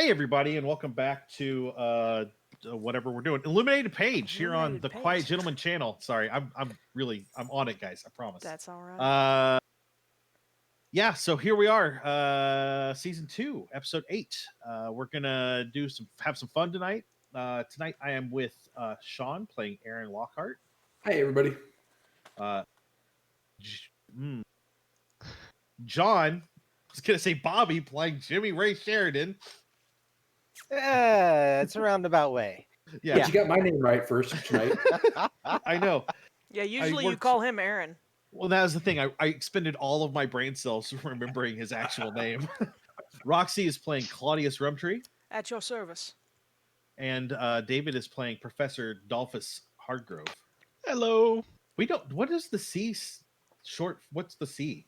Hey, everybody, and welcome back to whatever we're doing. Illuminated Page here on Illuminated the Page. Quiet Gentleman channel. Sorry, I'm on it, guys. I promise. That's all right. Yeah, so here we are, season 2, episode 8. We're gonna have some fun tonight. Tonight I am with Shawn playing Aaron Lockhart. Hi, everybody. John, I was gonna say Bobby playing Jimmy Ray Sheridan. It's a roundabout way. Yeah, But you got my name right first tonight. I know. Yeah, usually you call him Aaron. Well, that was the thing. I expended all of my brain cells remembering his actual name. Roxy is playing Claudius Rumtree. At your service. And David is playing Professor Dalphus Hardgrove. Hello. What is the C short? What's the C?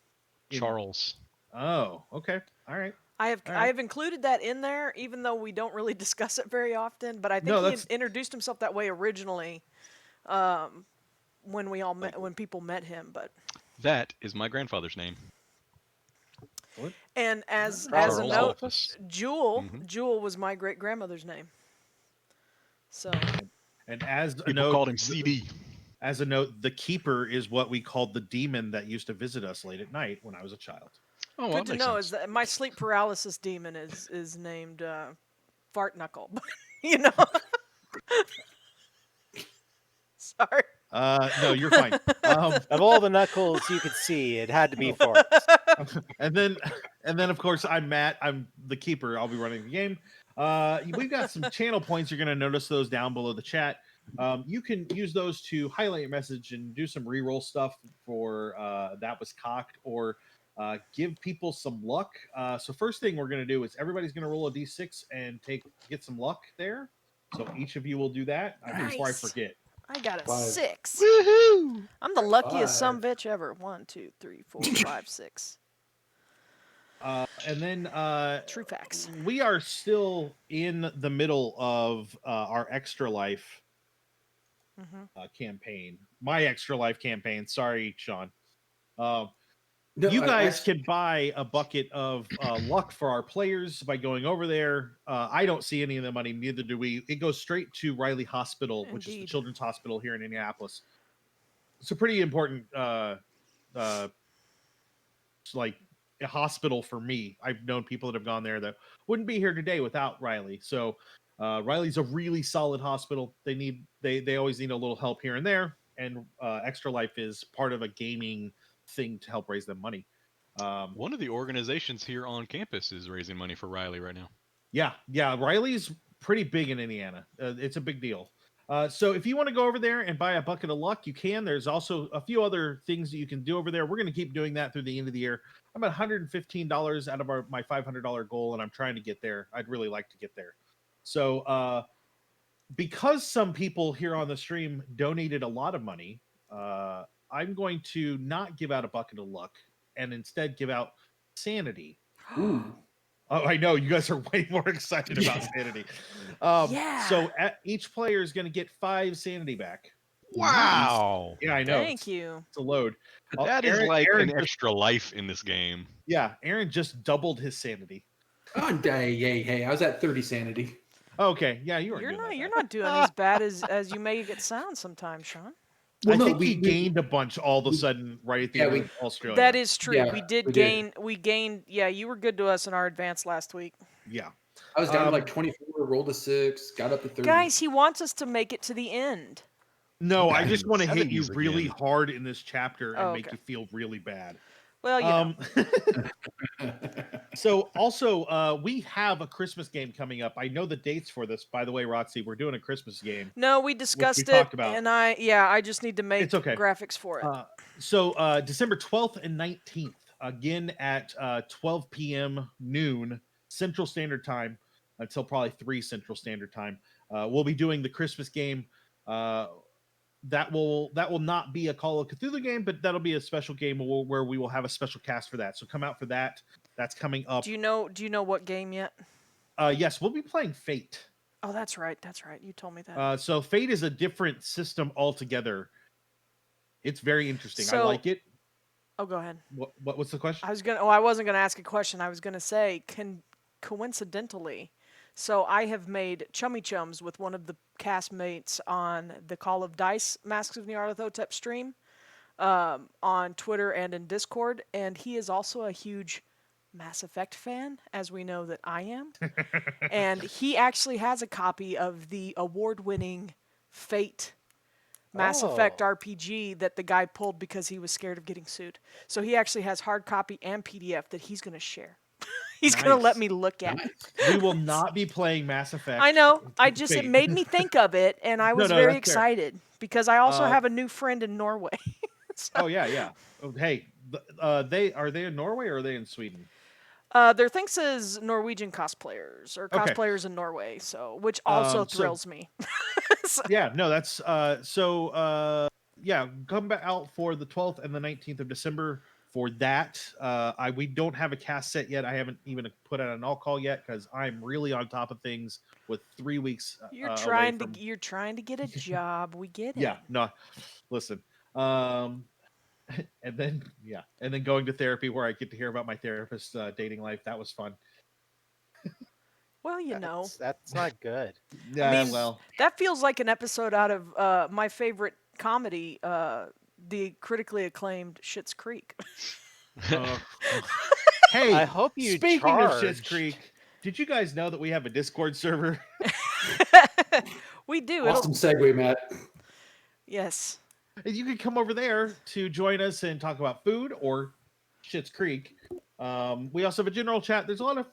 Charles. Oh, okay. All right. I have included that in there, even though we don't really discuss it very often. But I think he had introduced himself that way originally, when people met him. But that is my grandfather's name. What? And as a note, Jewel was my great grandmother's name. So. And as a people note, called him CD. As a note, the Keeper is what we called the demon that used to visit us late at night when I was a child. Oh, good to know is that my sleep paralysis demon is named Fart Knuckle. You know. Sorry. No, you're fine. Of all the knuckles you could see, it had to be Forrest. and then of course I'm Matt. I'm the Keeper. I'll be running the game. We've got some channel points. You're going to notice those down below the chat. You can use those to highlight your message and do some reroll stuff for that was cocked, or give people some luck. So first thing we're going to do is everybody's going to roll a d6 and get some luck there. So each of you will do that. Nice. Before I forget. I got a 5. 6. Woohoo! I'm the luckiest 5. sumbitch ever. 1, 2, 3, 4, 5, 6. And then True facts. we are still in the middle of our Extra Life campaign. My Extra Life campaign. Sorry, Shawn. No, you guys can buy a bucket of luck for our players by going over there. I don't see any of the money, neither do we. It goes straight to Riley Hospital, which is the children's hospital here in Indianapolis. It's a pretty important like a hospital for me. I've known people that have gone there that wouldn't be here today without Riley. So Riley's a really solid hospital. They always need a little help here and there, and Extra Life is part of a gaming thing to help raise them money. One of the organizations here on campus is raising money for Riley right now. Yeah, Riley's pretty big in Indiana. It's a big deal. So if you want to go over there and buy a bucket of luck, you can. There's also a few other things that you can do over there. We're going to keep doing that through the end of the year. I'm at $115 out of my $500 goal, and I'm trying to get there. I'd really like to get there. So because some people here on the stream donated a lot of money, I'm going to not give out a bucket of luck and instead give out sanity. Ooh. Oh, I know you guys are way more excited about sanity. Yeah. So each player is going to get 5 sanity back. Wow. Yeah, I know. Thank you. It's a load. That is like Aaron an extra life in this game. Yeah, Aaron just doubled his sanity. Oh, hey, I was at 30 sanity. Okay, yeah, you weren't. You're not doing as bad as you make it sound sometimes, Shawn. Well, I think we gained a bunch all of a sudden right at the end of Australia. That is true. Yeah, we gained. Yeah, you were good to us in our advance last week. Yeah. I was down to like 24, rolled a 6, got up to 30. Guys, he wants us to make it to the end. No, I just want to hit you 70s really again. hard in this chapter and make okay. you feel really bad. Well, you know. So also, we have a Christmas game coming up. I know the dates for this. By the way, Roxy, we're doing a Christmas game. No, we discussed it, talked about. and I just need to make It's okay. graphics for it. So December 12th and 19th, again at 12 p.m. noon Central Standard Time until probably 3 Central Standard Time. We'll be doing the Christmas game. That will not be a Call of Cthulhu game, but that'll be a special game where we will have a special cast for that. So come out for that. That's coming up. Do you know what game yet? Yes, we'll be playing Fate. Oh, that's right. You told me that. So Fate is a different system altogether. It's very interesting. I like it. Oh, go ahead. What's the question? I wasn't gonna ask a question. I was gonna say, coincidentally, So I have made chummy chums with one of the castmates on the Call of Dice Masks of Nyarlathotep stream on Twitter and in Discord, and he is also a huge Mass Effect fan, as we know that I am. And he actually has a copy of the award-winning Fate Mass Effect RPG that the guy pulled because he was scared of getting sued. So he actually has hard copy and PDF that he's going to share. He's going to let me look at it. We will not be playing Mass Effect. I know. It made me think of it, and I was very excited because I also have a new friend in Norway. Oh, yeah. Oh, hey, are they in Norway or are they in Sweden? Their thing says Norwegian cosplayers or cosplayers in Norway, so which also thrills me. Yeah, no, that's yeah, come back out for the 12th and the 19th of December for that. We don't have a cast set yet. I haven't even put out an all call yet because I'm really on top of things with 3 weeks. You're trying to get a job. We get it. Yeah, no, listen. And then going to therapy where I get to hear about my therapist's dating life. That was fun. Well, that's not good. Yeah, I mean, that feels like an episode out of my favorite comedy, the critically acclaimed Schitt's Creek. Hey, I hope you speaking of Schitt's Creek, did you guys know that we have a Discord server? We do. Awesome segue, Matt. Yes. You can come over there to join us and talk about food or Schitt's Creek. We also have a general chat. There's a lot of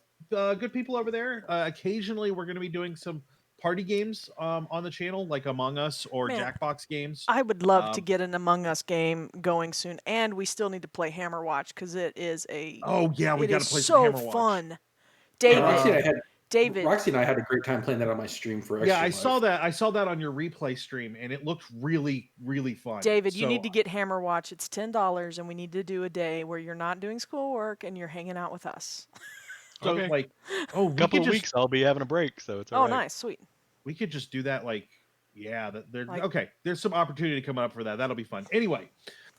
good people over there. Occasionally, we're going to be doing some party games on the channel, like Among Us or Jackbox games. I would love to get an Among Us game going soon, and we still need to play Hammer Watch because it is we got to play some Hammer Watch. So fun. Roxy and I had a great time playing that on my stream for Extra Life. Saw that. I saw that on your replay stream, and it looked really, really fun. David, you need to get Hammer Watch. It's $10, and we need to do a day where you're not doing schoolwork and you're hanging out with us. So, a couple of weeks, I'll be having a break, so it's all right. Nice, sweet. We could just do that, okay. There's some opportunity coming up for that. That'll be fun. Anyway,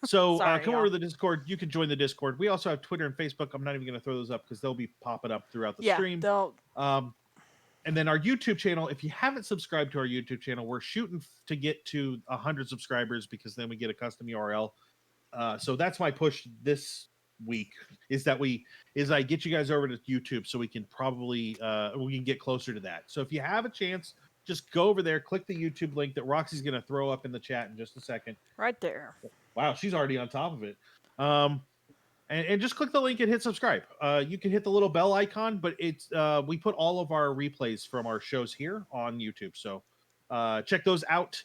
so come over to the Discord. You can join the Discord. We also have Twitter and Facebook. I'm not even going to throw those up because they'll be popping up throughout the stream. And then our YouTube channel, if you haven't subscribed to our YouTube channel, we're shooting to get to 100 subscribers because then we get a custom URL. So that's my push this week is I get you guys over to YouTube so we can probably we can get closer to that. So if you have a chance, just go over there, click the YouTube link that Roxy's going to throw up in the chat in just a second. Right there. Wow, she's already on top of it. And just click the link and hit subscribe. You can hit the little bell icon, but it's we put all of our replays from our shows here on YouTube. So check those out.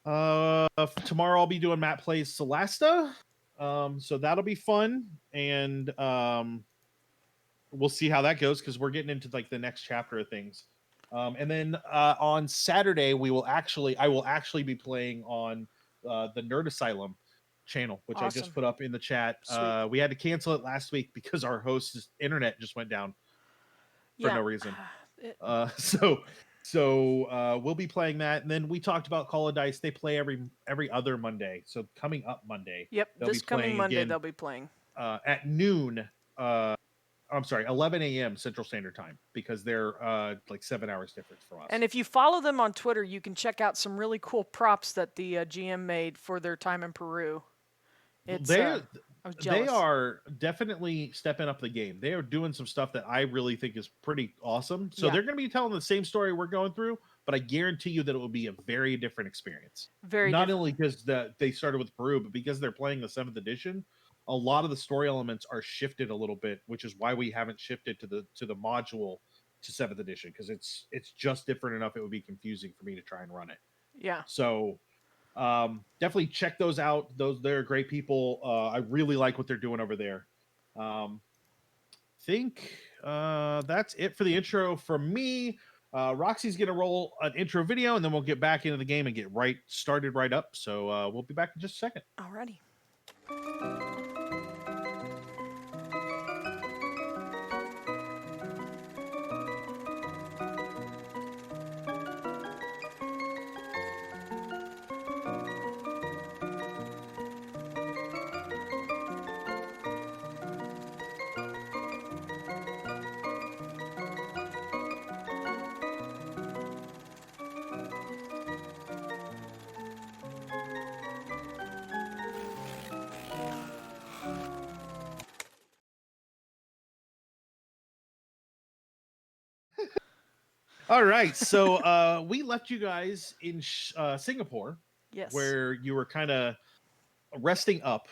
Tomorrow I'll be doing Matt Plays Celesta. So that'll be fun. And we'll see how that goes because we're getting into like the next chapter of things. And then on Saturday I will actually be playing on the Nerd Asylum channel, which I just put up in the chat. We had to cancel it last week because our host's internet just went down for no reason. So we'll be playing that, and then we talked about Call of Dice. They play every other Monday. So coming up Monday, this coming Monday they'll be playing at noon. 11 a.m. Central Standard Time because they're like 7 hours difference from us. And if you follow them on Twitter, you can check out some really cool props that the GM made for their time in Peru. They are definitely stepping up the game. They are doing some stuff that I really think is pretty awesome. So they're going to be telling the same story we're going through, but I guarantee you that it will be a very different experience. Not only because they started with Peru, but because they're playing the 7th edition. A lot of the story elements are shifted a little bit, which is why we haven't shifted to the module to 7th edition because it's just different enough. It would be confusing for me to try and run it. Yeah. So definitely check those out. They're great people. I really like what they're doing over there. Think that's it for the intro from me. Roxy's gonna roll an intro video and then we'll get back into the game and get started right up. So we'll be back in just a second. Alrighty. All right, so we left you guys in Singapore, Yes. where you were kind of resting up.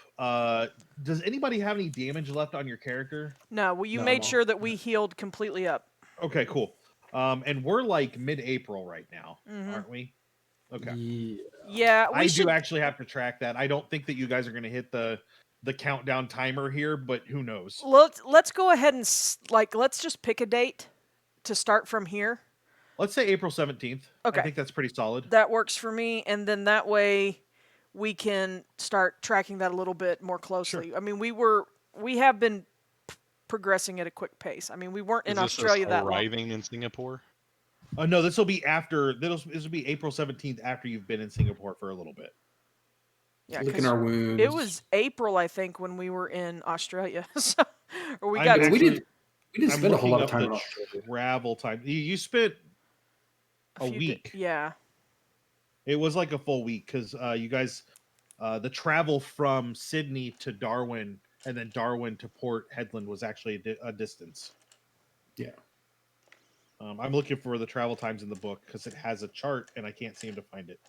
Does anybody have any damage left on your character? No, well, you No, made no. sure that we healed completely up. Okay, cool. And we're like mid-April right now, Mhm. aren't we? Okay. Yeah. Yeah, we I should. do actually have to track that. I don't think that you guys are going to hit the countdown timer here, but who knows? Let's go ahead and let's just pick a date to start from here. Let's say April 17th. Okay. I think that's pretty solid. That works for me, and then that way we can start tracking that a little bit more closely. I mean, we have been progressing at a quick pace. I mean, we weren't in Is this us Australia that long. arriving in Singapore? Oh no, this will be after. This will be April 17th after you've been in Singapore for a little bit. Yeah, Licking 'cause our wounds. it was April, I think, when we were in Australia. So, or we I'm got. Yeah, we actually- didn't. We didn't I'm spend a whole looking lot of up time in the Australia. travel time. You spent a few week. Yeah. It was like a full week because you guys, the travel from Sydney to Darwin and then Darwin to Port Hedland was actually a distance. Yeah. I'm looking for the travel times in the book because it has a chart and I can't seem to find it.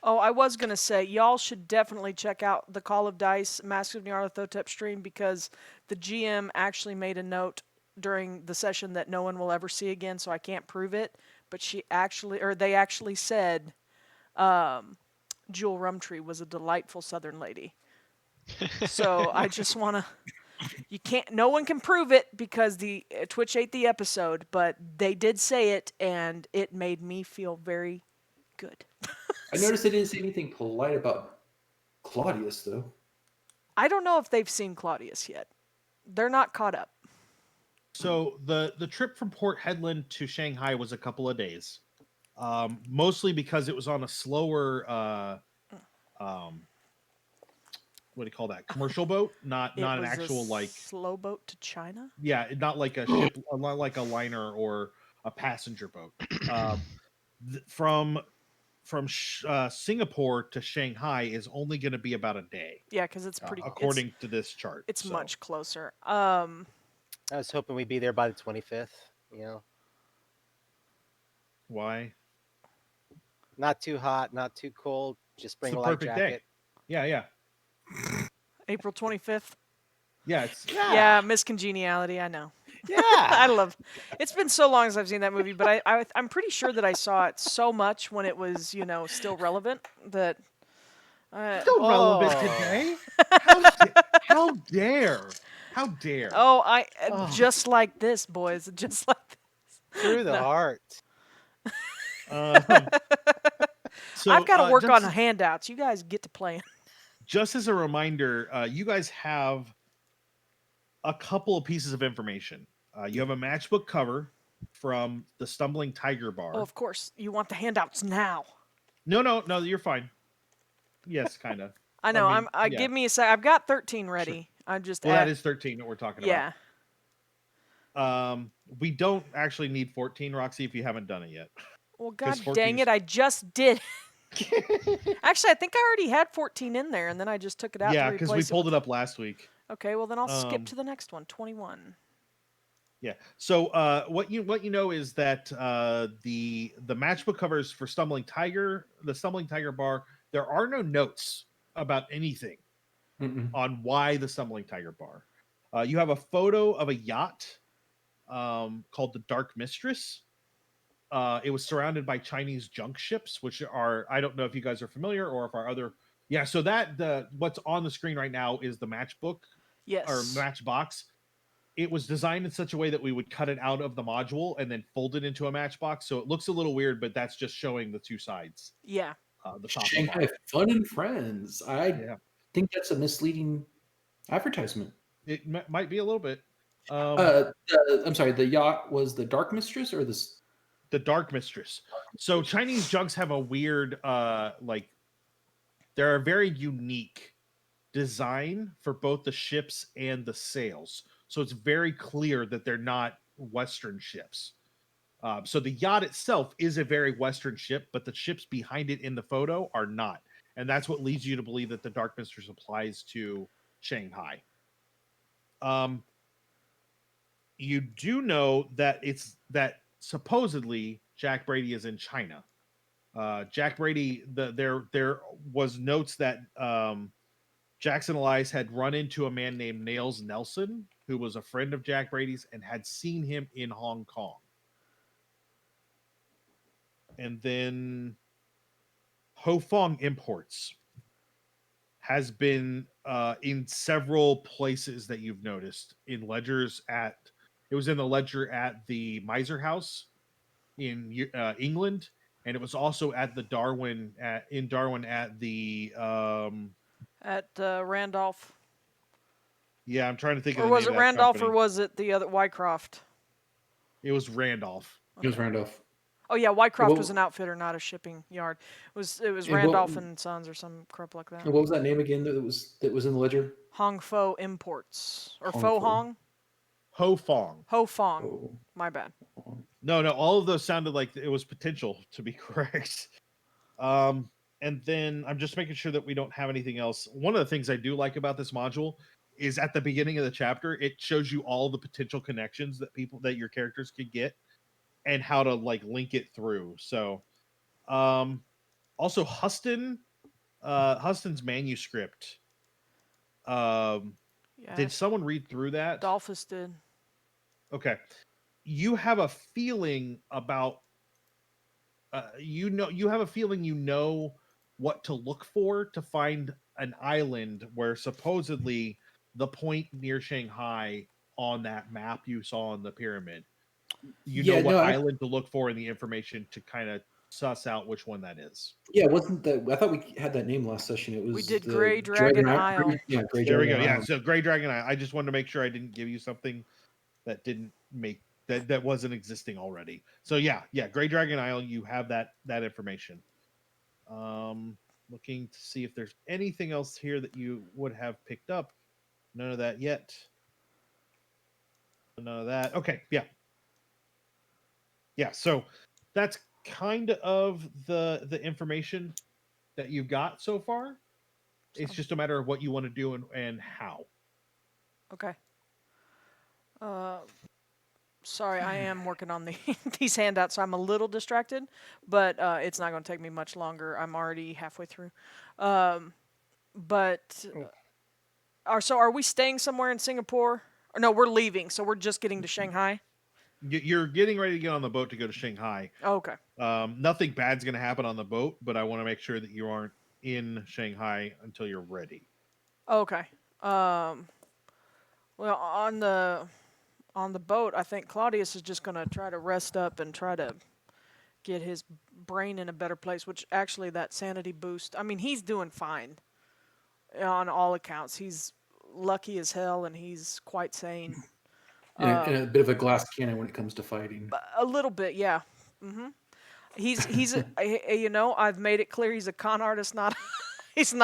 Oh, I was going to say, y'all should definitely check out the Call of Dice Masks of Nyarlathotep stream because the GM actually made a note during the session that no one will ever see again, so I can't prove it. But they actually said Jewel Rumtree was a delightful Southern lady. So I just want to... No one can prove it because the Twitch ate the episode, but they did say it, and it made me feel very good. I noticed they didn't say anything polite about Claudius, though. I don't know if they've seen Claudius yet. They're not caught up. So the trip from Port Hedland to Shanghai was a couple of days, mostly because it was on a slower, what do you call that? Commercial boat, not It an was actual a slow boat to China. Yeah, not like a ship, not like a liner or a passenger boat. From Singapore to Shanghai is only going to be about a day. Yeah, because it's pretty. According to this chart, it's so. much closer. I was hoping we'd be there by the 25th. You know, Why? not too hot, not too cold. Just bring It's a the light perfect jacket. day. Yeah. April 25th. Yeah, it's Yeah, Miss Congeniality. I know. Yeah. I love. It's been so long since I've seen that movie, but I'm pretty sure that I saw it so much when it was still relevant that. still relevant Oh. today. How dare? Oh, Oh. just like this, boys. Just like this. Through the heart. So, I've got to work on just, handouts. You guys get to play. just as a reminder, you guys have a couple of pieces of information. You have a matchbook cover from the Stumbling Tiger Bar. Oh, of course. You want the handouts now. No, you're fine. Yes, kind of. I know. yeah. Give me a sec. I've got 13 ready. I'm just. Well, that is 13 that we're talking Yeah. about. We don't actually need 14, Roxy, if you haven't done it yet. Well, god 14 dang is- it! I just did. Actually, I think I already had 14 in there, and then I just took it out. Yeah, to because we replace pulled it up last week. Okay, well then I'll skip Um, to the next one. 21. Yeah. So what you know is that the matchbook covers for the Stumbling Tiger Bar, there are no notes about anything on why the Stumbling Tiger Bar. You have a photo of a yacht called the Dark Mistress. It was surrounded by Chinese junk ships, which are, I don't know if you guys are familiar or if our other, yeah. So what's on the screen right now is the matchbook Yes. or matchbox. It was designed in such a way that we would cut it out of the module and then fold it into a matchbox. So it looks a little weird, but that's just showing the two sides. Yeah. The top and Shanghai bottom. Fun and Friends. I Yeah. think that's a misleading advertisement. It might be a little bit. I'm sorry. The yacht was the Dark Mistress or this? The Dark Mistress. So Chinese junks have a weird, they're a very unique design for both the ships and the sails. So it's very clear that they're not Western ships. So the yacht itself is a very Western ship, but the ships behind it in the photo are not. And that's what leads you to believe that the Dark Mistress applies to Shanghai. You do know that supposedly Jack Brady is in China. Jack Brady, there was notes that Jackson Elias had run into a man named Nails Nelson, who was a friend of Jack Brady's and had seen him in Hong Kong. And then Ho Fong Imports has been in several places that you've noticed in ledgers it was in the ledger at the Miser House in England, and it was also at the Darwin in Darwin at the At Randolph. yeah, I'm trying to think of Or the was name it of that Randolph company. or was it the other Wycroft? It was Randolph. It was Randolph. Oh yeah, Wycroft Well- was an outfitter, not a shipping yard. It was And Randolph what- and Sons or some crap like that. And what was that name again that was in the ledger? Hong Fo Imports or Hong Fo Fo. Hong? Ho Fong. Ho Fong. Oh. My bad. No, all of those sounded like it was potential to be correct. And then I'm just making sure that we don't have anything else. One of the things I do like about this module is at the beginning of the chapter, it shows you all the potential connections that your characters could get and how to like link it through. So, also Huston's manuscript. Yeah. Did someone read through that? Dalphus did. Okay. You have a feeling about you have a feeling what to look for to find an island where supposedly the point near Shanghai on that map you saw on the pyramid. You know what island to look for in the information to kind of suss out which one that is. Yeah, wasn't that? I thought we had that name last session. It was We did the Grey Dragon Isle. Yeah, Grey There we Dragon go. Yeah, Isle. so Grey Dragon Eye. I just wanted to make sure I didn't give you something that didn't make that wasn't existing already. So yeah, Grey Dragon Isle, you have that information. Looking to see if there's anything else here that you would have picked up. None of that yet. None of that. Okay, yeah. Yeah, so that's kind of the information that you've got so far. It's just a matter of what you want to do and how. Okay. Sorry, I am working on these handouts, so I'm a little distracted, but it's not going to take me much longer. I'm already halfway through. So are we staying somewhere in Singapore? Or no, we're leaving, so we're just getting to Shanghai. You're getting ready to get on the boat to go to Shanghai. Oh, okay. Nothing bad's going to happen on the boat, but I want to make sure that you aren't in Shanghai until you're ready. Okay. Well, on the boat, I think Claudius is just going to try to rest up and try to get his brain in a better place, which actually that sanity boost, I mean, he's doing fine on all accounts. He's lucky as hell and he's quite sane. And a bit of a glass cannon when it comes to fighting. A little bit, yeah. He's I've made it clear he's a con artist, not he's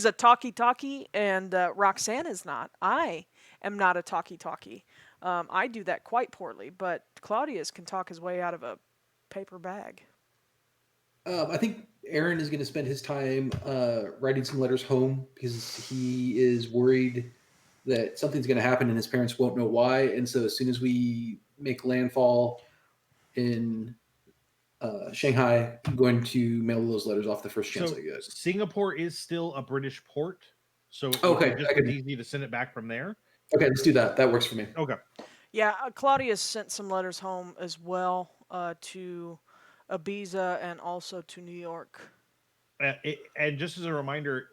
a talkie, and Roxanne is not. I am not a talkie. I do that quite poorly, but Claudius can talk his way out of a paper bag. I think Aaron is going to spend his time writing some letters home because he is worried that something's going to happen and his parents won't know why. And so as soon as we make landfall in Shanghai, I'm going to mail those letters off the first chance I get. Singapore is still a British port, so Okay, it's just easy to send it back from there. Okay, let's do that. That works for me. Okay. Yeah, Claudius sent some letters home as well to Ibiza and also to New York. And just as a reminder,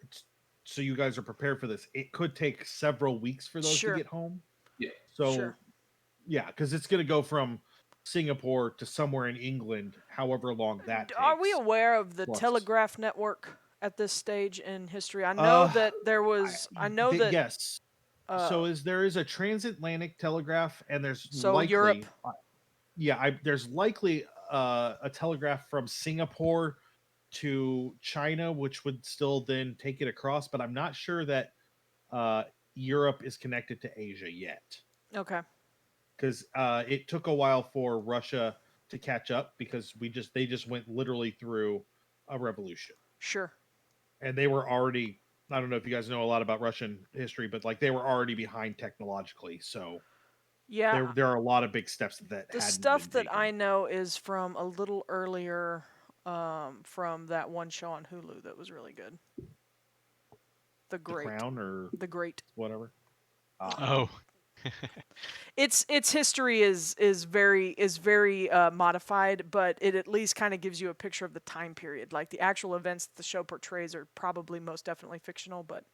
so you guys are prepared for this, it could take several weeks for those to get home. Yeah. So, yeah, because it's going to go from Singapore to somewhere in England, however long that takes. Are we aware of the telegraph network at this stage in history? I know that there was. Yes. So there is a transatlantic telegraph, and there's likely Europe. There's likely a telegraph from Singapore to China, which would still then take it across. But I'm not sure that Europe is connected to Asia yet. Okay. Because it took a while for Russia to catch up because they just went literally through a revolution. Sure. And they were already, I don't know if you guys know a lot about Russian history, but like they were already behind technologically. So Yeah, there are a lot of big steps that the hadn't stuff been that taken. I know is from a little earlier, from that one show on Hulu that was really good. The The Great. Crown or The Great. whatever. Oh, Its history is very modified, but it at least kind of gives you a picture of the time period. Like the actual events that the show portrays are probably most definitely fictional, but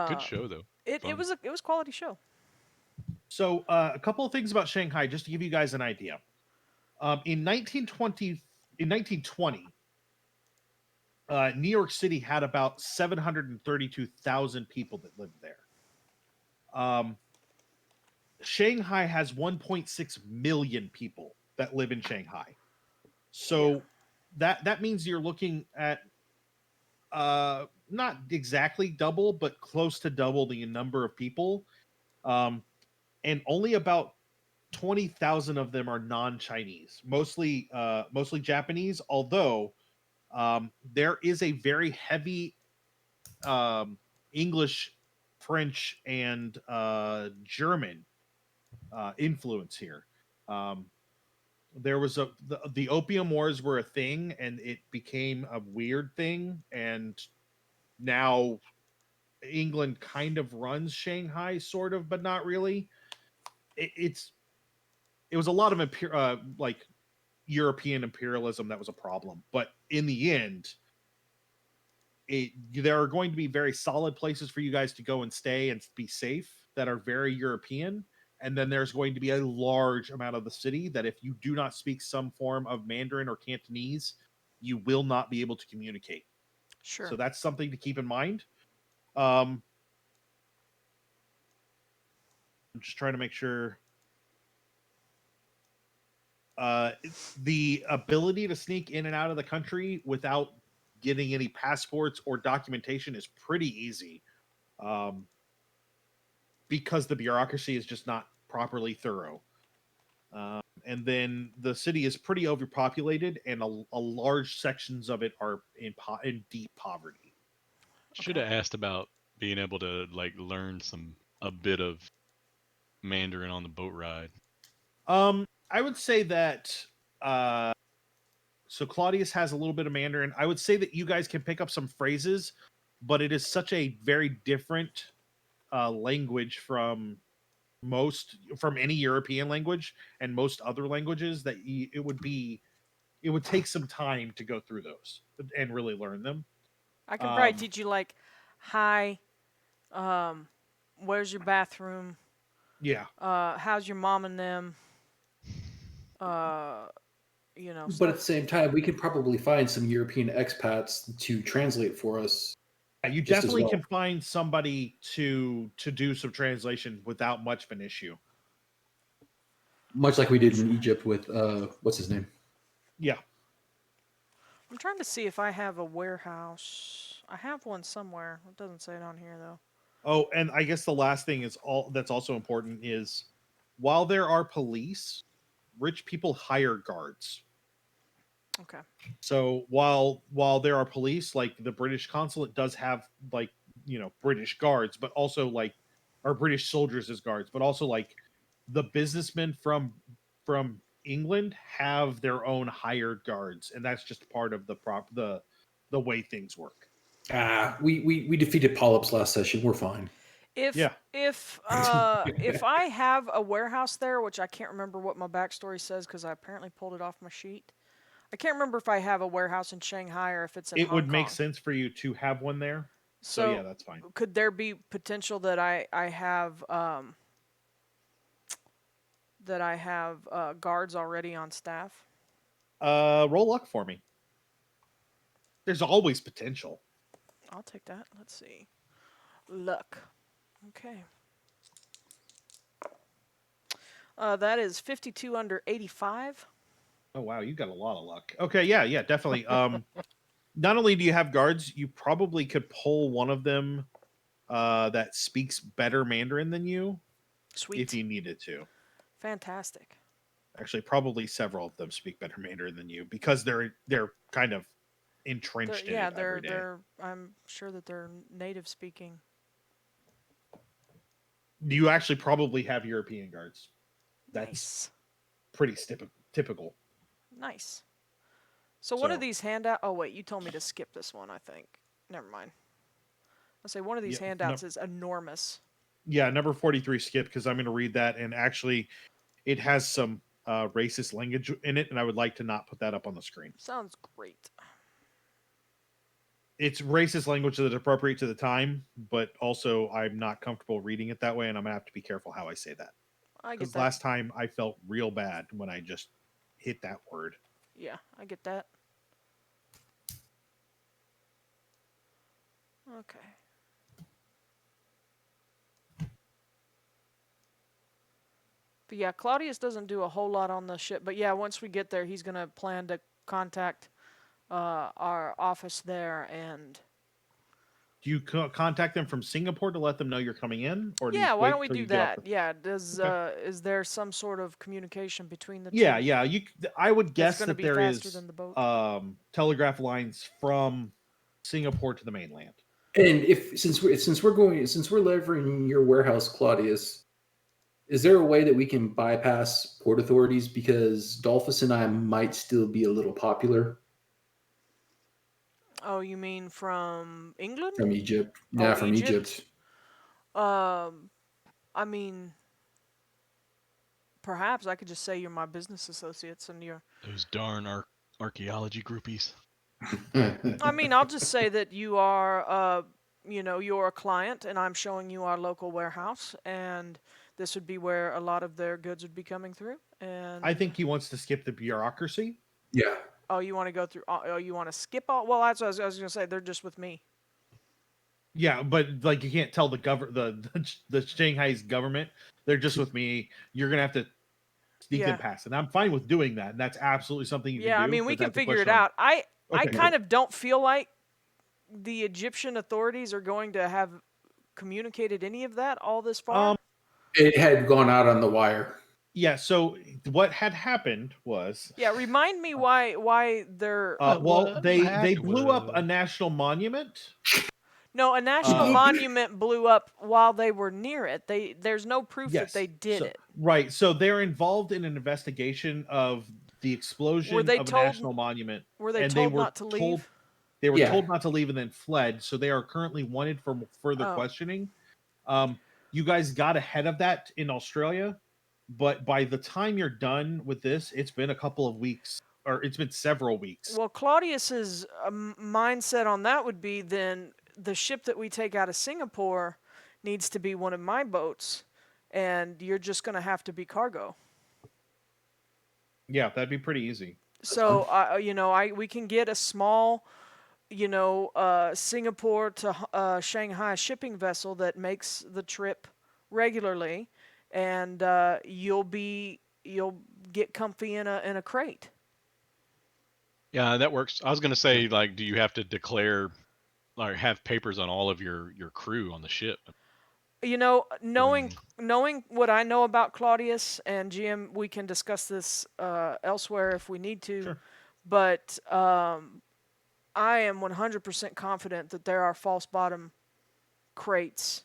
good show though. it Fun. was quality show. So a couple of things about Shanghai, just to give you guys an idea. In 1920, New York City had about 732,000 people that lived there. Shanghai has 1.6 million people that live in Shanghai. So that means you're looking at not exactly double, but close to double the number of people. And only about 20,000 of them are non-Chinese, mostly Japanese, although there is a very heavy English, French, and German influence here. There was the Opium Wars were a thing, and it became a weird thing, and now England kind of runs Shanghai, sort of, but not really. It was a lot of like European imperialism that was a problem, but in the end, there are going to be very solid places for you guys to go and stay and be safe that are very European. And then there's going to be a large amount of the city that if you do not speak some form of Mandarin or Cantonese, you will not be able to communicate. Sure. So that's something to keep in mind. I'm just trying to make sure. The ability to sneak in and out of the country without getting any passports or documentation is pretty easy. Because the bureaucracy is just not properly thorough. And then the city is pretty overpopulated, and a large sections of it are in deep poverty. Should have asked about being able to like learn a bit of Mandarin on the boat ride. I would say that so Claudius has a little bit of Mandarin. I would say that you guys can pick up some phrases, but it is such a very different language from any European language and most other languages that it would take some time to go through those and really learn them. I could probably teach you like, hi, where's your bathroom? Yeah. How's your mom and them? But at the same time, we could probably find some European expats to translate for us. You definitely can find somebody to do some translation without much of an issue. Much like we did in Egypt with what's his name? Yeah. I'm trying to see if I have a warehouse. I have one somewhere. It doesn't say it on here though. Oh, and I guess the last thing is that's also important is while there are police, rich people hire guards. Okay. So while there are police, like the British consulate does have like, British guards, but also like or British soldiers as guards, but also like the businessmen from England have their own hired guards, and that's just part of the way things work. We defeated polyps last session. We're fine. If I have a warehouse there, which I can't remember what my backstory says because I apparently pulled it off my sheet. I can't remember if I have a warehouse in Shanghai or if it's in Hong Kong. It would make sense for you to have one there. So yeah, that's fine. Could there be potential that I have guards already on staff? Roll luck for me. There's always potential. I'll take that. Let's see. Luck. Okay. That is 52 under 85. Oh wow, you got a lot of luck. Okay, yeah, definitely. Not only do you have guards, you probably could pull one of them that speaks better Mandarin than you. Sweet. If you needed to. Fantastic. Actually, probably several of them speak better Mandarin than you because they're kind of entrenched in it every day. I'm sure that they're native speaking. You actually probably have European guards. That's Nice. pretty typical. Nice. So one of So- these handout. Oh wait, you told me to skip this one. I think. Never mind. I'll say one of these Yeah, handouts is enormous. Yeah, number 43 skip, because I'm going to read that, and actually it has some racist language in it, and I would like to not put that up on the screen. Sounds great. It's racist language that's appropriate to the time, but also I'm not comfortable reading it that way, and I'm going to have to be careful how I say that. I get Because that. last time I felt real bad when I just hit that word. Yeah, I get that. Okay. But yeah, Claudius doesn't do a whole lot on the ship. But yeah, once we get there, he's going to plan to contact our office there. And Do you contact them from Singapore to let them know you're coming in? Or do yeah, you why wait don't we till do you get off that? the- Yeah, does Okay. is there some sort of communication between the Yeah, two? yeah. I would That's guess going to that be there faster is than the boat. telegraph lines from Singapore to the mainland. And since we're leveraging your warehouse, Claudius, is there a way that we can bypass port authorities, because Dalphus and I might still be a little popular Oh, you mean from England? from Egypt? Oh, Yeah, from Egypt? Egypt. I mean, perhaps I could just say you're my business associates and you're. Those darn archaeology groupies. I mean, I'll just say that you are, you're a client, and I'm showing you our local warehouse, and this would be where a lot of their goods would be coming through. And I think he wants to skip the bureaucracy. Yeah. Oh, you want to go through? Oh, you want to skip all? Well, that's what I was gonna say. They're just with me. Yeah, but like you can't tell the Shanghai's government they're just with me. You're gonna have to sneak them Yeah. past, and I'm fine with doing that. And that's absolutely something you Yeah, can I do. mean, we but can that's a figure it question of- out. I Okay. kind of don't feel like the Egyptian authorities are going to have communicated any of that all this far. It had gone out on the wire. Yeah. So what had happened was, Yeah, remind me why they're well, what they happened blew up a was- national monument. no, a national Uh, monument blew up while they were near it. There's no proof that they did so, it. Right. So they're involved in an investigation of the explosion they of a told- national monument. Were they and told not to leave? They were Yeah. told not to leave and then fled. So they are currently wanted for further Oh. questioning. You guys got ahead of that in Australia, but by the time you're done with this, it's been a couple of weeks, or it's been several weeks. Well, Claudius's mindset on that would be then the ship that we take out of Singapore needs to be one of my boats, and you're just going to have to be cargo. Yeah, that'd be pretty easy. So, we can get a small, Singapore to Shanghai shipping vessel that makes the trip regularly, and you'll get comfy in a crate. Yeah, that works. I was gonna say, like, do you have to declare, like, have papers on all of your crew on the ship? Knowing what I know about Claudius and GM, we can discuss this elsewhere if we need to. Sure. But I am 100% confident that there are false bottom crates.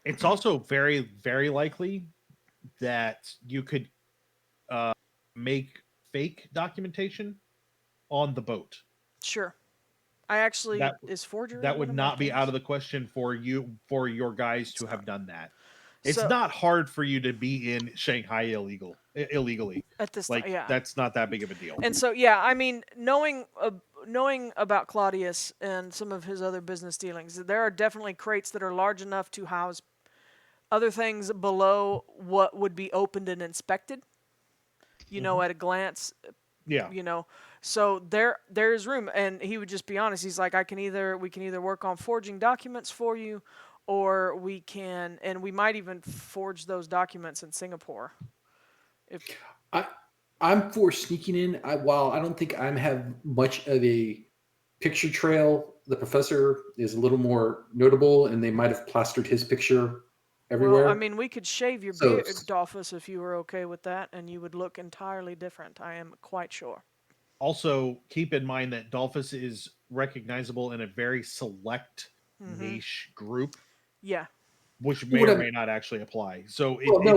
It's also very, very likely that you could make fake documentation on the boat. Sure. I actually That- is forgery. That would not be out of the question for your guys to have done that. It's So- not hard for you to be in Shanghai illegally. at this Like time. Yeah. that's not that big of a deal. And so, yeah, I mean, knowing about Claudius and some of his other business dealings, there are definitely crates that are large enough to house other things below what would be opened and inspected. At a glance, Yeah. So there is room, and he would just be honest. He's like, we can either work on forging documents for you, or we might even forge those documents in Singapore. I'm for sneaking in. While I don't think I have much of a picture trail, the professor is a little more notable, and they might have plastered his picture everywhere. Well, I mean, we could shave your So- beard, Dalphus, if you were okay with that, and you would look entirely different. I am quite sure. Also, keep in mind that Dalphus is recognizable in a very select Mhm. niche group. Yeah. which may or may not actually apply. So he would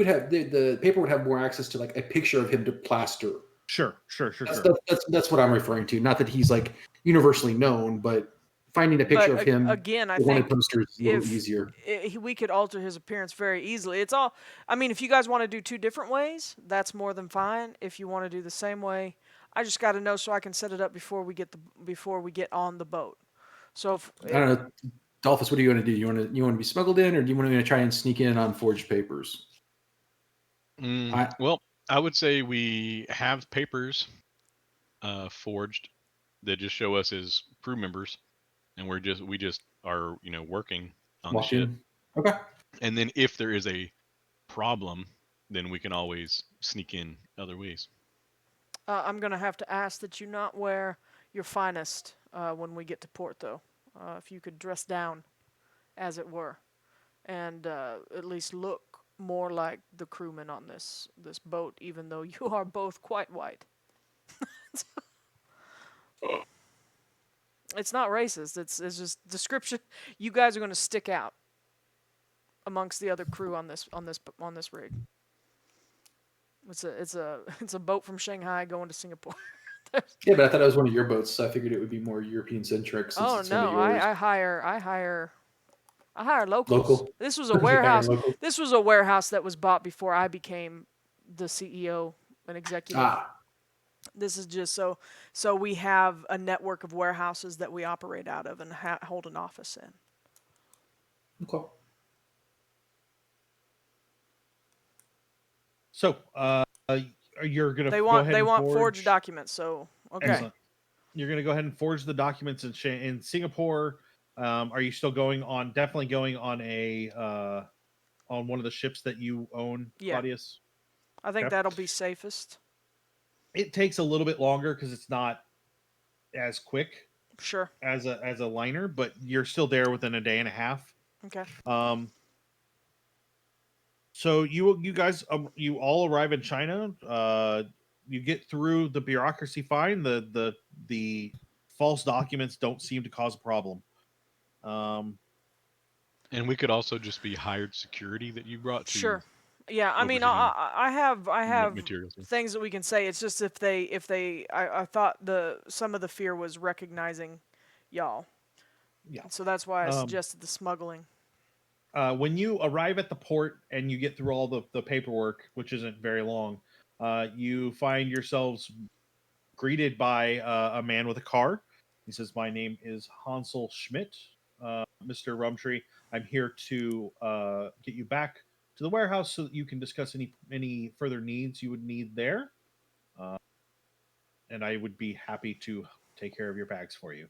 have the paper would have more access to like a picture of him to plaster. Sure. That's what I'm referring to. Not that he's like universally known, but finding a picture of him again, I with one think poster is a little easier. We could alter his appearance very easily. It's all. I mean, if you guys want to do two different ways, that's more than fine. If you want to do the same way, I just got to know so I can set it up before we get on the boat. So I don't know, Dalphus, what do you want to do? You want to be smuggled in, or do you want to try and sneak in on forged papers? Well, I would say we have papers forged that just show us as crew members, and we just are working on the ship. Okay. And then if there is a problem, then we can always sneak in other ways. I'm gonna have to ask that you not wear your finest when we get to port, though. If you could dress down, as it were, and at least look more like the crewmen on this boat, even though you are both quite white. It's not racist. It's just description. You guys are going to stick out amongst the other crew on this rig. It's a boat from Shanghai going to Singapore. Yeah, but I thought it was one of your boats, so I figured it would be more European centric. Oh no, I hire locals. Local. This was a warehouse. This was a warehouse that was bought before I became the CEO and executive. This is just so we have a network of warehouses that we operate out of and hold an office in. Okay. So, you're gonna they want forged documents. So okay. Excellent. You're gonna go ahead and forge the documents in Singapore. Are you still definitely going on on one of the ships that you own, Claudius? I think that'll be safest. It takes a little bit longer because it's not as quick. Sure. As a liner, but you're still there within a day and a half. Okay. So you guys you all arrive in China. You get through the bureaucracy fine. The false documents don't seem to cause a problem. And we could also just be hired security that you brought to. Sure. Yeah, I mean, I have materials. Things that we can say. It's just I thought some of the fear was recognizing y'all. Yeah. So that's why I suggested the smuggling. When you arrive at the port and you get through all the paperwork, which isn't very long, you find yourselves greeted by a man with a car. He says, "My name is Hansel Schmidt, Mr. Rumtree. I'm here to get you back to the warehouse so that you can discuss any further needs you would need there. And I would be happy to take care of your bags for you."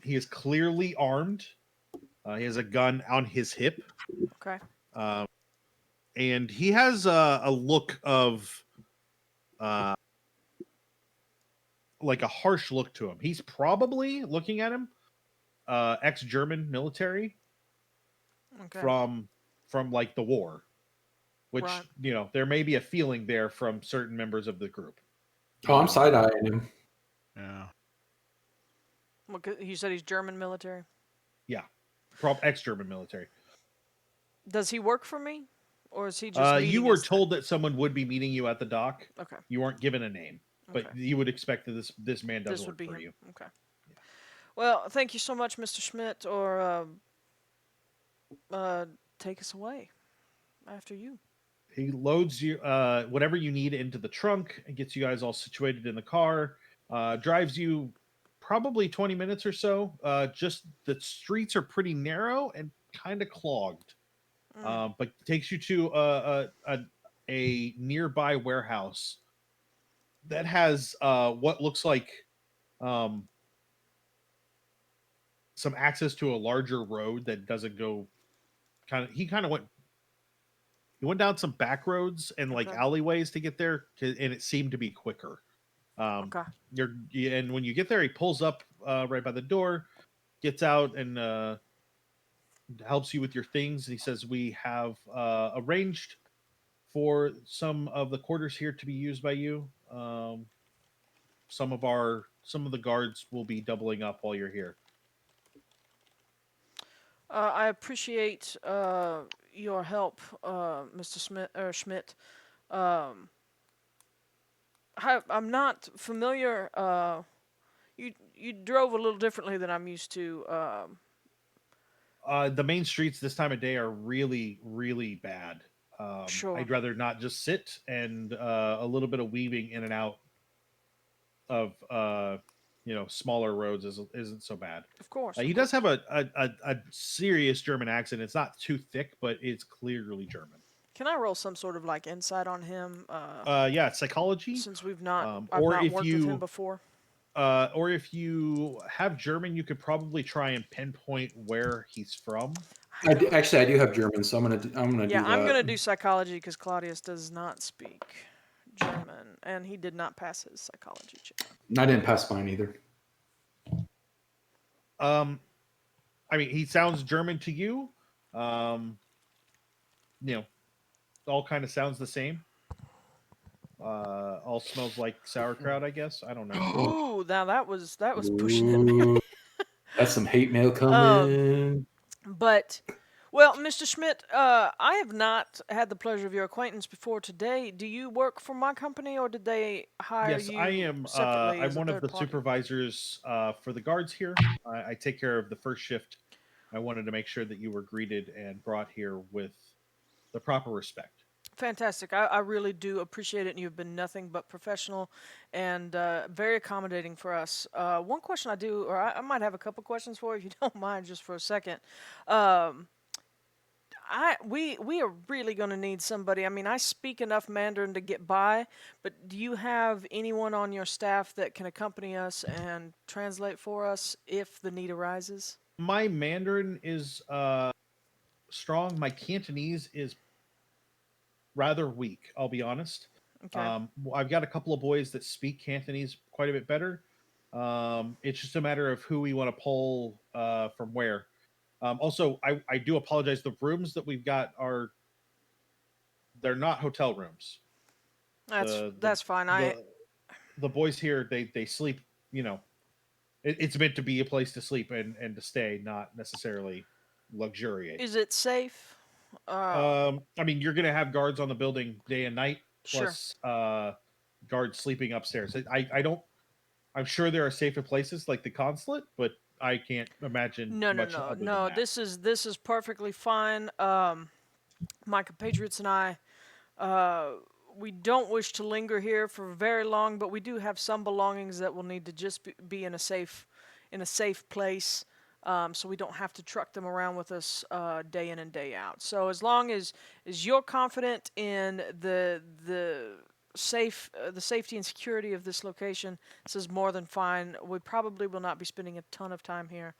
He is clearly armed. He has a gun on his hip. Okay. And he has a look of like a harsh look to him. He's probably looking at him ex-German military from like the war, which there may be a feeling there from certain members of the group. Oh, I'm side-eyeing him. Yeah. Well, you said he's German military? Yeah. Ex-German military. Does he work for me? Or is he just you were told that someone would be meeting you at the dock. Okay. You weren't given a name. But you would expect that this man does work for you. Okay. Yeah. Well, thank you so much, Mr. Schmidt, or take us away after you. He loads you whatever you need into the trunk and gets you guys all situated in the car, drives you probably 20 minutes or so. Just the streets are pretty narrow and kind of clogged. But takes you to a nearby warehouse that has what looks like some access to a larger road that doesn't go he went down some back roads and like alleyways to get there, and it seemed to be quicker. And when you get there, he pulls up right by the door, gets out and helps you with your things. He says, "We have arranged for some of the quarters here to be used by you. Some of the guards will be doubling up while you're here." I appreciate your help, Mr. Schmidt. Um, I'm not familiar. You drove a little differently than I'm used to. The main streets this time of day are really, really bad. Sure. I'd rather not just sit, and a little bit of weaving in and out of smaller roads isn't so bad. Of course. He does have a serious German accent. It's not too thick, but it's clearly German. Can I roll some sort of like insight on him? Yeah, psychology. Since I've not or if worked with him before. Or if you have German, you could probably try and pinpoint where he's from. I do have German, so I'm gonna do that. Yeah, I'm gonna do psychology because Claudius does not speak German, and he did not pass his psychology check. I didn't pass mine either. I mean, he sounds German to you. All kind of sounds the same. All smells like sauerkraut, I guess. I don't know. Ooh, now that was pushing it. That's some hate mail coming. But, well, Mr. Schmidt, I have not had the pleasure of your acquaintance before today. Do you work for my company, or did they hire you? Yes, I am. Separately I'm one of the supervisors for the guards here. I take care of the first shift. I wanted to make sure that you were greeted and brought here with the proper respect. Fantastic. I really do appreciate it, and you've been nothing but professional and very accommodating for us. One question I might have a couple questions for you, if you don't mind, just for a second. We are really going to need somebody. I mean, I speak enough Mandarin to get by, but do you have anyone on your staff that can accompany us and translate for us if the need arises? My Mandarin is strong. My Cantonese is rather weak, I'll be honest. Okay. I've got a couple of boys that speak Cantonese quite a bit better. It's just a matter of who we want to pull from where. Also, I do apologize. The rooms that we've got they're not hotel rooms. That's fine. The boys here, they sleep, it's meant to be a place to sleep and to stay, not necessarily luxuriate. Is it safe? I mean, you're gonna have guards on the building day and night, Sure. plus guards sleeping upstairs. I'm sure there are safer places like the consulate, but I can't imagine much other than that. This is perfectly fine. My compatriots and I, we don't wish to linger here for very long, but we do have some belongings that will need to just be in a safe place. So we don't have to truck them around with us day in and day out. So as long as you're confident in the safety and security of this location, this is more than fine. We probably will not be spending a ton of time here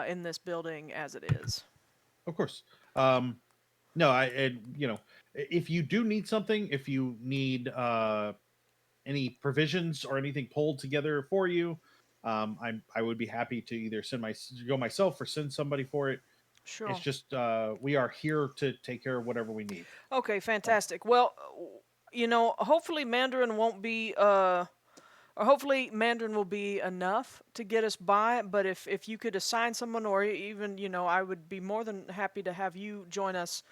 in this building as it is. Of course. No, if you do need something, if you need any provisions or anything pulled together for you, I would be happy to either go myself or send somebody for it. Sure. It's just we are here to take care of whatever we need. Okay, fantastic. Well, hopefully Mandarin won't be or hopefully Mandarin will be enough to get us by, but if you could assign someone, or even, I would be more than happy to have you join us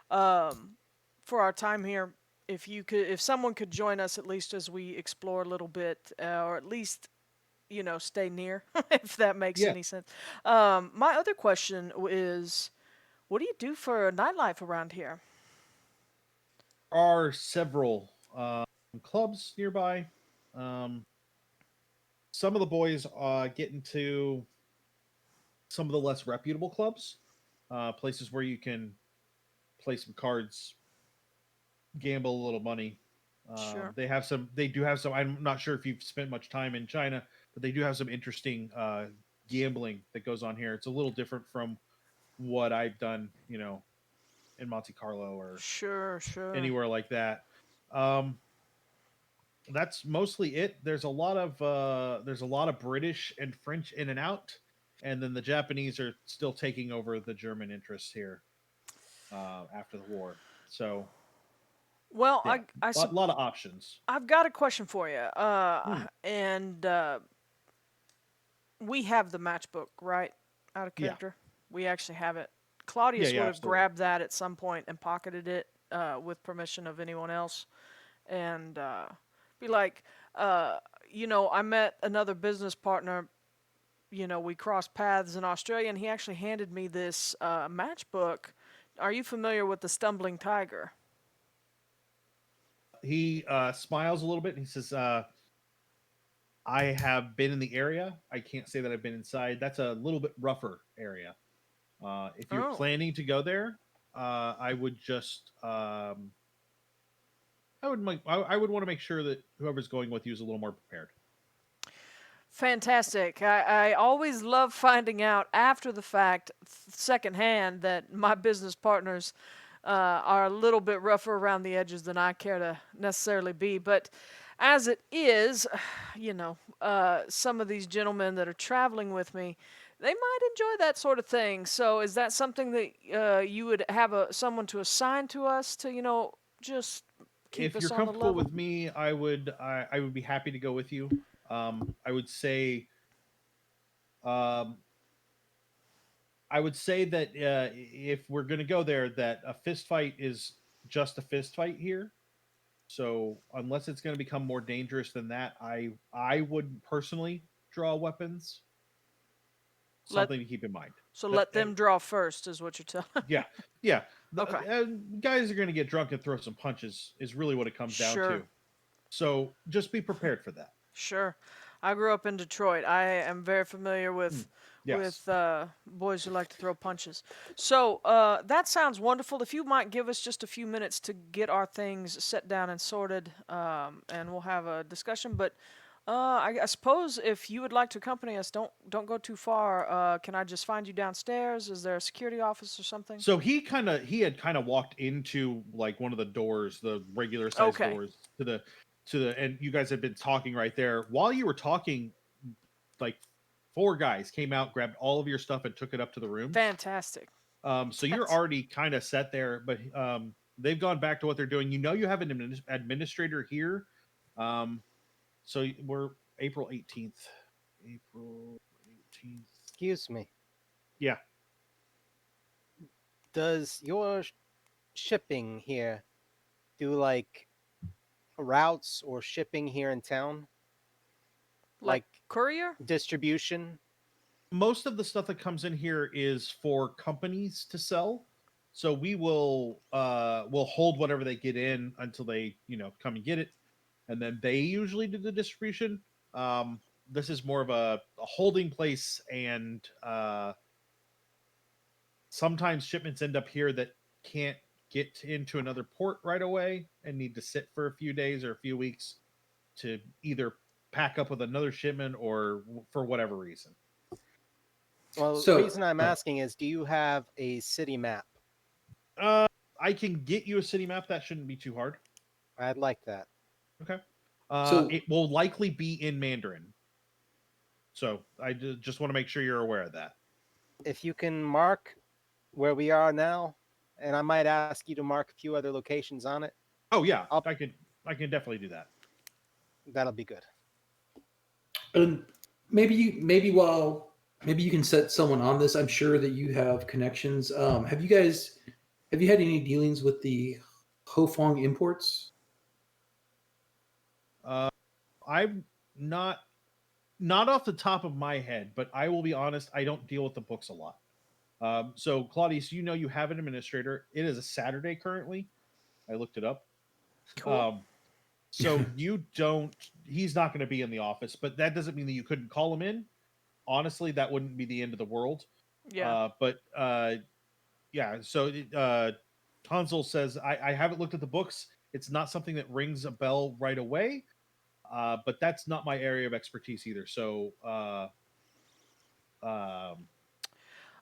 for our time here. If someone could join us, at least as we explore a little bit, or at least stay near, if that makes any sense. My other question is, what do you do for nightlife around here? There are several clubs nearby. Some of the boys get into some of the less reputable clubs, places where you can play some cards, gamble a little money. Sure. They do have some. I'm not sure if you've spent much time in China, but they do have some interesting gambling that goes on here. It's a little different from what I've done, in Monte Carlo or sure anywhere like that. That's mostly it. There's a lot of British and French in and out, and then the Japanese are still taking over the German interests here after the war. So, well, yeah, a lot of options. I've got a question for you, and we have the matchbook, right? Out of character. We actually have it. Claudius Yeah, would have absolutely. grabbed that at some point and pocketed it with permission of anyone else, and be like, I met another business partner. We crossed paths in Australia, and he actually handed me this matchbook. Are you familiar with the Stumbling Tiger? He smiles a little bit and he says, I have been in the area. I can't say that I've been inside. That's a little bit rougher area. If you're Oh. planning to go there, I would just I would want to make sure that whoever's going with you is a little more prepared. Fantastic. I always love finding out after the fact, secondhand, that my business partners are a little bit rougher around the edges than I care to necessarily be. But as it is, some of these gentlemen that are traveling with me, they might enjoy that sort of thing. So is that something that you would have someone to assign to us to, just keep If us you're on the comfortable level? with me, I would be happy to go with you. I would say um, I would say that if we're going to go there, that a fist fight is just a fist fight here. So unless it's going to become more dangerous than that, I would personally draw weapons. Let Something to keep in mind. So That, let them draw first, is what you're telling. yeah, yeah. Okay. Guys are going to get drunk and throw some punches. Is really what it comes down Sure. to. So just be prepared for that. Sure. I grew up in Detroit. I am very familiar with Yes. boys who like to throw punches. So that sounds wonderful. If you might give us just a few minutes to get our things set down and sorted, and we'll have a discussion. But I suppose if you would like to accompany us, don't go too far. Can I just find you downstairs? Is there a security office or something? So he had kind of walked into like one of the doors, the regular size Okay. doors and you guys had been talking right there. While you were talking, like 4 guys came out, grabbed all of your stuff, and took it up to the rooms. Fantastic. So you're already kind of set there, but they've gone back to what they're doing. You have an administrator here. So we're April 18th. April 18th. Excuse me. Yeah. Does your shipping here do like routes or shipping here in town? Like courier? Distribution? Most of the stuff that comes in here is for companies to sell. So we'll hold whatever they get in until they, come and get it. And then they usually do the distribution. This is more of a holding place, and sometimes shipments end up here that can't get into another port right away and need to sit for a few days or a few weeks to either pack up with another shipment or for whatever reason. Well, So- the reason I'm asking is, do you have a city map? I can get you a city map. That shouldn't be too hard. I'd like that. Okay. So- It will likely be in Mandarin. So I just want to make sure you're aware of that. If you can mark where we are now, and I might ask you to mark a few other locations on it, Oh yeah, I'll- I can definitely do that. that'll be good. And maybe you can set someone on this. I'm sure that you have connections. Have you had any dealings with the Hofong imports? I'm not off the top of my head, but I will be honest, I don't deal with the books a lot. So Claudius, you have an administrator. It is a Saturday currently. I looked it up. Cool. So he's not going to be in the office, but that doesn't mean that you couldn't call him in. Honestly, that wouldn't be the end of the world. Yeah. Yeah. So Tonsil says, I haven't looked at the books. It's not something that rings a bell right away. But that's not my area of expertise either. So Mr.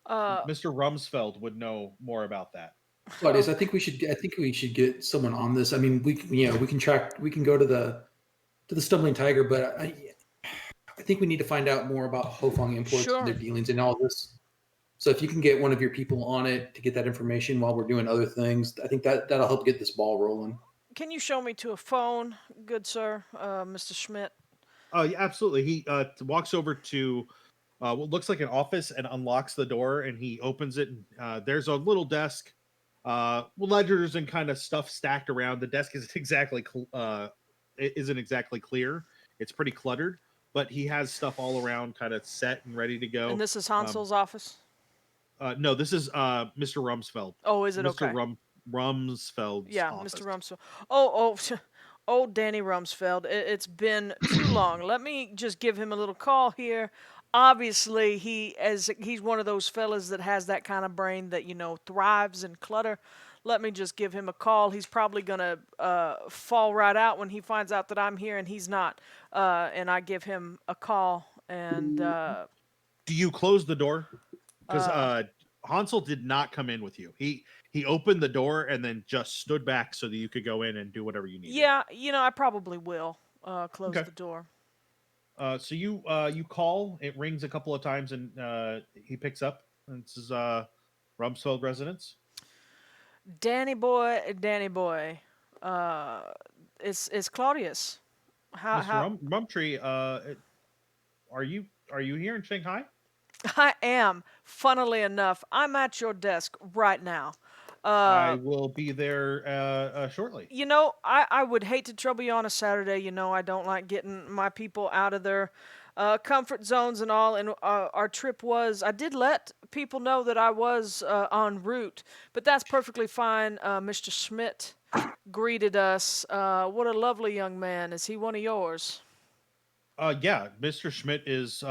Rumsfeld would know more about that. Claudius, I think we should get someone on this. I mean, we can go to the Stumbling Tiger, but I think we need to find out more about Hofong imports Sure. and their dealings and all this. So if you can get one of your people on it to get that information while we're doing other things, I think that'll help get this ball rolling. Can you show me to a phone, good sir, Mr. Schmidt? Oh, yeah, absolutely. He walks over to what looks like an office and unlocks the door, and he opens it. And, there's a little desk, ledgers and kind of stuff stacked around. The desk isn't exactly isn't exactly clear. It's pretty cluttered, but he has stuff all around, kind of set and ready to go. And this is Hansel's office? No, this is Mr. Rumsfeld. Oh, is it Mr. okay? Rumsfeld's Yeah, office. Mr. Rumsfeld. Oh, old Danny Rumsfeld. It's been too long. Let me just give him a little call here. Obviously, he's one of those fellas that has that kind of brain that thrives in clutter. Let me just give him a call. He's probably gonna fall right out when he finds out that I'm here and he's not. And I give him a call and Do you close the door? Because Hansel did not come in with you. He opened the door and then just stood back so that you could go in and do whatever you needed. yeah, I probably will close the door. So you call. It rings a couple of times, and he picks up. And this is Rumsfeld residence. Danny boy. It's Claudius. Mr. Rumtree, are you here in Shanghai? I am. Funnily enough, I'm at your desk right now. I will be there shortly. I would hate to trouble you on a Saturday. I don't like getting my people out of their comfort zones and all. And our trip I did let people know that I was en route, but that's perfectly fine. Mr. Schmidt greeted us. What a lovely young man. Is he one of yours? Yeah, Mr. Schmidt is,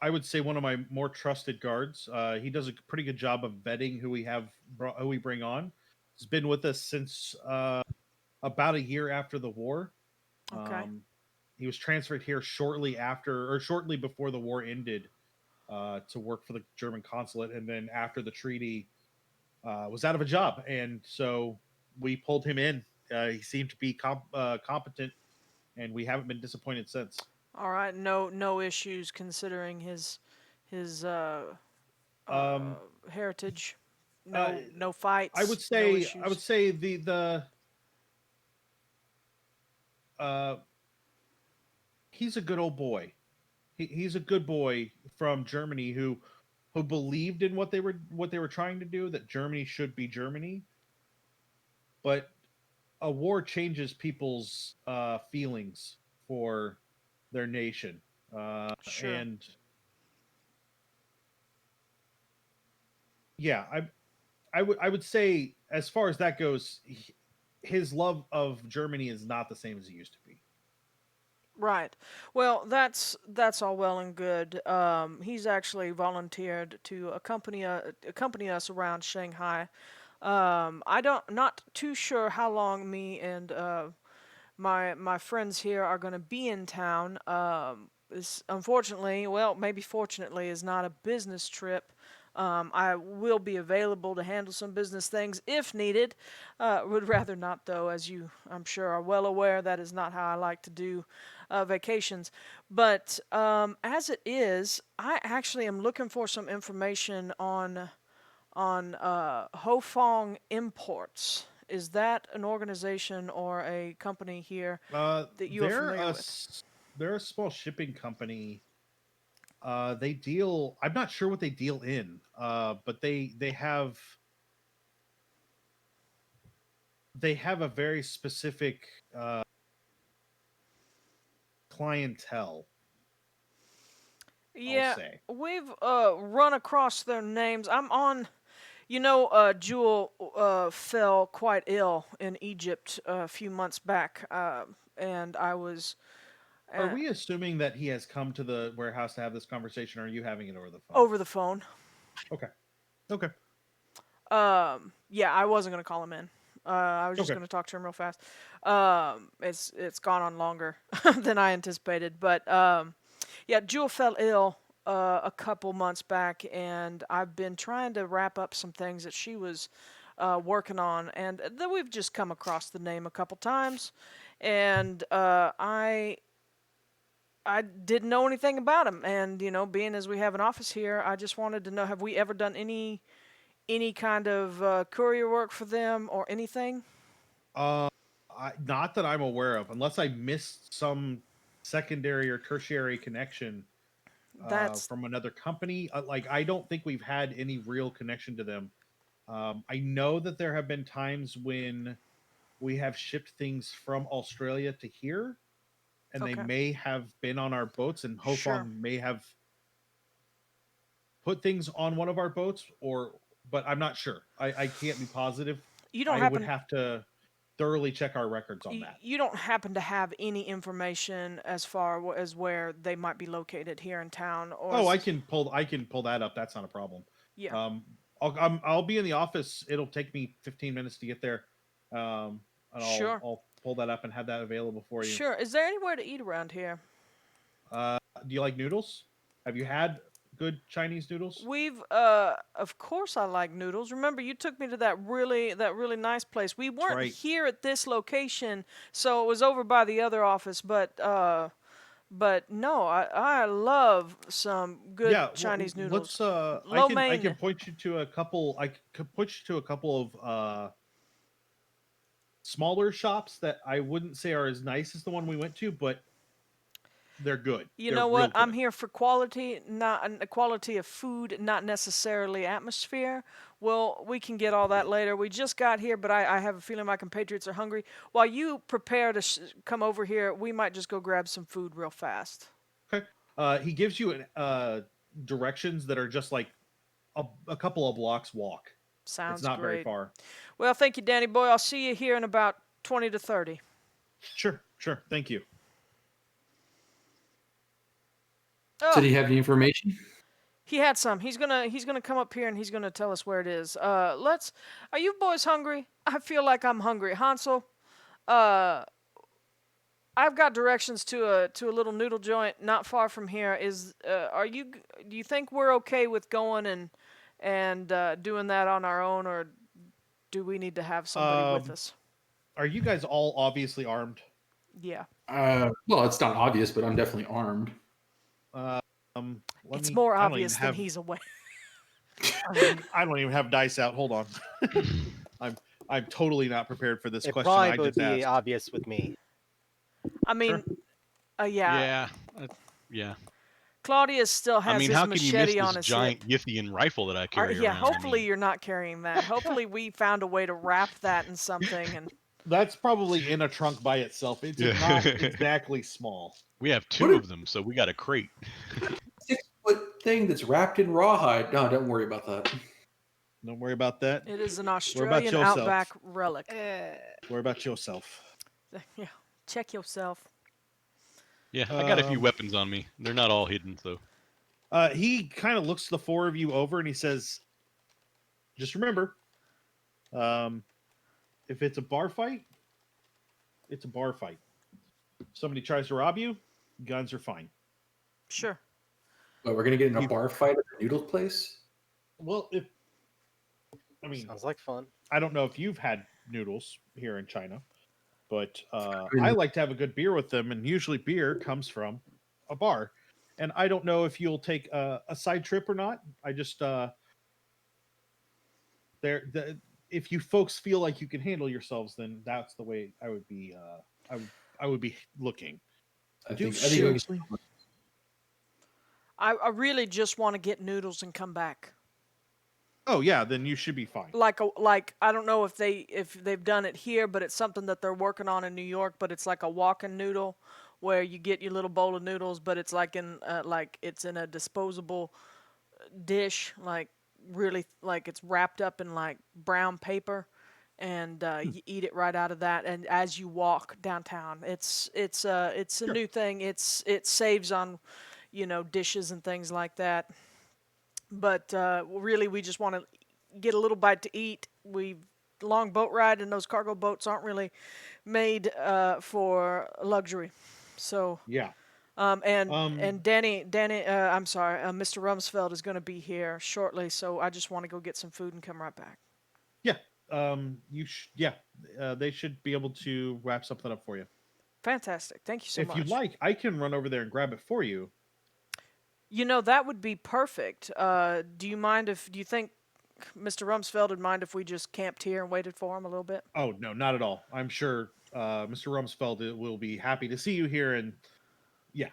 I would say, one of my more trusted guards. He does a pretty good job of vetting who we bring on. He's been with us since about a year after the war. Okay. He was transferred here shortly before the war ended to work for the German consulate, and then after the treaty, was out of a job, and so we pulled him in. He seemed to be competent, and we haven't been disappointed since. All right, no issues considering his heritage. No fights. I would no say issues. He's a good old boy. He's a good boy from Germany who believed in what they were trying to do, that Germany should be Germany. But a war changes people's feelings for their nation. Sure. And yeah, I would say, as far as that goes, his love of Germany is not the same as it used to be. Right. Well, that's all well and good. He's actually volunteered to accompany us around Shanghai. Not too sure how long me and my friends here are going to be in town. This, unfortunately, well, maybe fortunately, is not a business trip. I will be available to handle some business things if needed. Would rather not, though, as you, I'm sure, are well aware. That is not how I like to do vacations. But as it is, I actually am looking for some information on Hofong Imports. Is that an organization or a company here that you are familiar with? They're a small shipping company. They deal. I'm not sure what they deal in, but they have a very specific clientele. Yeah, I'll say. we've run across their names. I'm on. Jewel fell quite ill in Egypt a few months back, and I was. Are we assuming that he has come to the warehouse to have this conversation, or are you having it over the phone? Over the phone. Okay. Yeah, I wasn't gonna call him in. I was just gonna talk to him real fast. It's gone on longer than I anticipated, but yeah, Jewel fell ill a couple months back, and I've been trying to wrap up some things that she was working on, and then we've just come across the name a couple times, and I didn't know anything about him, and being as we have an office here, I just wanted to know, have we ever done any kind of courier work for them or anything? Not that I'm aware of, unless I missed some secondary or tertiary connection. That's from another company. Like, I don't think we've had any real connection to them. I know that there have been times when we have shipped things from Australia to here, and they okay. may have been on our boats, and Sure. Hofong may have put things on one of our boats, but I'm not sure. I can't be positive. You don't I would happen have to thoroughly check our records on that. you don't happen to have any information as far as where they might be located here in town, or Oh, I can pull that up. That's not a problem. yeah. I'll be in the office. It'll take me 15 minutes to get there. And Sure. I'll pull that up and have that available for you. Sure. Is there anywhere to eat around here? Do you like noodles? Have you had good Chinese noodles? We've of course I like noodles. Remember you took me to that really nice place. We weren't right. here at this location, so it was over by the other office, but no, I love some good Chinese noodles. Let's Lo I mein. can point you to a couple. I could point you to a couple of smaller shops that I wouldn't say are as nice as the one we went to, but they're good. You They're know real what? I'm good. here for quality, not quality of food, not necessarily atmosphere. Well, we can get all that later. We just got here, but I have a feeling my compatriots are hungry. While you prepare to come over here, we might just go grab some food real fast. Okay. He gives you directions that are just like a couple of blocks walk. Sounds It's not great. very far. Well, thank you, Danny boy. I'll see you here in about 20 to 30. Sure. Thank you. Oh, So do you have any information? he had some. He's gonna come up here and he's gonna tell us where it is. Are you boys hungry? I feel like I'm hungry. Hansel, I've got directions to a little noodle joint not far from here. Do you think we're okay with going and doing that on our own, or do we need to have somebody with us? Are you guys all obviously armed? Yeah. Well, it's not obvious, but I'm definitely armed. It's more obvious than he's aware. I don't even have dice out. Hold on. I'm totally not prepared for this It question. probably I would just be asked. obvious with me. I mean, yeah. Yeah. Claudius still has I mean, his how can you miss machete on this his giant hip. Yithian rifle that I carry Yeah, around? hopefully you're not carrying that. Hopefully we found a way to wrap that in something and That's probably in a trunk by itself. It's Yeah. not exactly small. We have two of them, so we got a crate. 6-foot thing that's wrapped in rawhide. No, don't worry about that. Don't worry about that. it is an about Australian yourself? outback relic. Worry about yourself. Yeah, check yourself. Yeah, I got a few weapons on me. They're not all hidden, though. He kind of looks the four of you over and he says, just remember, if it's a bar fight, it's a bar fight. If somebody tries to rob you, guns are fine. Sure. But we're gonna get in a bar fight at the noodle place. Well, Sounds like fun. I don't know if you've had noodles here in China, but I like to have a good beer with them, and usually beer comes from a bar. And I don't know if you'll take a side trip or not. I just if you folks feel like you can handle yourselves, then that's the way I would be. I would be looking. I think Seriously? I really just want to get noodles and come back. Oh yeah, then you should be fine. Like I don't know if they've done it here, but it's something that they're working on in New York. But it's like a walk-in noodle, where you get your little bowl of noodles, but it's like it's in a disposable dish, like really like it's wrapped up in like brown paper, and you eat it right out of that. And as you walk downtown, it's a new thing. It saves on, dishes and things like that. But really, we just want to get a little bite to eat. Long boat ride, and those cargo boats aren't really made for luxury. So Yeah. And Danny, I'm sorry, Mr. Rumsfeld is going to be here shortly. So I just want to go get some food and come right back. Yeah. They should be able to wrap something up for you. Fantastic. Thank you so much. If you'd like, I can run over there and grab it for you. That would be perfect. Do you think Mr. Rumsfeld would mind if we just camped here and waited for him a little bit? Oh, no, not at all. I'm sure Mr. Rumsfeld will be happy to see you here. And yeah.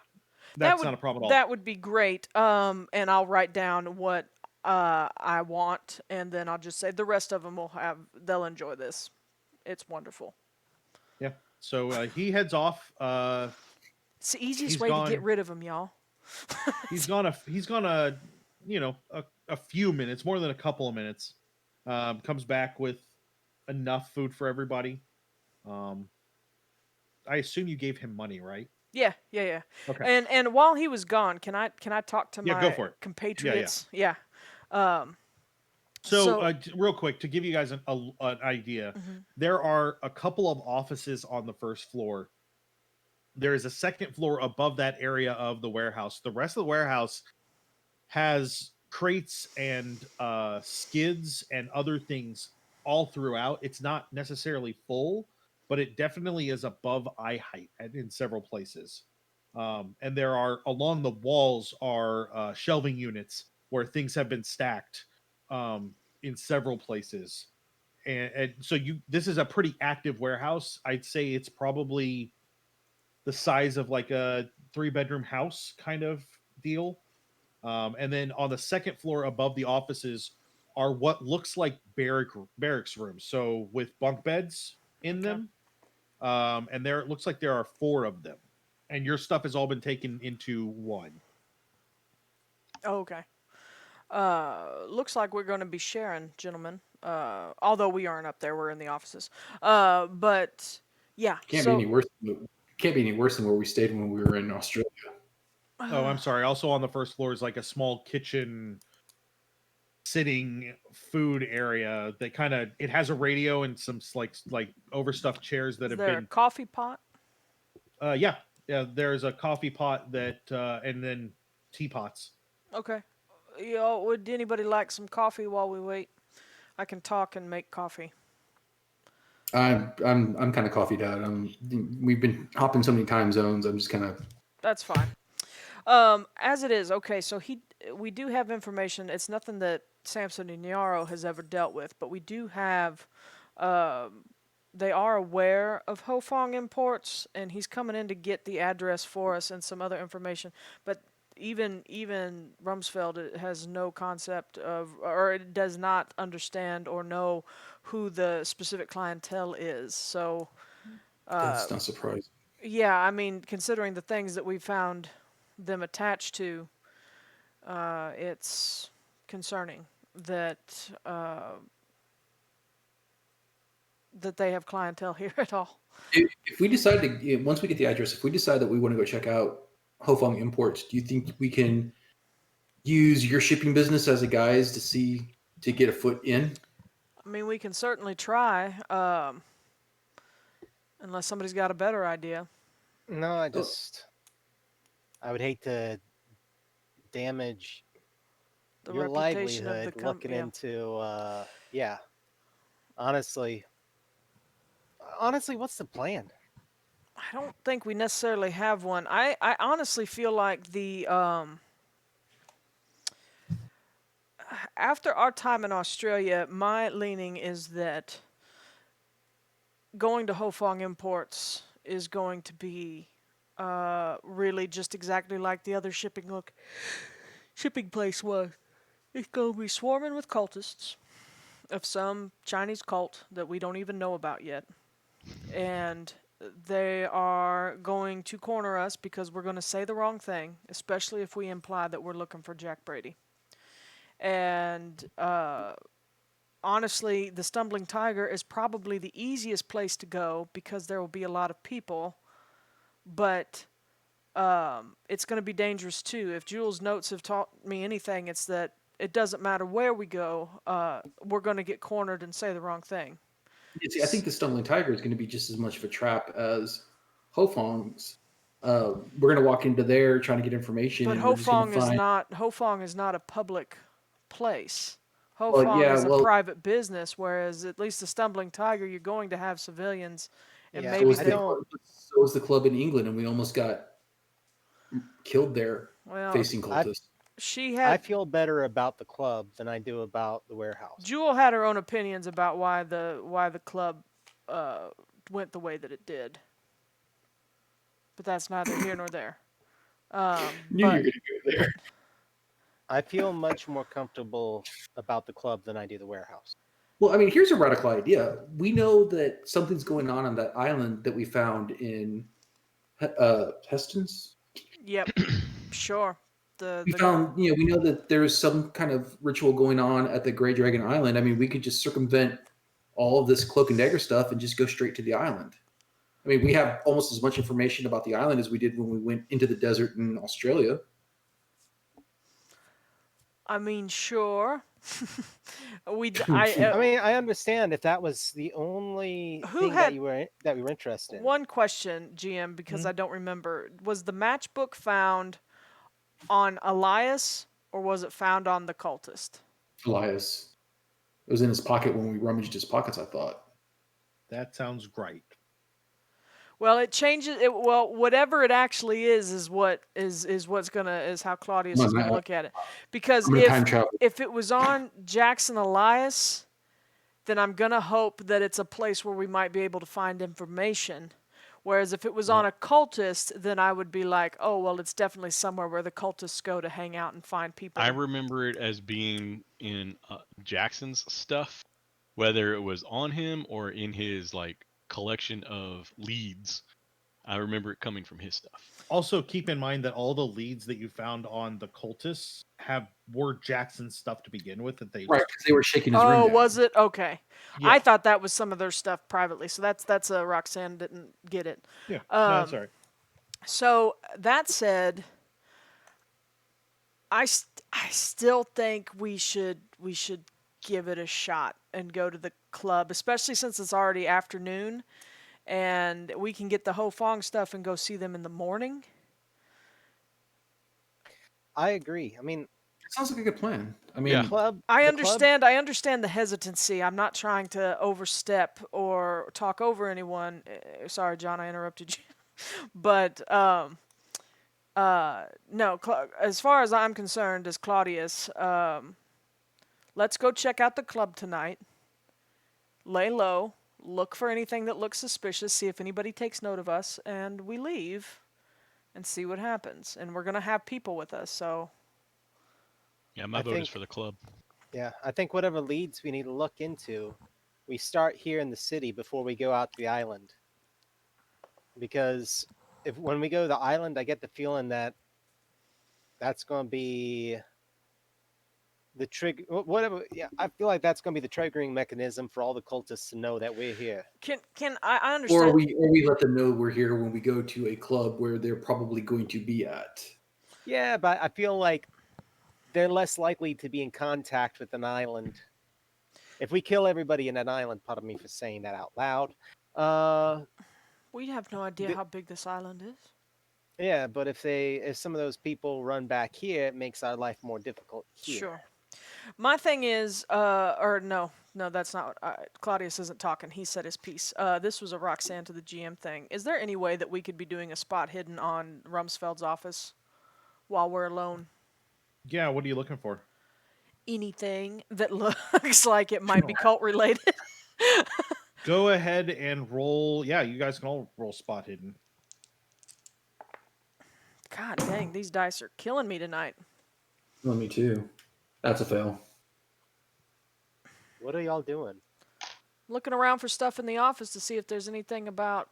That's not a problem at all. That would be great. And I'll write down what I want, and then I'll just say the rest of them they'll enjoy this. It's wonderful. Yeah. So he heads off. It's the easiest He's way to gone. get rid of them, y'all. He's gone a a few minutes, more than a couple of minutes. Comes back with enough food for everybody. I assume you gave him money, right? Yeah. Okay. And while he was gone, can I talk to Yeah, my go for it. compatriots? Yeah. So real quick, to give you guys an idea, there are a couple of offices on the first floor. There is a second floor above that area of the warehouse. The rest of the warehouse has crates and skids and other things all throughout. It's not necessarily full, but it definitely is above eye height in several places. And there are along the walls are shelving units where things have been stacked in several places. And so this is a pretty active warehouse. I'd say it's probably the size of like a 3-bedroom house kind of deal. And then on the second floor above the offices are what looks like barracks rooms. So with bunk beds in them. And it looks like there are 4 of them. And your stuff has all been taken into one. Oh, okay. Looks like we're going to be sharing, gentlemen. Although we aren't up there, we're in the offices. But yeah. Can't be any worse. Can't be any worse than where we stayed when we were in Australia. Oh, I'm sorry. Also on the first floor is like a small kitchen sitting food area that it has a radio and some like overstuffed chairs that Is have there been a coffee pot? Yeah, there's a coffee pot that and then teapots. Okay. Would anybody like some coffee while we wait? I can talk and make coffee. I'm kind of coffeeed out. We've been hopping so many time zones. I'm just kind of. That's fine. As it is, okay. So we do have information. It's nothing that Samson and Nyarro has ever dealt with, but we do have. They are aware of Hofong imports, and he's coming in to get the address for us and some other information. But even Rumsfeld has no concept of, or it does not understand or know who the specific clientele is. So That's not surprising. yeah, I mean, considering the things that we found them attached to, it's concerning that that they have clientele here at all. If we decide to, once we get the address, if we decide that we want to go check out Hofong Imports, do you think we can use your shipping business as a guise to get a foot in? I mean, we can certainly try, unless somebody's got a better idea. No, I would hate to damage The your reputation of the livelihood looking into, yeah. Honestly, what's the plan? I don't think we necessarily have one. I honestly feel like after our time in Australia, my leaning is that going to Hofong Imports is going to be really just exactly like the other shipping place was. It's going to be swarming with cultists of some Chinese cult that we don't even know about yet. And they are going to corner us because we're going to say the wrong thing, especially if we imply that we're looking for Jack Brady. And honestly, the Stumbling Tiger is probably the easiest place to go because there will be a lot of people, but it's going to be dangerous too. If Jules' notes have taught me anything, it's that it doesn't matter where we go, we're going to get cornered and say the wrong thing. See, I think the Stumbling Tiger is going to be just as much of a trap as Hofong's. We're going to walk into there trying to get information. But and we're just gonna Hofong is not a public place. Hofong is a private business, whereas at least the Stumbling Tiger, you're going to have civilians, and maybe so is the club in England, and we almost got killed there facing cultists. I feel better about the club than I do about the warehouse. Jewel had her own opinions about why the club went the way that it did, but that's neither here nor there. Knew you were But going to go there. I feel much more comfortable about the club than I do the warehouse. Well, I mean, here's a radical idea. We know that something's going on that island that we found in Heston's. yep, sure. We found, we know that there's some kind of ritual going on at the Grey Dragon Island. I mean, we could just circumvent all of this cloak and dagger stuff and just go straight to the island. I mean, we have almost as much information about the island as we did when we went into the desert in Australia. I mean, sure. I mean, I understand if that was the only thing that we were interested in. One question, GM, because I don't remember. Was the matchbook found on Elias, or was it found on the cultist? Elias. It was in his pocket when we rummaged his pockets, I thought. That sounds great. Well, it changes. Well, whatever it actually is what is how Claudius is gonna look at it. Because if it was on Jackson Elias, then I'm gonna hope that it's a place where we might be able to find information. Whereas if it was on a cultist, then I would be like, oh well, it's definitely somewhere where the cultists go to hang out and find people. I remember it as being in Jackson's stuff, whether it was on him or in his collection of leads. I remember it coming from his stuff. Also, keep in mind that all the leads that you found on the cultists were Jackson's stuff to begin with. That they because they were shaking his ring down. Was it? Okay. Yeah. I thought that was some of their stuff privately. So that's Roxanne didn't get it. Yeah, no, that's all right. So that said, I still think we should give it a shot and go to the club, especially since it's already afternoon and we can get the Ho Fong stuff and go see them in the morning. I agree. I mean, it sounds like a good plan. I mean, I understand the hesitancy. I'm not trying to overstep or talk over anyone. Sorry, John, I interrupted you. But no, as far as I'm concerned, as Claudius, let's go check out the club tonight. Lay low, look for anything that looks suspicious, see if anybody takes note of us, and we leave and see what happens. And we're going to have people with us, so... Yeah, my vote is for the club. Yeah, I think whatever leads we need to look into, we start here in the city before we go out to the island. Because when we go to the island, I get the feeling that that's going to be the trigger, whatever. Yeah, I feel like that's going to be the triggering mechanism for all the cultists to know that we're here. Can I understand? Or we let them know we're here when we go to a club where they're probably going to be at. Yeah, but I feel like they're less likely to be in contact with an island. If we kill everybody in an island, pardon me for saying that out loud. We have no idea how big this island is. Yeah, but if some of those people run back here, it makes our life more difficult here. Sure. My thing is, no, that's not. Claudius isn't talking. He said his piece. This was a Roxanne to the GM thing. Is there any way that we could be doing a spot hidden on Rumsfeld's office while we're alone? Yeah, what are you looking for? Anything that looks like it might be cult related. Go ahead and roll. Yeah, you guys can all roll spot hidden. God dang, these dice are killing me tonight. Well, me too. That's a fail. What are y'all doing? Looking around for stuff in the office to see if there's anything about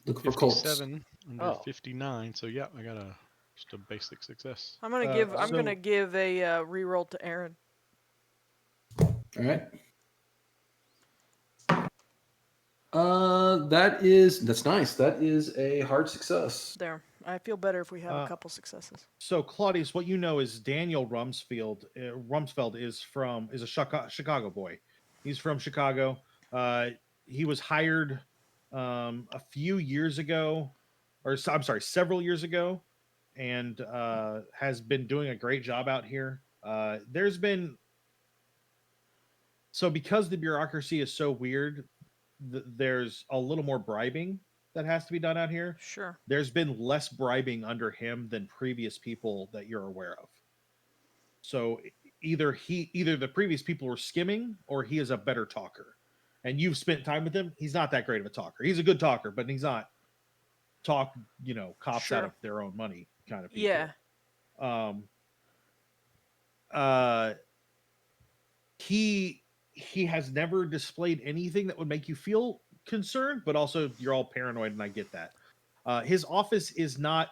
Look for cults. 57 under 59. So yeah, I got just a basic success. I'm gonna give a reroll to Aaron. All right. That's nice. That is a hard success. There. I feel better if we have a couple successes. So Claudius, what you know is Daniel Rumsfeld is a Chicago boy. He's from Chicago. He was hired a few years ago, several years ago, and has been doing a great job out here. Because the bureaucracy is so weird, there's a little more bribing that has to be done out here. Sure. There's been less bribing under him than previous people that you're aware of. So either the previous people were skimming or he is a better talker. And you've spent time with him. He's not that great of a talker. He's a good talker, but he's not talk, cops out Sure. of their own money kind of people. Yeah. Um, uh, he has never displayed anything that would make you feel concerned, but also you're all paranoid, and I get that. His office is not.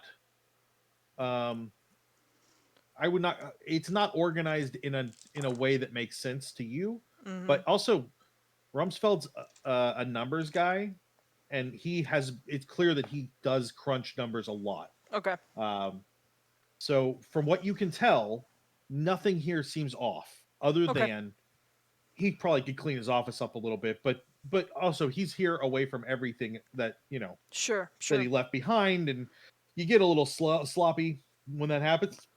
I would not. It's not organized in a way that makes sense to you, Hmm. but also Rumsfeld's a numbers guy, and he has. It's clear that he does crunch numbers a lot. Okay. So from what you can tell, nothing here seems off, other Okay. than he probably could clean his office up a little bit, but also he's here away from everything that Sure. that Sure. he left behind, and you get a little sloppy when that happens.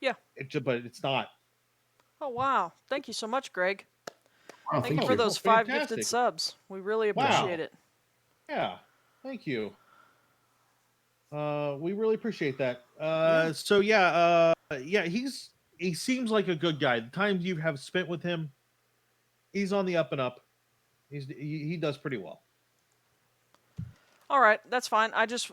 Yeah. But it's not. Oh wow! Thank you so much, Greg. Wow, Thank you thank for you. those Oh, 5 fantastic. gifted subs. We really Wow. appreciate it. Yeah, thank you. We really appreciate that. Yeah. So yeah, he seems like a good guy. The times you have spent with him, he's on the up and up. He does pretty well. All right, that's fine. I just,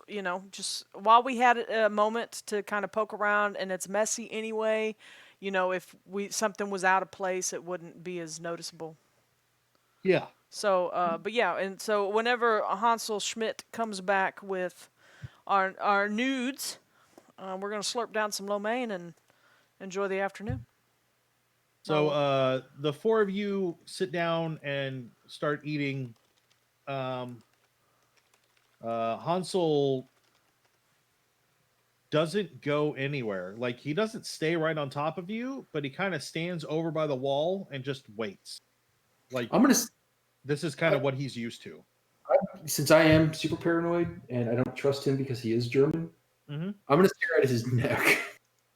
just while we had a moment to kind of poke around, and it's messy anyway, if something was out of place, it wouldn't be as noticeable. Yeah. So, but yeah, and so whenever Hansel Schmidt comes back with our nudes, we're gonna slurp down some lo mein and enjoy the afternoon. So the four of you sit down and start eating. Hansel doesn't go anywhere. Like, he doesn't stay right on top of you, but he kind of stands over by the wall and just waits. Like, I'm gonna, this is kind of what he's used to. since I am super paranoid and I don't trust him because he is German, I'm gonna stare at his neck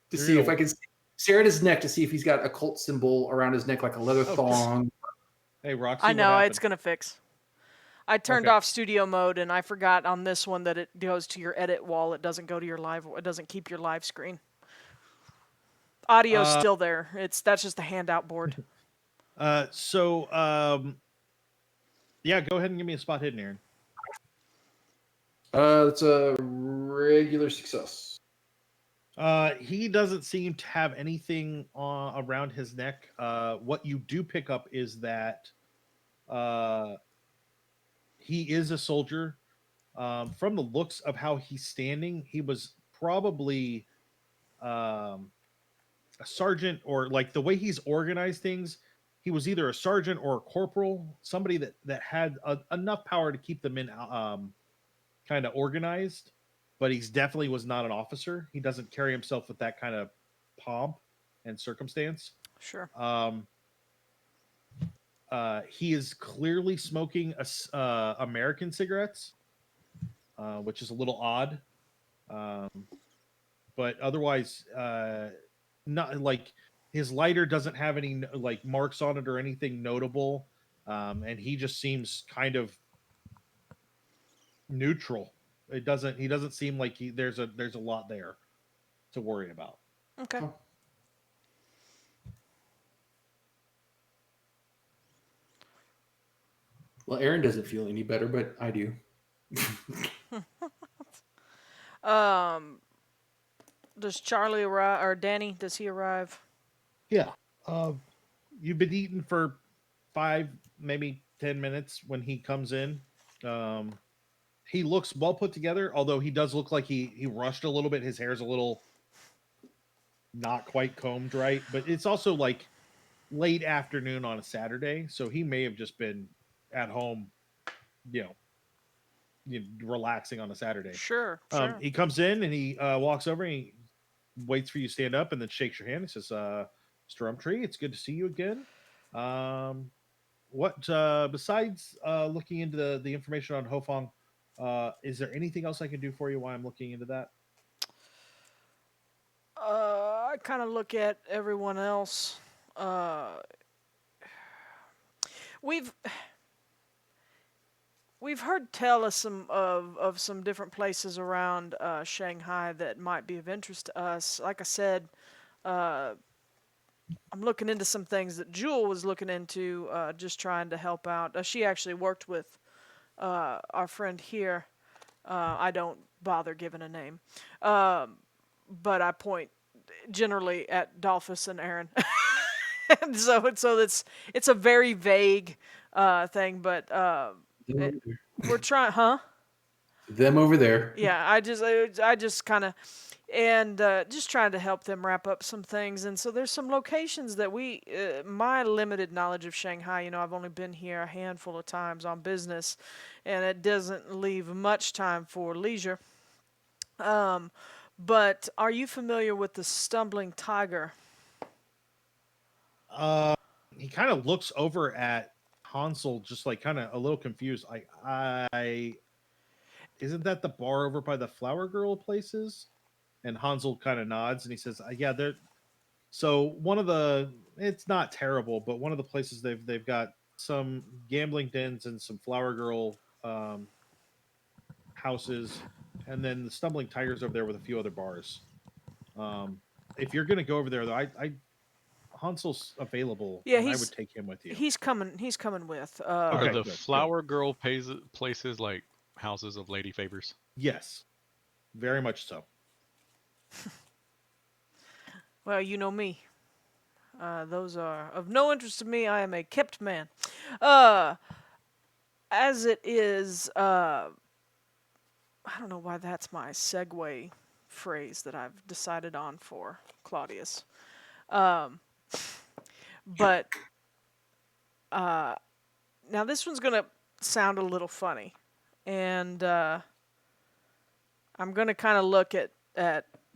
to see if I can stare at his neck to see if he's got a cult symbol around his neck, like a leather thong. Hey, Roxy, I know what it's gonna fix. I turned off studio mode, and I forgot on this one that it goes to your edit wall. It doesn't go to your live. It doesn't keep your live screen. Audio's still there. That's just a handout board. Yeah, go ahead and give me a spot hidden, Aaron. It's a regular success. He doesn't seem to have anything around his neck. What you do pick up is that he is a soldier. From the looks of how he's standing, he was probably a sergeant, or like the way he's organized things, he was either a sergeant or a corporal, somebody that had enough power to keep the men kind of organized, but he's definitely was not an officer. He doesn't carry himself with that kind of pomp and circumstance. Sure. He is clearly smoking American cigarettes, which is a little odd. But otherwise, not like his lighter doesn't have any like marks on it or anything notable. And he just seems kind of neutral. He doesn't seem like there's a lot there to worry about. Okay. Oh. Well, Aaron doesn't feel any better, but I do. Does Charlie arrive, or Danny? Does he arrive? Yeah. You've been eating for 5, maybe 10 minutes when he comes in. He looks well put together, although he does look like he rushed a little bit. His hair's a little not quite combed right, but it's also like late afternoon on a Saturday, so he may have just been at home, relaxing on a Saturday. Sure. He comes in and he walks over and he waits for you to stand up and then shakes your hand. He says, Mr. Rumtree, it's good to see you again. What besides looking into the information on Hofong, is there anything else I can do for you while I'm looking into that? I kind of look at everyone else. We've heard tell of some different places around Shanghai that might be of interest to us. Like I said, I'm looking into some things that Jewel was looking into, just trying to help out. She actually worked with our friend here, I don't bother giving a name, but I point generally at Dalphus and Aaron. And so it's a very vague thing, but Them over there. we're trying, huh? Them over there. Yeah, I just kind of and just trying to help them wrap up some things. And so there's some locations that my limited knowledge of Shanghai, I've only been here a handful of times on business, and it doesn't leave much time for leisure. But are you familiar with the Stumbling Tiger? He kind of looks over at Hansel, just like kind of a little confused. I isn't that the bar over by the Flower Girl places? And Hansel kind of nods and he says, "Yeah, they're." So it's not terrible, but one of the places they've got some gambling dens and some Flower Girl houses, and then the Stumbling Tigers over there with a few other bars. If you're gonna go over there, though, I Hansel's available. Yeah, and I would take him with you. He's coming. He's coming with. Are Okay, the good. Flower Girl places like houses of lady favors? Yes, very much so. Well, you know me. Those are of no interest to me. I am a kept man. As it is, I don't know why that's my segue phrase that I've decided on for Claudius. But now this one's gonna sound a little funny, and I'm gonna kind of look at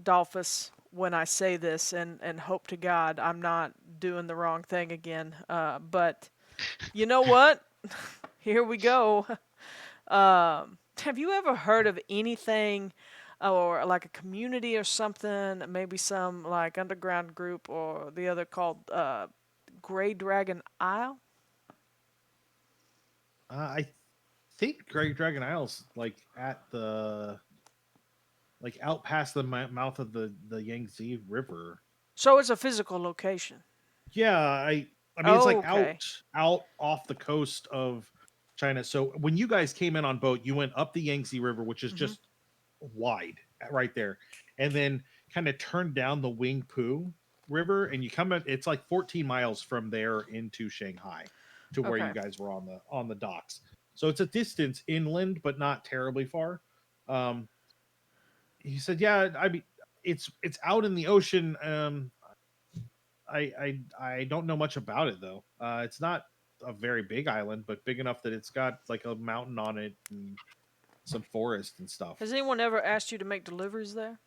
Dalphus when I say this, and hope to God I'm not doing the wrong thing again. But you know what? Here we go. Have you ever heard of anything, or like a community or something? Maybe some like underground group or the other called Grey Dragon Isle? I think Great Dragon Isle's like at out past the mouth of the Yangtze River. So it's a physical location. Yeah, I mean it's like Okay. out off the coast of China. So when you guys came in on boat, you went up the Yangtze River, which is just wide right there, and then kind of turned down the Wingpu River, and you come at it's like 14 miles from there into Shanghai to where you Okay. guys were on the docks. So it's a distance inland, but not terribly far. He said, "Yeah, I mean, it's out in the ocean. I don't know much about it though. It's not a very big island, but big enough that it's got like a mountain on it and some forest and stuff. Has anyone ever asked you to make deliveries there?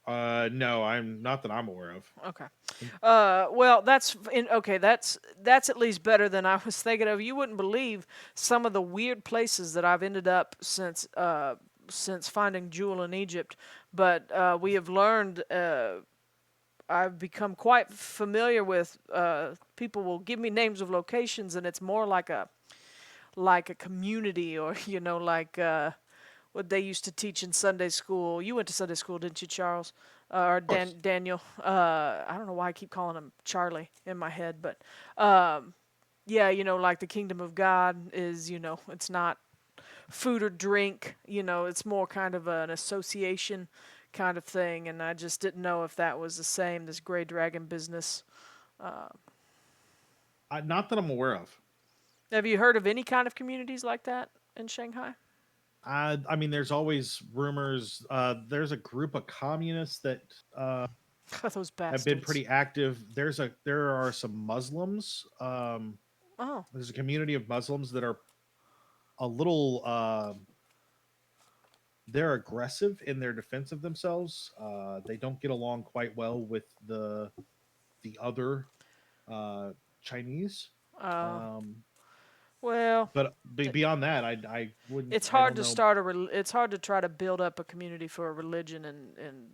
No, I'm not that I'm aware of. Okay. Well, that's at least better than I was thinking of. You wouldn't believe some of the weird places that I've ended up since finding Jewel in Egypt, but we have learned. I've become quite familiar with. People will give me names of locations, and it's more like a community, or like what they used to teach in Sunday school. You went to Sunday school, didn't you, Charles? Or Daniel? I don't know why I keep calling him Charlie in my head, but yeah, like the kingdom of God is, it's not food or drink. It's more kind of an association kind of thing, and I just didn't know if that was the same, this Grey Dragon business. Not that I'm aware of. Have you heard of any kind of communities like that in Shanghai? I mean, there's always rumors. There's a group of communists that Those bastards. have been pretty active. There are some Muslims. Oh. There's a community of Muslims that are a little. They're aggressive in their defense of themselves. They don't get along quite well with the other Chinese. Well, but beyond that, I wouldn't. It's hard to start it's hard to try to build up a community for a religion in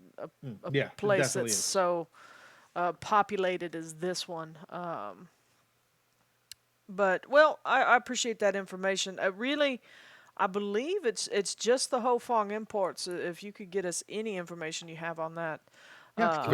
a place that's so populated as this one. But well, I appreciate that information. I believe it's just the Ho Fong imports. If you could get us any information you have on that. Yeah,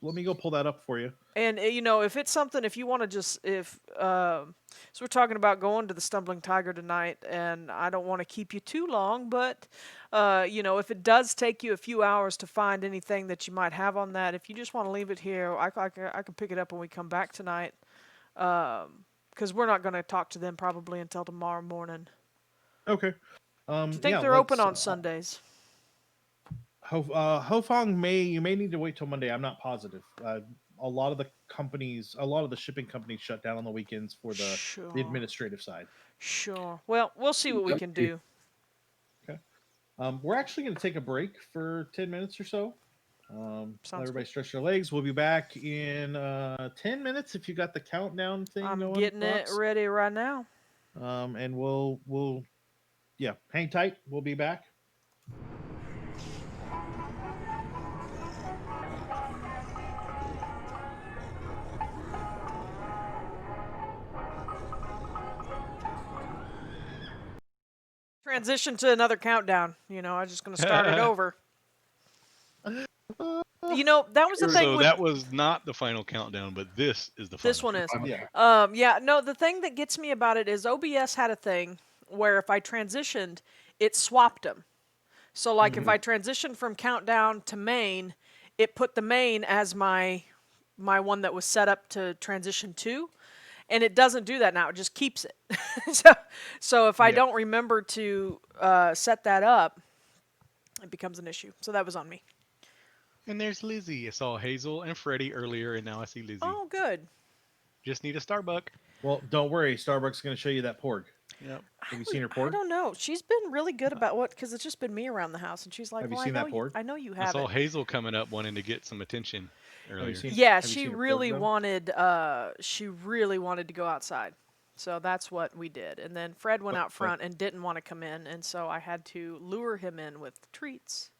let me go pull that up for you. And if it's something, if you want to just so we're talking about going to the Stumbling Tiger tonight, and I don't want to keep you too long, but if it does take you a few hours to find anything that you might have on that, if you just want to leave it here, I can pick it up when we come back tonight, because we're not going to talk to them probably until tomorrow morning. Okay. I think they're open on Sundays. Hofong you may need to wait till Monday. I'm not positive. A lot of the shipping companies shut down on the weekends for the administrative side. Sure. Well, we'll see what we can do. Okay. We're actually going to take a break for 10 minutes or so. Let everybody stretch their legs. We'll be back in 10 minutes if you got the countdown thing going. I'm getting it ready right now. And we'll hang tight. We'll be back. Transition to another countdown. I'm just going to start it over. That was the thing. So that was not the final countdown, but this is the final. This one is. Yeah. No, the thing that gets me about it is OBS had a thing where if I transitioned, it swapped them. So, like, if I transitioned from countdown to main, it put the main as my one that was set up to transition to. And it doesn't do that now. It just keeps it. so if I don't remember to set that up, it becomes an issue. So that was on me. And there's Lizzie. I saw Hazel and Freddie earlier, and now I see Lizzie. Oh, good. Just need a Starbucks. Well, don't worry. Starbucks is going to show you that porg. Yep. Have you seen her porg? I don't know. She's been really good about because it's just been me around the house, and she's like, Have you well, seen that porg? I know you I have saw it. Hazel coming up wanting to get some attention earlier. Yeah, have you she seen her really porg, though? wanted to go outside. So that's what we did. And then Fred went out front and didn't want to come in, and so I had to lure him in with treats.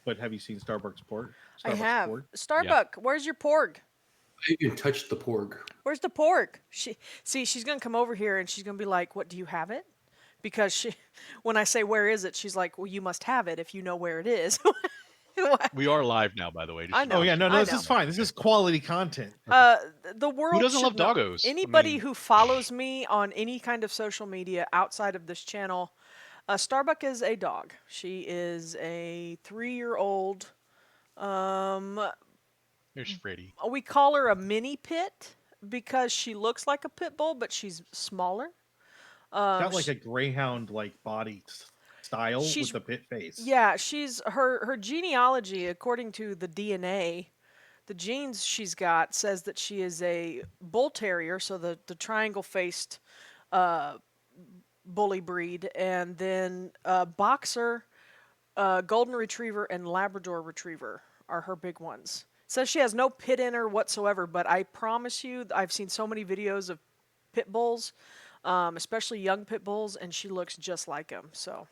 But have you seen Starbucks porg? I have. Porg? Starbuck, where's your porg? I even touched the porg. Where's the porg? She's gonna come over here and she's gonna be like, "What, do you have it?" Because when I say where is it, she's like, "Well, you must have it if you know where it is." We are live now, by the way. I know. Oh yeah, no, this is fine. This is quality content. The world. Who doesn't should love know. doggos? Anybody who follows me on any kind of social media outside of this channel, Starbuck is a dog. She is a 3-year-old. There's Freddie. We call her a mini pit because she looks like a pit bull, but she's smaller. Got like a greyhound like body style she's- with a pit face. Yeah, she's her genealogy, according to the DNA, the genes she's got says that she is a bull terrier, so the triangle faced bully breed, and then boxer, golden retriever, and Labrador retriever are her big ones. Says she has no pit in her whatsoever, but I promise you, I've seen so many videos of pit bulls, especially young pit bulls, and she looks just like them. So.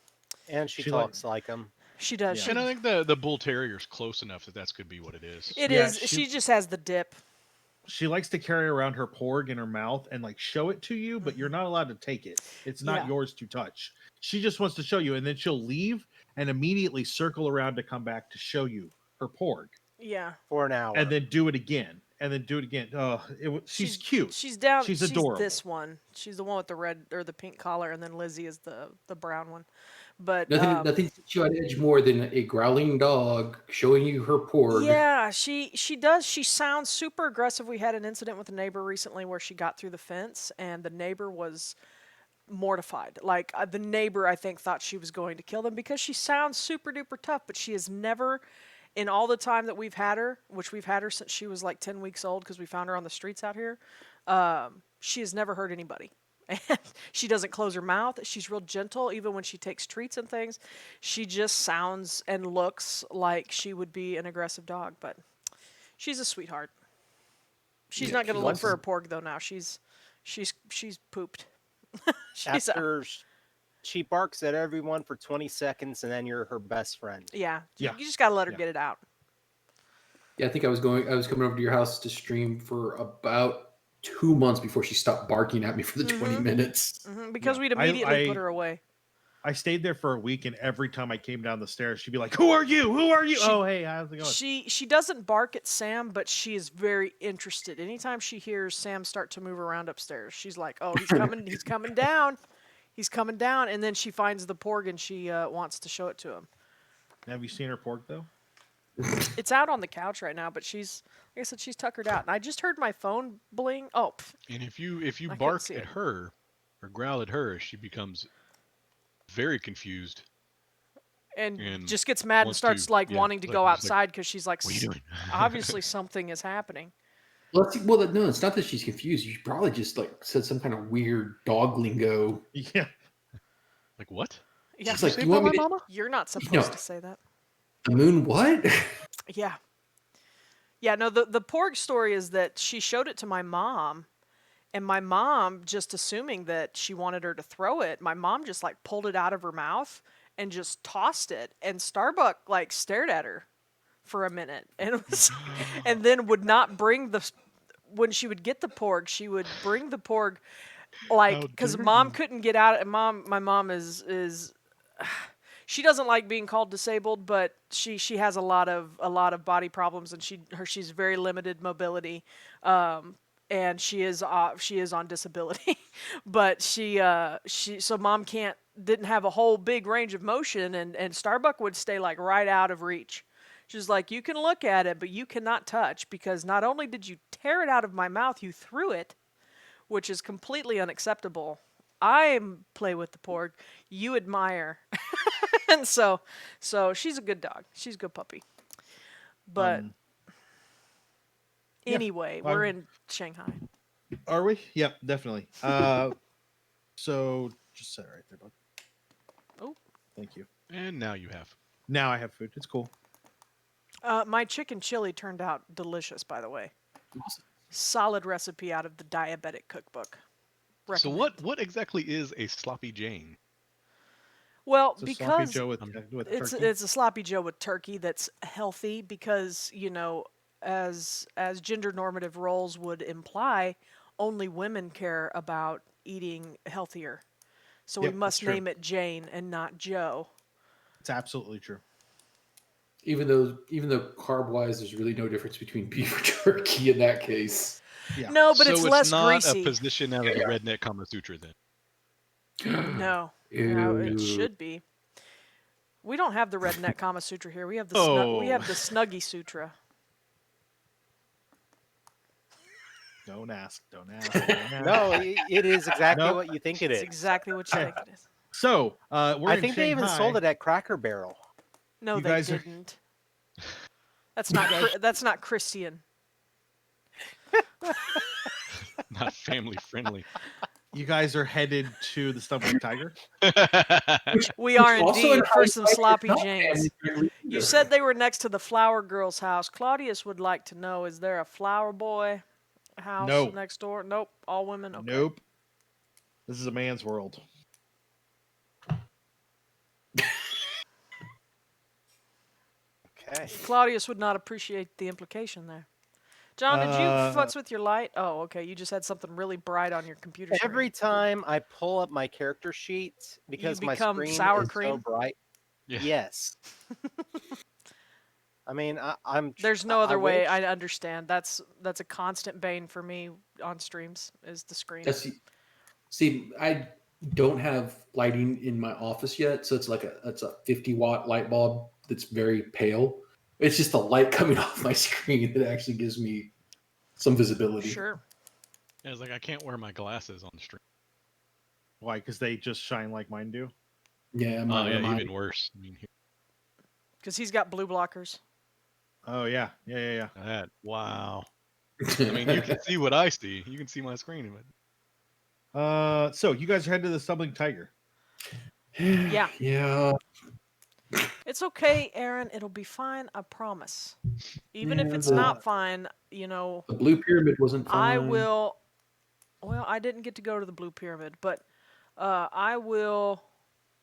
And she talks like him. She does. Yeah. And I think the bull terrier's close enough that could be what it is. It Yeah, is. She just has the dip. She likes to carry around her porg in her mouth and like show it to you, but you're not allowed to take it. It's not yours to touch. She just wants to show you, and then she'll leave and immediately circle around to come back to show you her porg. Yeah. For an hour. And then do it again. Oh, she's cute. She's down. She's adorable. This one. She's the one with the red or the pink collar, and then Lizzie is the brown one. But Nothing sets you on edge more than a growling dog showing you her porg. yeah, she does. She sounds super aggressive. We had an incident with a neighbor recently where she got through the fence, and the neighbor was mortified. Like the neighbor, I think, thought she was going to kill them because she sounds super duper tough, but she has never. In all the time that we've had her, which we've had her since she was like 10 weeks old because we found her on the streets out here, she has never hurt anybody. And she doesn't close her mouth. She's real gentle even when she takes treats and things. She just sounds and looks like she would be an aggressive dog, but she's a sweetheart. She's not going to look for a porg though now. She's pooped. After she barks at everyone for 20 seconds, and then you're her best friend. Yeah. You just got to let her get it out. Yeah, I think I was coming over to your house to stream for about 2 months before she stopped barking at me for the 20 minutes. Because we'd immediately put her away. I stayed there for a week, and every time I came down the stairs, she'd be like, "Who are you? Who are you?" Oh, hey, how's it going? She doesn't bark at Sam, but she is very interested. Anytime she hears Sam start to move around upstairs, she's like, "Oh, he's coming! He's coming down! He's coming down!" And then she finds the porg and she wants to show it to him. Have you seen her pork though? It's out on the couch right now, but she's, like I said, she's tuckered out. And I just heard my phone bling. Oh, And if you I couldn't bark see at it. her or growl at her, she becomes very confused. and And just gets mad and wants starts to- like yeah, wanting to like- go just like, outside because she's like, What are you doing? obviously something is happening. Well, no, it's not that she's confused. You probably just like said some kind of weird dog lingo. Yeah. Like what? Yeah, She's like, "You want me to mama? you're not supposed No. to say that. the moon? What?" Yeah. Yeah, no, the porg story is that she showed it to my mom, and my mom, just assuming that she wanted her to throw it, my mom just like pulled it out of her mouth and just tossed it, and Starbuck like stared at her for a minute and was, and then would not bring when she would get the porg, she would bring the porg like How because dare mom you. couldn't get out. And my mom is she doesn't like being called disabled, but she has a lot of body problems, and she's very limited mobility, and she is on disability, but so mom didn't have a whole big range of motion, and Starbuck would stay like right out of reach. She's like, "You can look at it, but you cannot touch, because not only did you tear it out of my mouth, you threw it, which is completely unacceptable. I play with the porg, you admire." And so she's a good dog. She's a good puppy. But yeah, anyway, we're in Shanghai. Are we? Yep, definitely. So just set it right there, bud. Oh. Thank you. And now you have. Now I have food. It's cool. My chicken chili turned out delicious, by the way. Solid recipe out of the diabetic cookbook. So what exactly is a sloppy Jane? Well, It's a sloppy because Joe with it's turkey. a sloppy Joe with turkey that's healthy, because as gender normative roles would imply, only women care about eating healthier. So Yep, we must that's true. name it Jane and not Joe. It's absolutely true. even though carb wise, there's really no difference between beef or turkey in that case. Yeah. No, but so it's it's less not greasy. a position out of the Redneck Kama Sutra then. No, it should be. We don't have the Redneck Kama Sutra here. We have the we have the Snuggie Sutra. Don't ask. Don't ask. Don't ask. No, it is exactly Nope. what you think it It's is. exactly what you think it is. So we're I in think they even Shanghai. sold it at Cracker Barrel. No, You they guys are- didn't. That's not Christian. Not family friendly. You guys are headed to the Stumbling Tiger. We are Also indeed in for some hindsight, sloppy it's not Janes. family-friendly You either. said they were next to the flower girl's house. Claudius would like to know, is there a flower boy house No. next door? Nope. All women? Okay. Nope. This is a man's world. Okay. Claudius would not appreciate the implication there. John, did you futz with your light? Oh, okay. You just had something really bright on your computer screen. Every time I pull up my character sheet, because my become screen sour is so cream? bright. Yeah. Yes. I mean, I'm. There's no other way. wish- I understand. That's a constant bane for me on streams, is the screen. See, I don't have lighting in my office yet, so it's a 50-watt light bulb that's very pale. It's just the light coming off my screen that actually gives me some visibility. Sure. Yeah, it's like I can't wear my glasses on the stream. Why? Because they just shine like mine do. Yeah, Oh my, yeah, my- even worse. I mean, Because he's got blue blockers. Oh yeah, yeah. that wow. I mean, you can see what I see. You can see my screen. But So you guys are headed to the Stumbling Tiger. Yeah. Yeah. It's okay, Aaron. It'll be fine. I promise. Even if Yeah, it's not fine, The Blue Pyramid wasn't fine. I will. Well, I didn't get to go to the Blue Pyramid, but I will.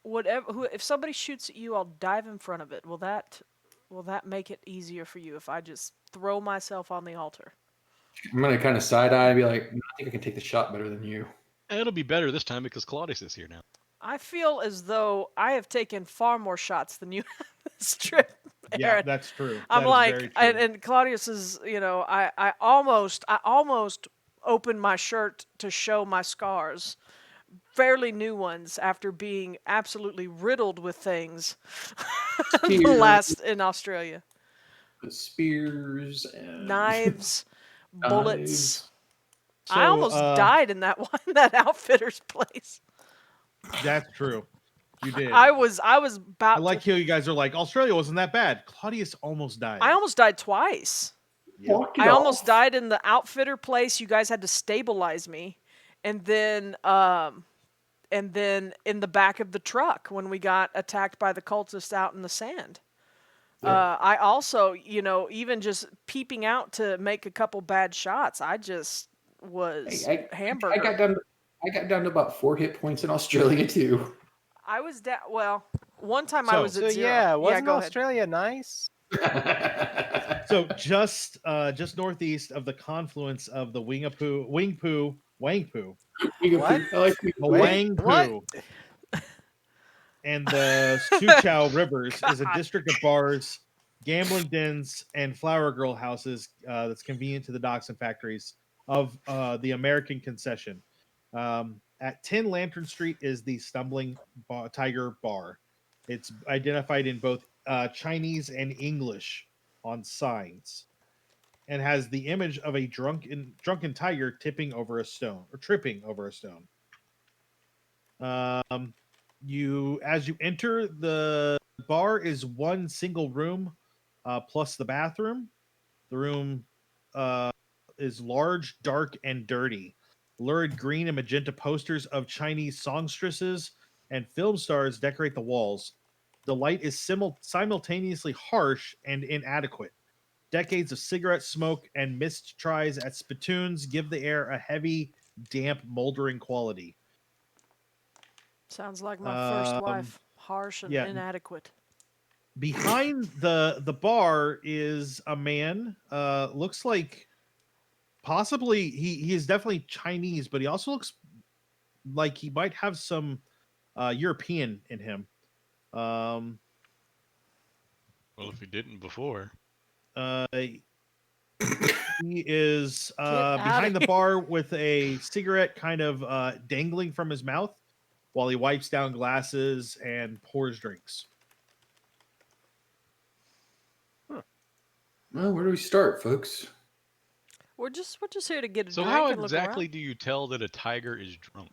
Whatever. If somebody shoots at you, I'll dive in front of it. Will that make it easier for you if I just throw myself on the altar? I'm gonna kind of side eye and be like, I think I can take the shot better than you. it'll be better this time because Claudius is here now. I feel as though I have taken far more shots than you have this trip, Yeah, Aaron. that's true. I'm That is like, very true. and Claudius is, I almost opened my shirt to show my scars, fairly new ones after being absolutely riddled with things in Australia. Spears and Knives, bullets. knives. I almost died in that that outfitter's place. That's true. You did. I was I about like to. how you guys are like, Australia wasn't that bad. Claudius almost died. I almost died twice. Yep. Walk it I almost off. died in the outfitter place. You guys had to stabilize me, and then in the back of the truck when we got attacked by the cultists out in the sand. Yeah. I also, even just peeping out to make a couple bad shots, I just was hamburger. I got down to about 4 hit points in Australia too. I was down. Well, one time I So- was at So 0. yeah, wasn't go ahead. Australia nice? So just northeast of the confluence of the Wangpoo, What? I like the Wait, Wangpoo, and the Suchow rivers is a district of bars, gambling dens, and flower girl houses that's convenient to the docks and factories of the American concession. At 10 Lantern Street is the Stumbling Tiger Bar. It's identified in both Chinese and English on signs, and has the image of a drunken tiger tripping over a stone. As you enter, the bar is one single room plus the bathroom. The room is large, dark, and dirty. Lurid green and magenta posters of Chinese songstresses and film stars decorate the walls. The light is simultaneously harsh and inadequate. Decades of cigarette smoke and missed tries at spittoons give the air a heavy, damp, moldering quality. Sounds like my first Um, wife. Harsh and yeah. inadequate. Behind the bar is a man. Looks like possibly he is definitely Chinese, but he also looks like he might have some European in him. Well, if he didn't before. He is outta behind the here. bar with a cigarette kind of dangling from his mouth while he wipes down glasses and pours drinks. Well, where do we start, folks? We're just here to get a So drink how and look exactly around. do you tell that a tiger is drunk?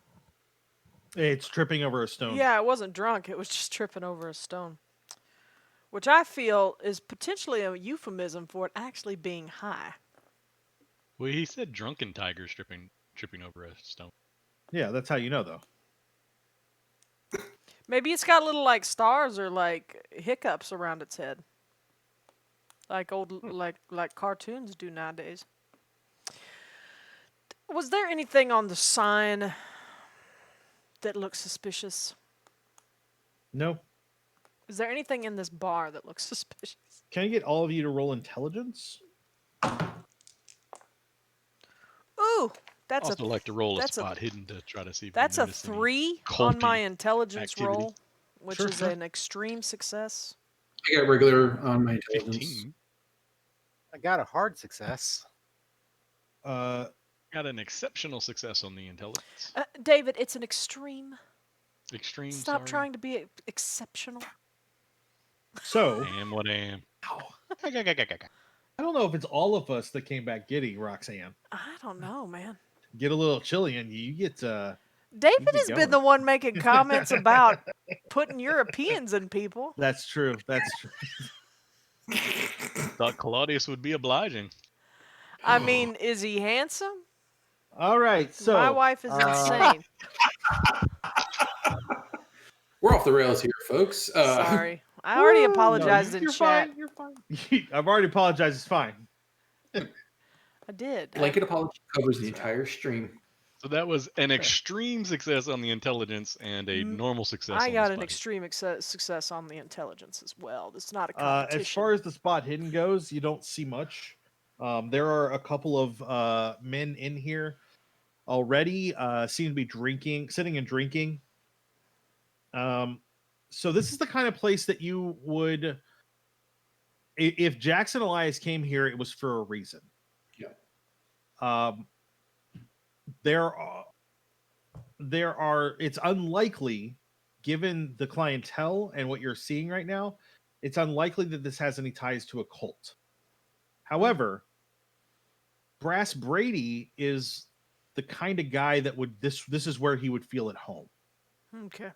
It's tripping over a stone. Yeah, it wasn't drunk. It was just tripping over a stone. Which I feel is potentially a euphemism for it actually being high. Well, he said drunken tigers tripping over a stone. Yeah, that's how you know, though. Maybe it's got little like stars or like hiccups around its head. Like like cartoons do nowadays. Was there anything on the sign that looks suspicious? No. Is there anything in this bar that looks suspicious? Can I get all of you to roll intelligence? Ooh, that's Also like to roll a that's a- spot hidden to try to see if that's we a notice any 3 on my culty intelligence activity. roll, which Sure, is sure. an extreme success. I got regular on my intelligence. 15. I got a hard success. Got an exceptional success on the intelligence. David, it's an extreme. Extreme. Stop sorry. trying to be exceptional. So I am what I am. I don't know if it's all of us that came back giddy, Roxanne. I don't know, man. Get a little chilly and you get David get has been going. the one making comments about putting Europeans in people. That's true. That's true. Thought Claudius would be obliging. I mean, is he handsome? All right. So My wife is insane. We're off the rails here, folks. Sorry. I already Woo! apologized No, in you're chat. fine. You're fine. I've already apologized. It's fine. I did. Blanket apology covers the entire stream. So that was an extreme success on the intelligence and a Mm, normal success I on got the an spot. extreme success on the intelligence as well. It's not a As competition. far as the spot hidden goes, you don't see much. There are a couple of men in here already. Seem to be sitting and drinking. So this is the kind of place that you would, if Jackson Elias came here, it was for a reason. Yeah. There are. It's unlikely, given the clientele and what you're seeing right now, it's unlikely that this has any ties to a cult. However, Brass Brady is the kind of guy that would this is where he would feel at home. Okay.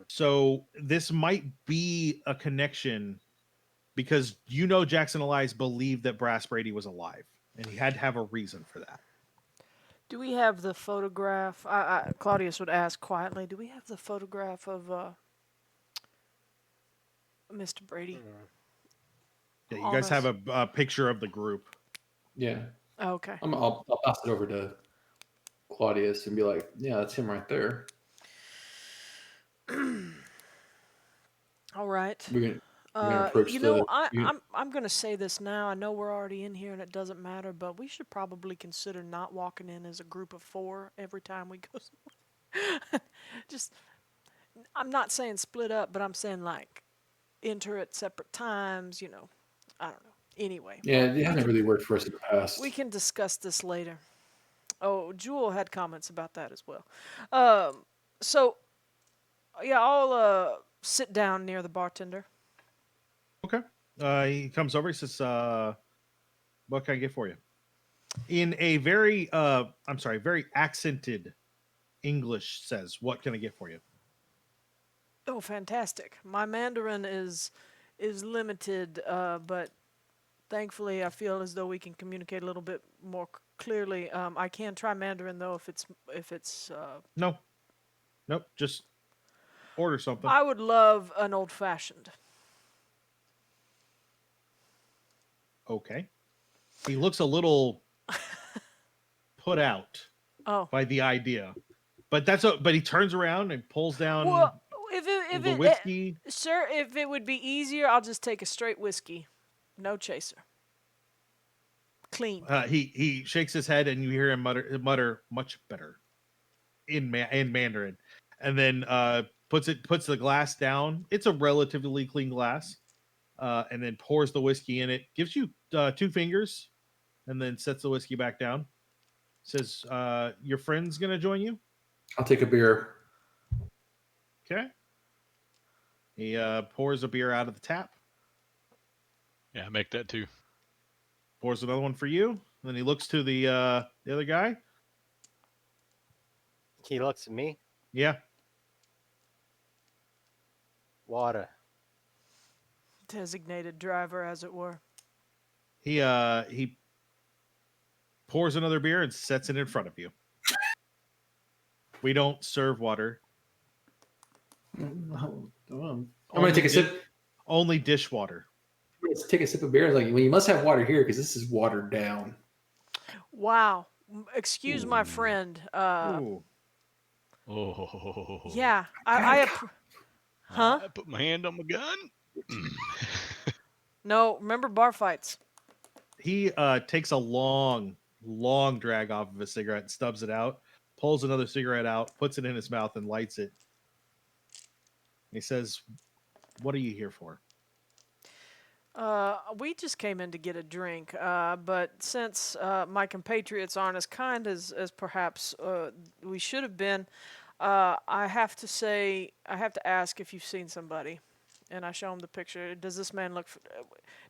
So this might be a connection because Jackson Elias believed that Brass Brady was alive, and he had to have a reason for that. Do we have the photograph? Claudius would ask quietly, do we have the photograph of Mr. Brady? Yeah, you guys have a picture of the group. Yeah. Okay. I'll pass it over to Claudius and be like, yeah, that's him right there. All right. We're gonna approach I'm going to say this now. I know we're already in here and it doesn't matter, but we should probably consider not walking in as a group of 4 every time we go somewhere. Just, I'm not saying split up, but I'm saying like enter at separate times, I don't know. Anyway. Yeah, it hasn't really worked for us in the past. We can discuss this later. Oh, Jewel had comments about that as well. So, yeah, I'll sit down near the bartender. Okay. He comes over. He says, "What can I get for you?" In a very, very accented English, says, "What can I get for you?" Oh, fantastic! My Mandarin is limited, but thankfully, I feel as though we can communicate a little bit more clearly. I can try Mandarin though if it's. No. Nope. Just order something. I would love an old-fashioned. Okay. He looks a put out by the idea, but but he turns around and pulls down the whiskey. Sir, if it would be easier, I'll just take a straight whiskey, no chaser. Clean. He shakes his head, and you hear him mutter much better in Mandarin, and then puts the glass down. It's a relatively clean glass, and then pours the whiskey in it. Gives you 2 fingers, and then sets the whiskey back down. Says, "Your friend's gonna join you." I'll take a beer. Okay. He pours a beer out of the tap. Yeah, make that too. Pours another one for you. And then he looks to the other guy. He looks at me. Yeah. Water. Designated driver, as it were. He pours another beer and sets it in front of you. We don't serve water. I'm gonna take a sip. Only dishwater. Let's take a sip of beer. It's like, well, you must have water here because this is watered down. Wow. Excuse my friend. Oh. Yeah. Huh? I put my hand on my gun. No, remember bar fights. He takes a long drag off of a cigarette, stubs it out, pulls another cigarette out, puts it in his mouth, and lights it. He says, "What are you here for?" We just came in to get a drink, but since my compatriots aren't as kind as perhaps we should have been, I have to ask if you've seen somebody. And I show him the picture. Does this man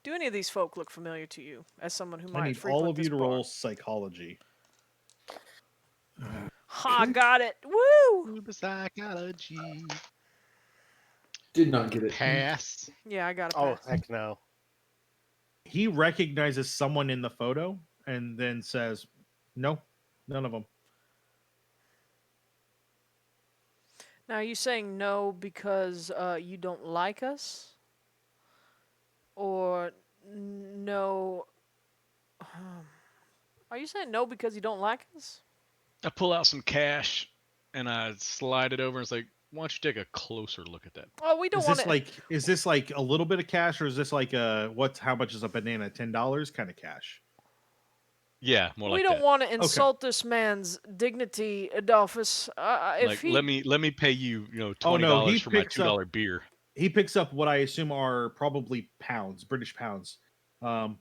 do any of these folk look familiar to you as someone who might frequent all of you this to bar? roll psychology. Ha, got it. Woo! Psychology. Did not get it. Pass. Yeah, I got it. Oh, heck no. He recognizes someone in the photo and then says, "No, none of them." Now, are you saying no because you don't like us? Or no... Are you saying no because you don't like us? I pull out some cash and I slide it over and it's like, why don't you take a closer look at that? Oh, we don't want to... Is this like a little bit of cash, or is this like how much is a banana? $10 kind of cash? Yeah, more We like don't that. want to insult this man's dignity, Adolphus. If Like he, let me pay you, Oh, $20 no, he for my picks up- $2 beer. He picks up what I assume are probably pounds, British pounds. oh,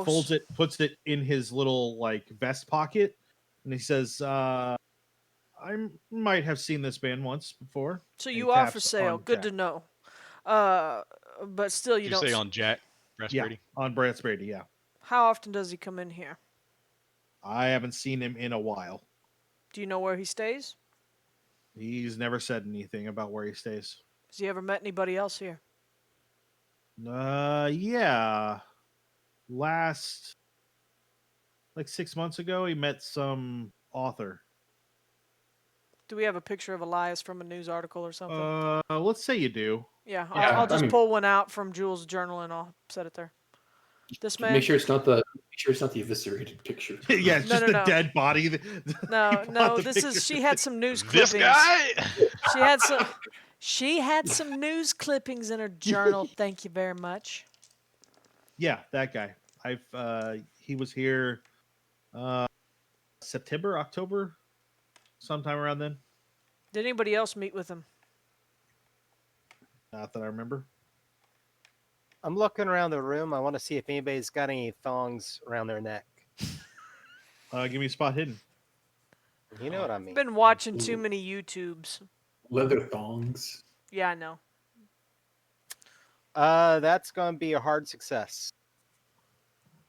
Folds it, puts it in his little like vest pocket, and he says, "I might have seen this man once before." so And you he are for taps sale. on Good Jack. to know. But still, you Did you don't. say on Jack Yeah, Brady? on Brad Brady. Yeah, How often does he come in here? I haven't seen him in a while. Do you know where he stays? He's never said anything about where he stays. Has he ever met anybody else here? Yeah. Last, like 6 months ago, he met some author. Do we have a picture of Elias from a news article or something? Let's say you do. Yeah, Yeah, I'll I just mean- pull one out from Jules' journal and I'll set it there. This man. Make sure it's not the eviscerated picture. Yeah, it's No, just no, the no. dead body. No, He no. bought the This is. picture. She had some news This clippings. guy? She had some. She had some news clippings in her journal. Thank you very much. Yeah, that guy. He was here September, October, sometime around then. Did anybody else meet with him? Not that I remember. I'm looking around the room. I want to see if anybody's got any thongs around their neck. Give me a spot hidden. You know what I mean. Been watching too many YouTubes. Leather thongs. Yeah, I know. That's going to be a hard success.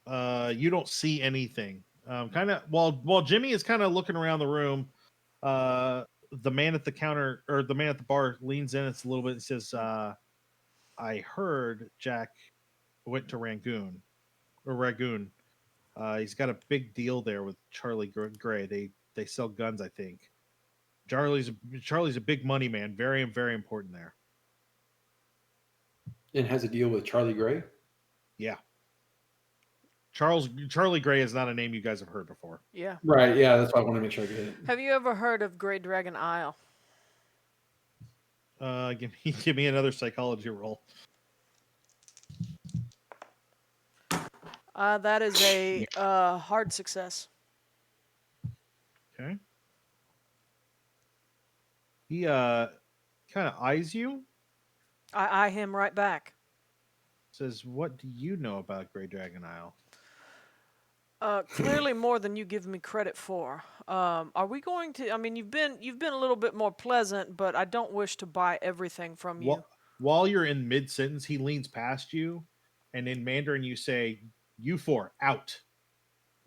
You don't see anything. Kind of while Jimmy is kind of looking around the room, the man at the counter or the man at the bar leans in. It's a little bit and says, "I heard Jack went to Rangoon. He's got a big deal there with Charlie Gray. They sell guns, I think. Charlie's a big money man. Very, very important there. And has a deal with Charlie Gray. Yeah. Charlie Gray is not a name you guys have heard before. Yeah. Right. Yeah, that's why I want to make sure I get it. Have you ever heard of Grey Dragon Isle? Give me another psychology roll. That is a hard success. Okay. He kind of eyes you. I eye him right back. Says, "What do you know about Grey Dragon Isle?" Clearly more than you give me credit for. Are we going to? I mean, you've been a little bit more pleasant, but I don't wish to buy everything from you. While you're in mid sentence, he leans past you, and in Mandarin you say, "You four out."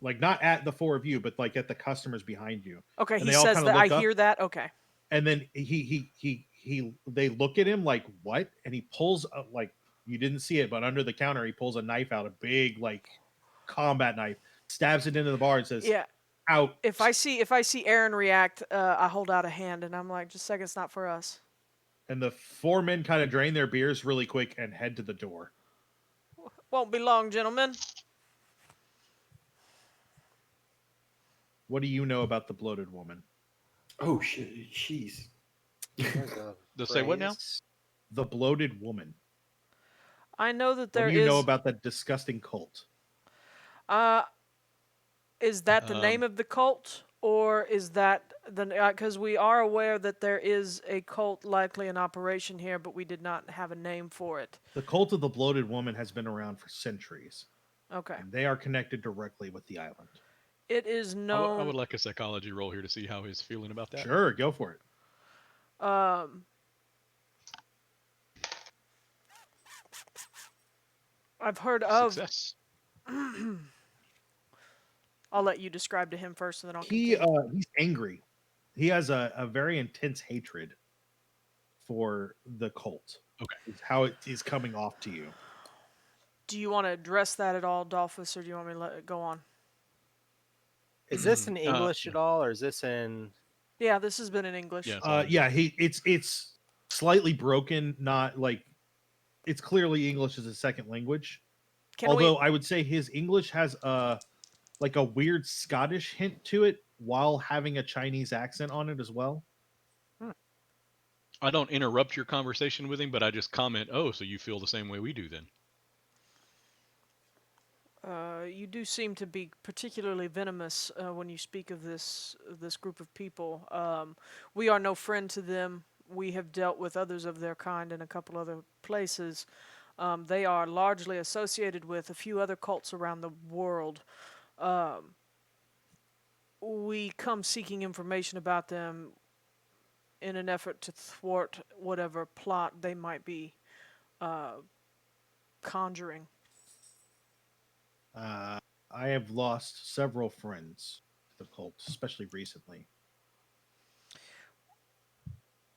Like not at the four of you, but like at the customers behind you. Okay, And he they all says kinda that. I look up. hear that. Okay. And then they look at him like, "What?" And he pulls like you didn't see it, but under the counter he pulls a knife out, a big like combat knife, stabs it into the bar and says, Yeah. "Out." If I see Aaron react, I hold out a hand and I'm like, just a second, it's not for us. And the four men kind of drain their beers really quick and head to the door. Won't be long, gentlemen. What do you know about the bloated woman? Oh shit! Jeez. They'll say what now? Phrase. The bloated woman. I know that What there do you know is. about that disgusting cult? Is that the name of the cult, or is that the? Because we are aware that there is a cult likely in operation here, but we did not have a name for it. The cult of the bloated woman has been around for centuries. Okay. And they are connected directly with the island. It is I known. would like a psychology roll here to see how he's feeling about that. Sure, go for it. I've heard of. Success. I'll let you describe to him first, and then I'll. He's continue. angry. He has a very intense hatred for the cult. Okay. It's how it is coming off to you. Do you want to address that at all, Dalphus, or do you want me to let it go on? Is this in English at all, or is this in? Yeah, this has been in English. Yeah. Yeah, it's slightly broken, not like it's clearly English as a second language. Although I would say his English has like a weird Scottish hint to it while having a Chinese accent on it as well. I don't interrupt your conversation with him, but I just comment, "Oh, so you feel the same way we do then?" You do seem to be particularly venomous when you speak of this group of people. We are no friend to them. We have dealt with others of their kind in a couple other places. They are largely associated with a few other cults around the world. We come seeking information about them in an effort to thwart whatever plot they might be conjuring. I have lost several friends to the cult, especially recently.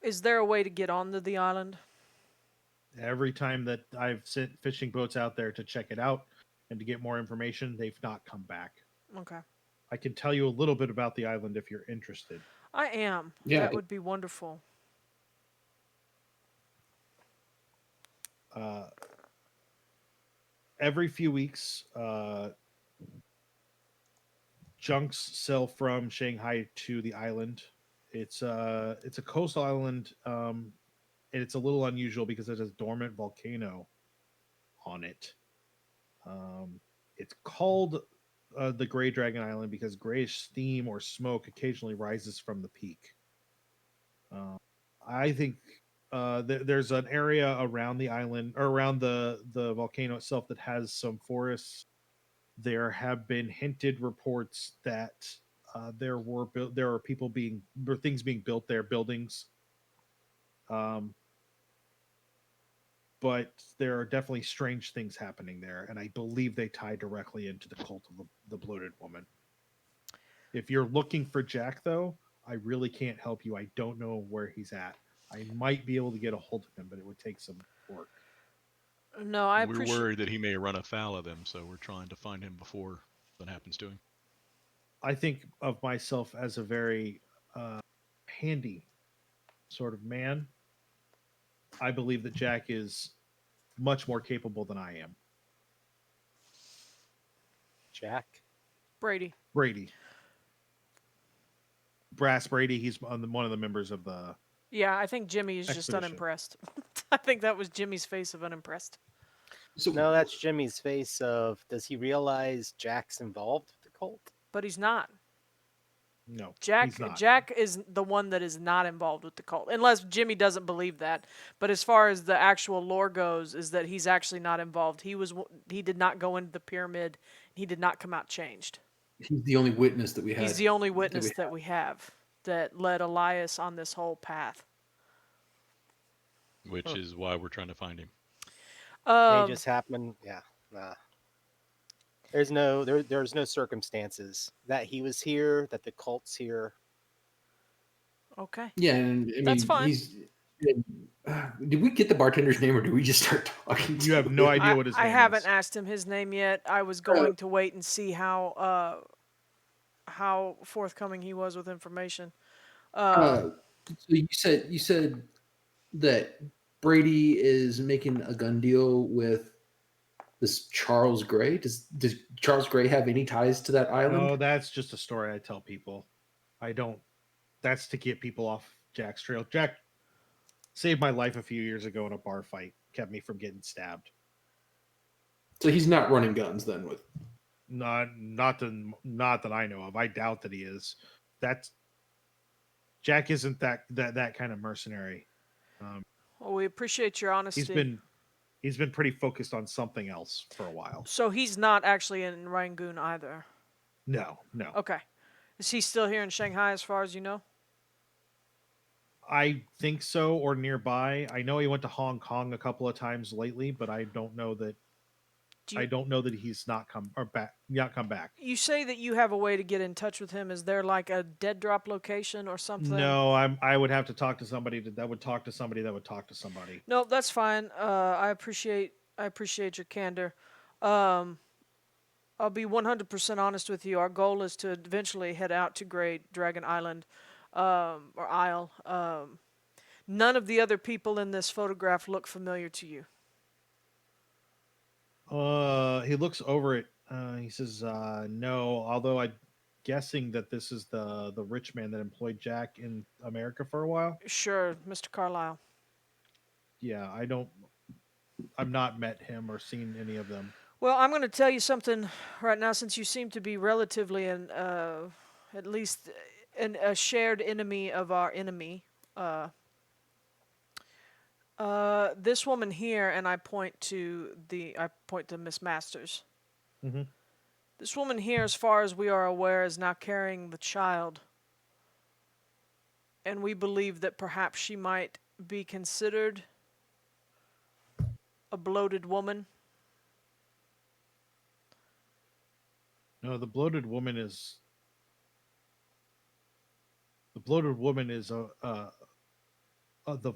Is there a way to get onto the island? Every time that I've sent fishing boats out there to check it out and to get more information, they've not come back. Okay. I can tell you a little bit about the island if you're interested. I am. Yeah. That would be wonderful. Every few weeks, junks sail from Shanghai to the island. It's a coastal island, and it's a little unusual because there's a dormant volcano on it. It's called the Gray Dragon Island because grayish steam or smoke occasionally rises from the peak. I think there's an area around the island or around the volcano itself that has some forests. There have been hinted reports that there are people things being built there, buildings. But there are definitely strange things happening there, and I believe they tie directly into the cult of the bloated woman. If you're looking for Jack, though, I really can't help you. I don't know where he's at. I might be able to get a hold of him, but it would take some work. No, I We're appreciate. worried that he may run afoul of them, so we're trying to find him before that happens to him. I think of myself as a very handy sort of man. I believe that Jack is much more capable than I am. Jack. Brady. Brady. Brass Brady, he's one of the members of the... Yeah, I think Jimmy is just Expedition. unimpressed. I think that was Jimmy's face of unimpressed. So No, that's Jimmy's face of, does he realize Jack's involved with the cult? But he's not. No, Jack he's not. Jack is the one that is not involved with the cult, unless Jimmy doesn't believe that. But as far as the actual lore goes, is that he's actually not involved. He did not go into the pyramid. He did not come out changed. he's the only witness that we had. He's the only witness that we have that led Elias on this whole path. Which is why we're trying to find him. He just happened. Yeah, nah. There's no circumstances that he was here, that the cult's here. Okay. Yeah, and I mean, That's fine. Did we get the bartender's name, or did we just start talking? You have no idea what his name I haven't is. asked him his name yet. I was going to wait and see how forthcoming he was with information. So you said that Brady is making a gun deal with this Charles Gray. Does Charles Gray have any ties to that island? No, that's just a story I tell people. I don't. That's to get people off Jack's trail. Jack saved my life a few years ago in a bar fight. Kept me from getting stabbed. So he's not running guns then with. Not that I know of. I doubt that he is. Jack isn't that kind of mercenary. Well, we appreciate your honesty. He's been pretty focused on something else for a while. So he's not actually in Rangoon either. No. Okay. Is he still here in Shanghai as far as you know? I think so, or nearby. I know he went to Hong Kong a couple of times lately, but I don't know that. I don't know that he's not come back. You say that you have a way to get in touch with him. Is there like a dead drop location or something? No, I would have to talk to somebody that would talk to somebody that would talk to somebody. No, that's fine. I appreciate your candor. I'll be 100% honest with you. Our goal is to eventually head out to Great Dragon Island, or Isle. None of the other people in this photograph look familiar to you. He looks over it. He says, "No." Although I'm guessing that this is the rich man that employed Jack in America for a while. Sure, Mr. Carlisle. Yeah, I've not met him or seen any of them. Well, I'm going to tell you something right now, since you seem to be relatively at least a shared enemy of our enemy. This woman here, and I point to Miss Masters. Mm-hmm. This woman here, as far as we are aware, is now carrying the child, and we believe that perhaps she might be considered a bloated woman. No, the bloated woman is the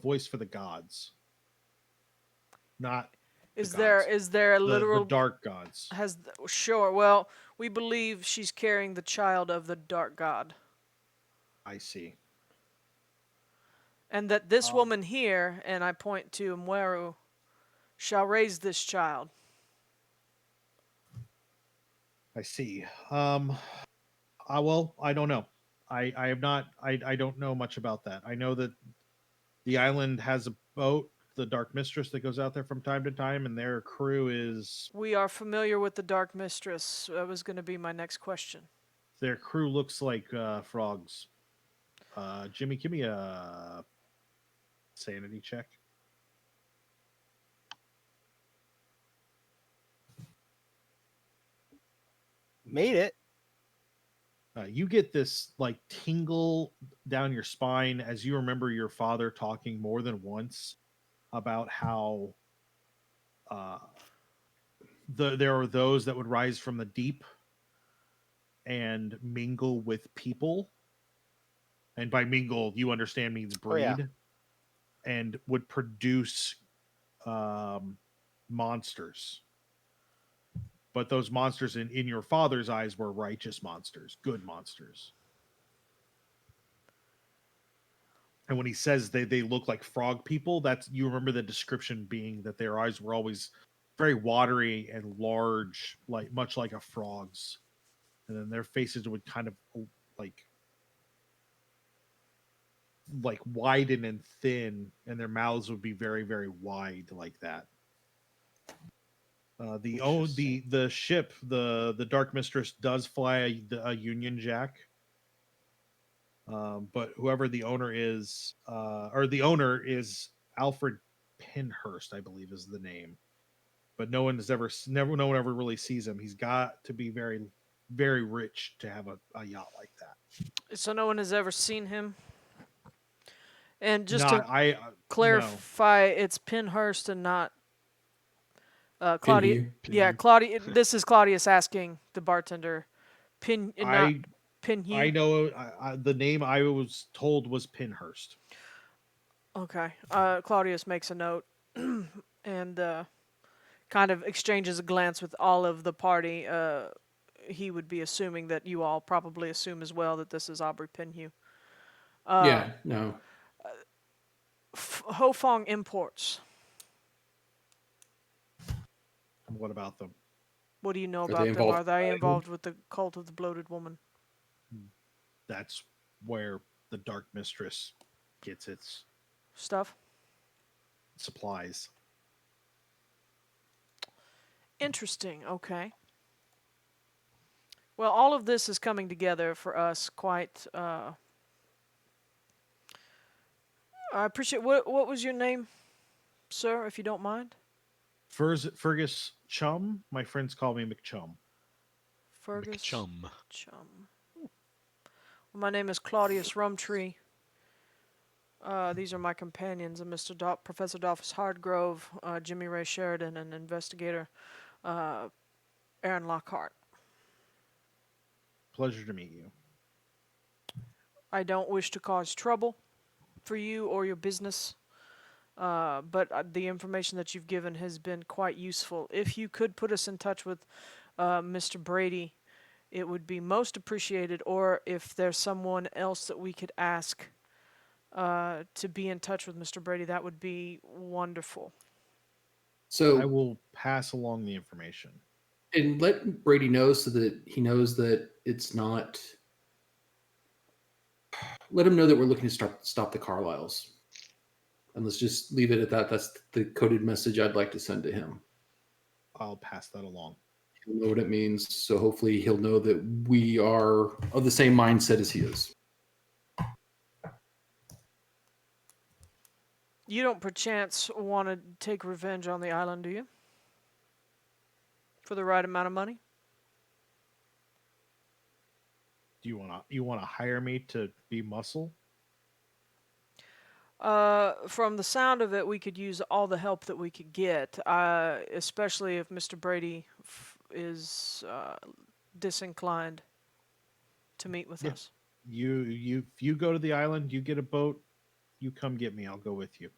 voice for the gods, not the Is there gods. is there a The literal dark gods. Sure. Well, we believe she's carrying the child of the dark god, I see. and that this Um, woman here, and I point to Mweru, shall raise this child. I see. I don't know. I have not. I don't know much about that. I know that the island has a boat, the Dark Mistress, that goes out there from time to time, and their crew is We are familiar with the Dark Mistress. That was going to be my next question. their crew looks like frogs. Jimmy, give me a sanity check. Made it. You get this like tingle down your spine as you remember your father talking more than once about how there are those that would rise from the deep and mingle with people, and by mingle you understand means breed, Oh, yeah. and would produce monsters. But those monsters in your father's eyes were righteous monsters, good monsters. And when he says they look like frog people, that's, you remember the description being that their eyes were always very watery and large, like much like a frog's. And then their faces would kind of like widen and thin, and their mouths would be very, very wide like that. The ship, the Dark Mistress does fly a Union Jack. But whoever the owner is, or the owner is Alfred Pinhurst, I believe is the name. But no one ever really sees him. He's got to be very, very rich to have a yacht like that. So no one has ever seen him. And just Not to I. No. clarify, it's Pinhurst and not Claudius. Pinhue. Yeah, Claudius. This is Claudius asking the bartender. Not I Pinhue. know the name I was told was Pinhurst. Okay. Claudius makes a note and kind of exchanges a glance with all of the party. He would be assuming that you all probably assume as well that this is Aubrey Pinhue. Yeah, no. Hofong Imports. What about them? What do you know Are they about them? involved Are they in involved with the cult of the bloated woman? That's where the Dark Mistress gets its Stuff? supplies. Interesting. Okay. Well, all of this is coming together for us quite. I appreciate. What was your name, sir, if you don't mind? Fergus Chum. My friends call me McChum. Fergus Chum. Chum. Well, my name is Claudius Rumtree. These are my companions, Professor Dalphus Hardgrove, Jimmy Ray Sheridan, and investigator Aaron Lockhart. Pleasure to meet you. I don't wish to cause trouble for you or your business, but the information that you've given has been quite useful. If you could put us in touch with Mr. Brady, it would be most appreciated, or if there's someone else that we could ask to be in touch with Mr. Brady, that would be wonderful. So I will pass along the information. And let Brady know so that he knows that it's not. Let him know that we're looking to stop the Carlyles. And let's just leave it at that. That's the coded message I'd like to send to him. I'll pass that along. He'll know what it means. So hopefully he'll know that we are of the same mindset as he is. You don't perchance want to take revenge on the island, do you? For the right amount of money? Do you wanna hire me to be muscle? From the sound of it, we could use all the help that we could get, especially if Mr. Brady is disinclined to meet with Yeah. us. If you go to the island, you get a boat, you come get me. I'll go with you.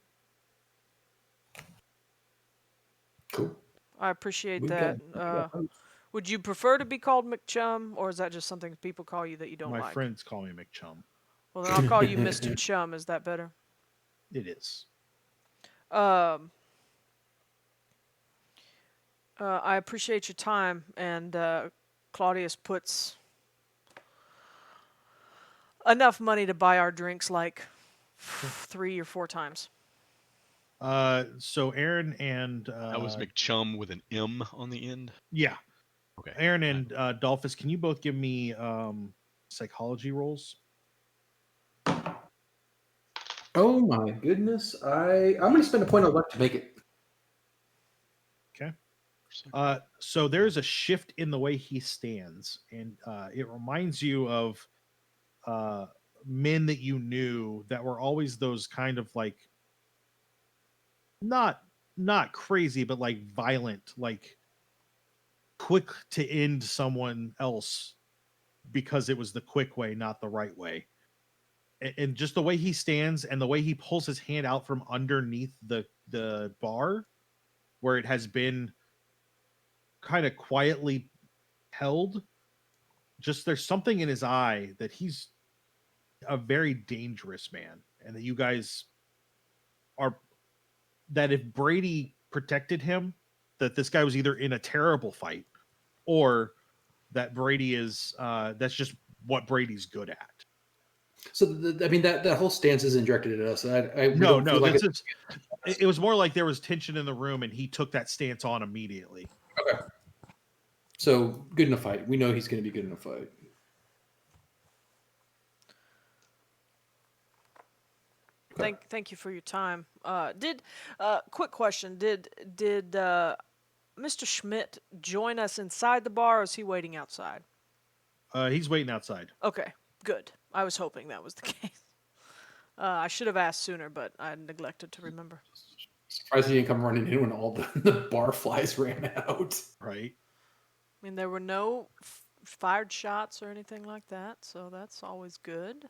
Cool. I appreciate We that. got Would you prefer to be called McChum, or is that just something people call you that you don't My like? friends call me McChum. Well, then I'll call you Mr. Chum. Is that better? It is. I appreciate your time, and Claudius puts enough money to buy our drinks like 3 or 4 times. So Aaron and That was McChum with an M on the end. yeah, Okay. Aaron and Dalphus, can you both give me psychology rolls? Oh my goodness. I'm gonna spend a point on luck to make it. Okay. So there's a shift in the way he stands, and it reminds you of men that you knew that were always those kind of like not crazy, but like violent, like quick to end someone else because it was the quick way, not the right way. And just the way he stands and the way he pulls his hand out from underneath the bar where it has been kind of quietly held, just there's something in his eye that he's a very dangerous man, and that you guys are, that if Brady protected him, that this guy was either in a terrible fight or that Brady is that's just what Brady's good at. So I mean that whole stance isn't directed at us. We No, don't feel like this is it was more like there was tension in the room and he took that stance on immediately. okay. So good in a fight. We know he's going to be good in a fight. Thank you for your time. Quick question: Did Mr. Schmidt join us inside the bar, or is he waiting outside? He's waiting outside. Okay, good. I was hoping that was the case. I should have asked sooner, but I neglected to remember. Surprised he didn't come running in when all the bar flies ran out. Right. I mean, there were no fired shots or anything like that, so that's always good.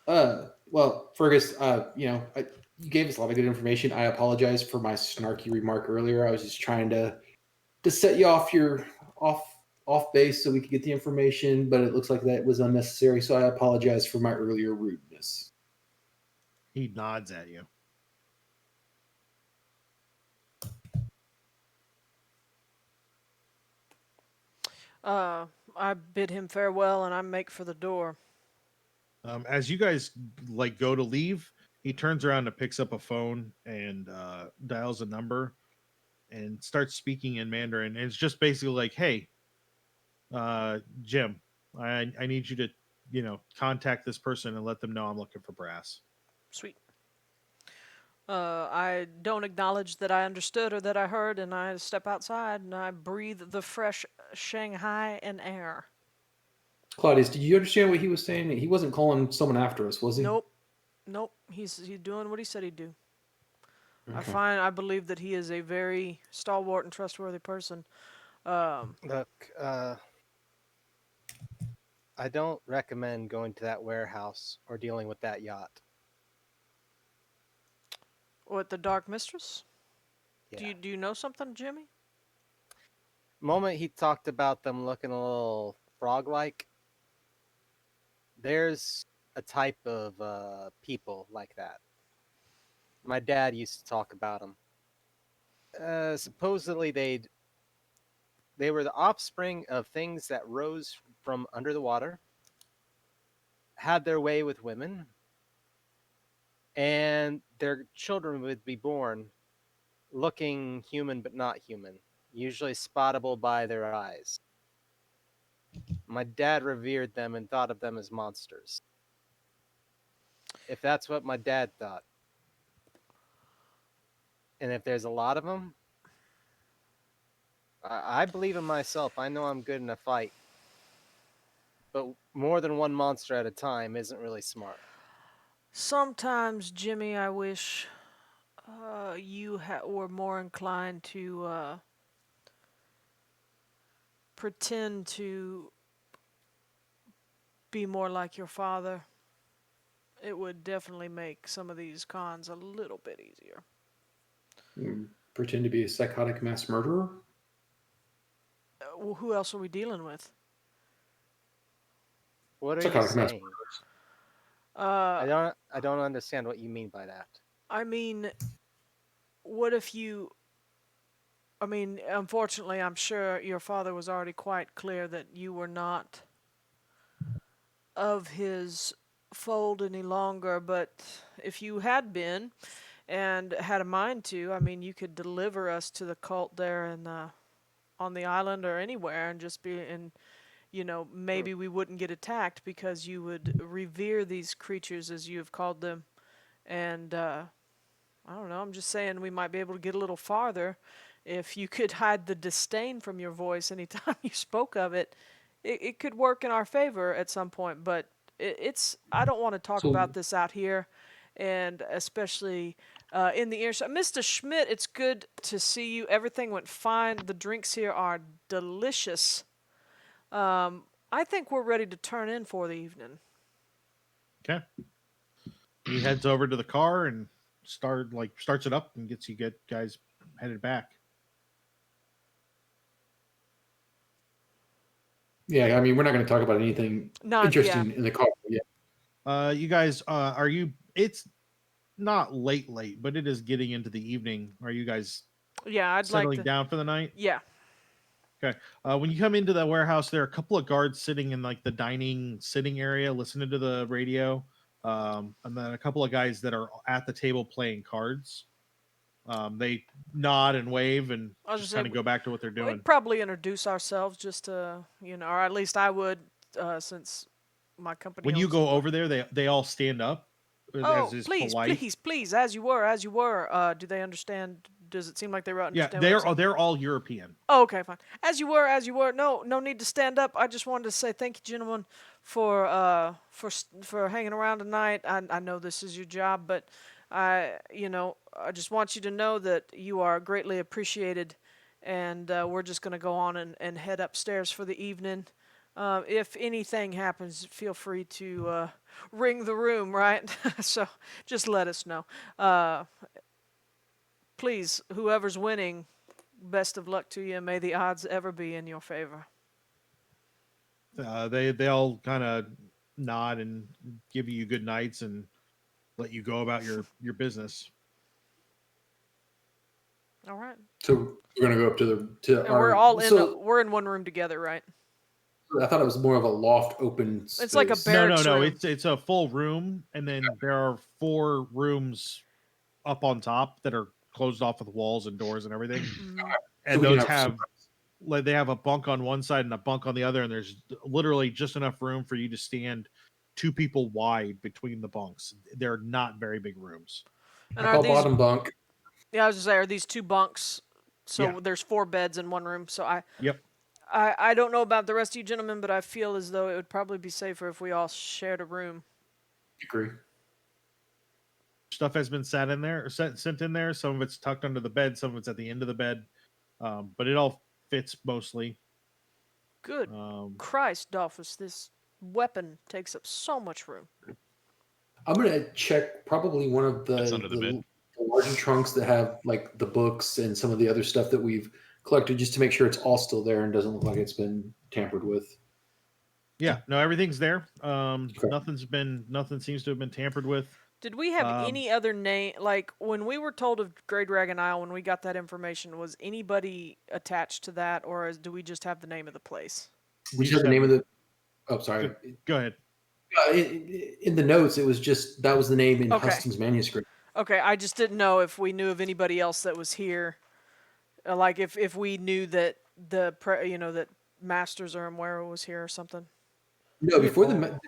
Well, Fergus, you gave us a lot of good information. I apologize for my snarky remark earlier. I was just trying to set you off your off base so we could get the information, but it looks like that was unnecessary. So I apologize for my earlier rudeness. He nods at you. I bid him farewell and I make for the door. As you guys like go to leave, he turns around and picks up a phone and dials a number and starts speaking in Mandarin. And it's just basically like, "Hey, Jim, I need you to, contact this person and let them know I'm looking for brass." Sweet. I don't acknowledge that I understood or that I heard, and I step outside and I breathe the fresh Shanghai air. Claudius, did you understand what he was saying? He wasn't calling someone after us, was he? Nope. He's doing what he said he'd do. Okay. I believe that he is a very stalwart and trustworthy person. Look, I don't recommend going to that warehouse or dealing with that yacht. What, the Dark Mistress? Yeah. Do you know something, Jimmy? Moment he talked about them looking a little frog-like, there's a type of people like that. My dad used to talk about them. Supposedly they were the offspring of things that rose from under the water, had their way with women, and their children would be born looking human but not human, usually spottable by their eyes. My dad revered them and thought of them as monsters. If that's what my dad thought, and if there's a lot of them, I believe in myself. I know I'm good in a fight. But more than one monster at a time isn't really smart. Sometimes, Jimmy, I wish you were more inclined to pretend to be more like your father. It would definitely make some of these cons a little bit easier. Pretend to be a psychotic mass murderer? Well, who else are we dealing with? What are Psychotic you mass saying? Uh, I don't understand what you mean by that. I mean, what if you... I mean, unfortunately, I'm sure your father was already quite clear that you were not of his fold any longer, but if you had been and had a mind to, I mean, you could deliver us to the cult there in on the island or anywhere and just be in, you know, maybe we wouldn't get attacked because you would revere these creatures as you have called them. And I don't know, I'm just saying we might be able to get a little farther if you could hide the disdain from your voice anytime you spoke of it. It could work in our favor at some point, but it's I don't want to talk about this out here, and especially in the earshot. Mr. Schmidt, it's good to see you. Everything went fine. The drinks here are delicious. I think we're ready to turn in for the evening. Okay. He heads over to the car and starts it up and gets you guys headed back. Yeah, I mean, we're not going to talk about anything interesting in the car yet. You guys, are you? It's not late, but it is getting into the evening. Are you guys? Yeah, I'd like settling down for the night. Yeah. Okay. When you come into the warehouse, there are a couple of guards sitting in like the dining sitting area, listening to the radio, and then a couple of guys that are at the table playing cards. They nod and wave and just kind of go back to what they're doing. We'd probably introduce ourselves just to, you know, or at least I would, since my company. When you go over there, they all stand up. Oh, please, as you were. Do they understand? Does it seem like they understand? Yeah, they're all European. Oh, okay, fine. As you were. No need to stand up. I just wanted to say thank you, gentlemen, for hanging around tonight. I know this is your job, but I just want you to know that you are greatly appreciated, and we're just going to go on and head upstairs for the evening. If anything happens, feel free to ring the room, right? So just let us know. Please, whoever's winning, best of luck to you. May the odds ever be in your favor. They all kind of nod and give you good nights and let you go about your business. All right. So we're gonna go up to and we're all we're in one room together, right? I thought it was more of a loft open space. It's like a barracks No. room. It's a full room, and then there are 4 rooms up on top that are closed off with walls and doors and everything. And So those they have a bunk on one side and a bunk on the other, and there's literally just enough room for you to stand 2 people wide between the bunks. They're not very big rooms. And I call bottom bunk. Yeah, I was just saying, are these 2 bunks? So there's 4 beds in one room. So I don't know about the rest of you gentlemen, but I feel as though it would probably be safer if we all shared a room. Agree. Stuff has been sent in there. Some of it's tucked under the bed. Some of it's at the end of the bed. But it all fits mostly. Good Christ, Dalphus, this weapon takes up so much room. I'm going to check probably one of That's under the bed. The larger trunks that have like the books and some of the other stuff that we've collected, just to make sure it's all still there and doesn't look like it's been tampered with. Yeah, no, everything's there. Nothing seems to have been tampered with. Did we have any other name? Like when we were told of Grey Dragon Isle, when we got that information, was anybody attached to that, or do we just have the name of the place? We just have the name of the. Oh, sorry. Go ahead. In the notes, it was just that was the name in Huston's manuscript. Okay, I just didn't know if we knew of anybody else that was here. Like if we knew that that Masters or Amwera was here or something. No, We before had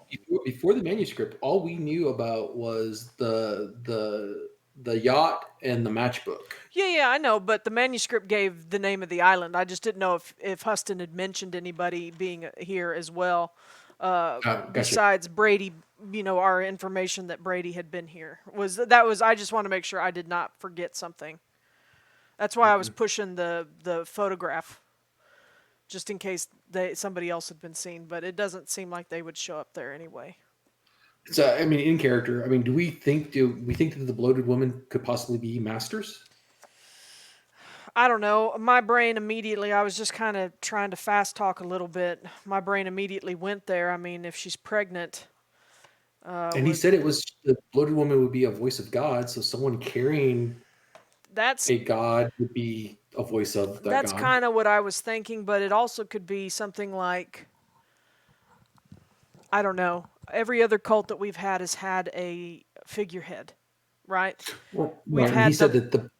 before the manuscript, all we knew about was the yacht and the matchbook. Yeah, I know, but the manuscript gave the name of the island. I just didn't know if Huston had mentioned anybody being here as well, Gotcha. besides Brady. Our information that Brady had been here was. I just want to make sure I did not forget something. That's why I was pushing the photograph, just in case somebody else had been seen. But it doesn't seem like they would show up there anyway. So, I mean, in character, I mean, do we think that the bloated woman could possibly be Masters? I don't know. My brain immediately, I was just kind of trying to fast talk a little bit. My brain immediately went there. I mean, if she's pregnant. And he said it was the bloated woman would be a voice of God, so someone carrying That's a god would be a voice of that that's god. kind of what I was thinking, but it also could be something like, I don't know. Every other cult that we've had has had a figurehead, right? Well, We've right, and had he said that the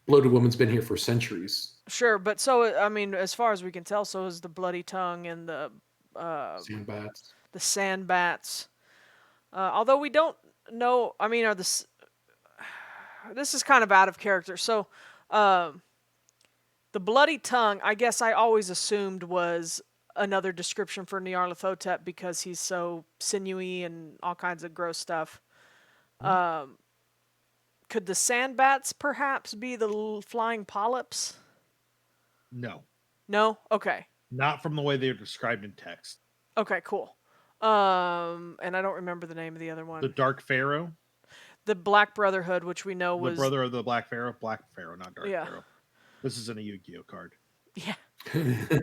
bloated woman's been here for centuries. Sure, but so I mean, as far as we can tell, so is the bloody tongue and the Sandbats. sand bats. Although we don't know. I mean, this is kind of out of character. So, the bloody tongue, I guess I always assumed was another description for Nyarlathotep because he's so sinewy and all kinds of gross stuff. Could the sand bats perhaps be the flying polyps? No, No? Okay. not from the way they're described in text. Okay, cool. And I don't remember the name of the other one. The Dark Pharaoh, The Black Brotherhood, which we know the was brother of the Black Pharaoh, not Dark Yeah. Pharaoh. This isn't a Yu-Gi-Oh card. Yeah.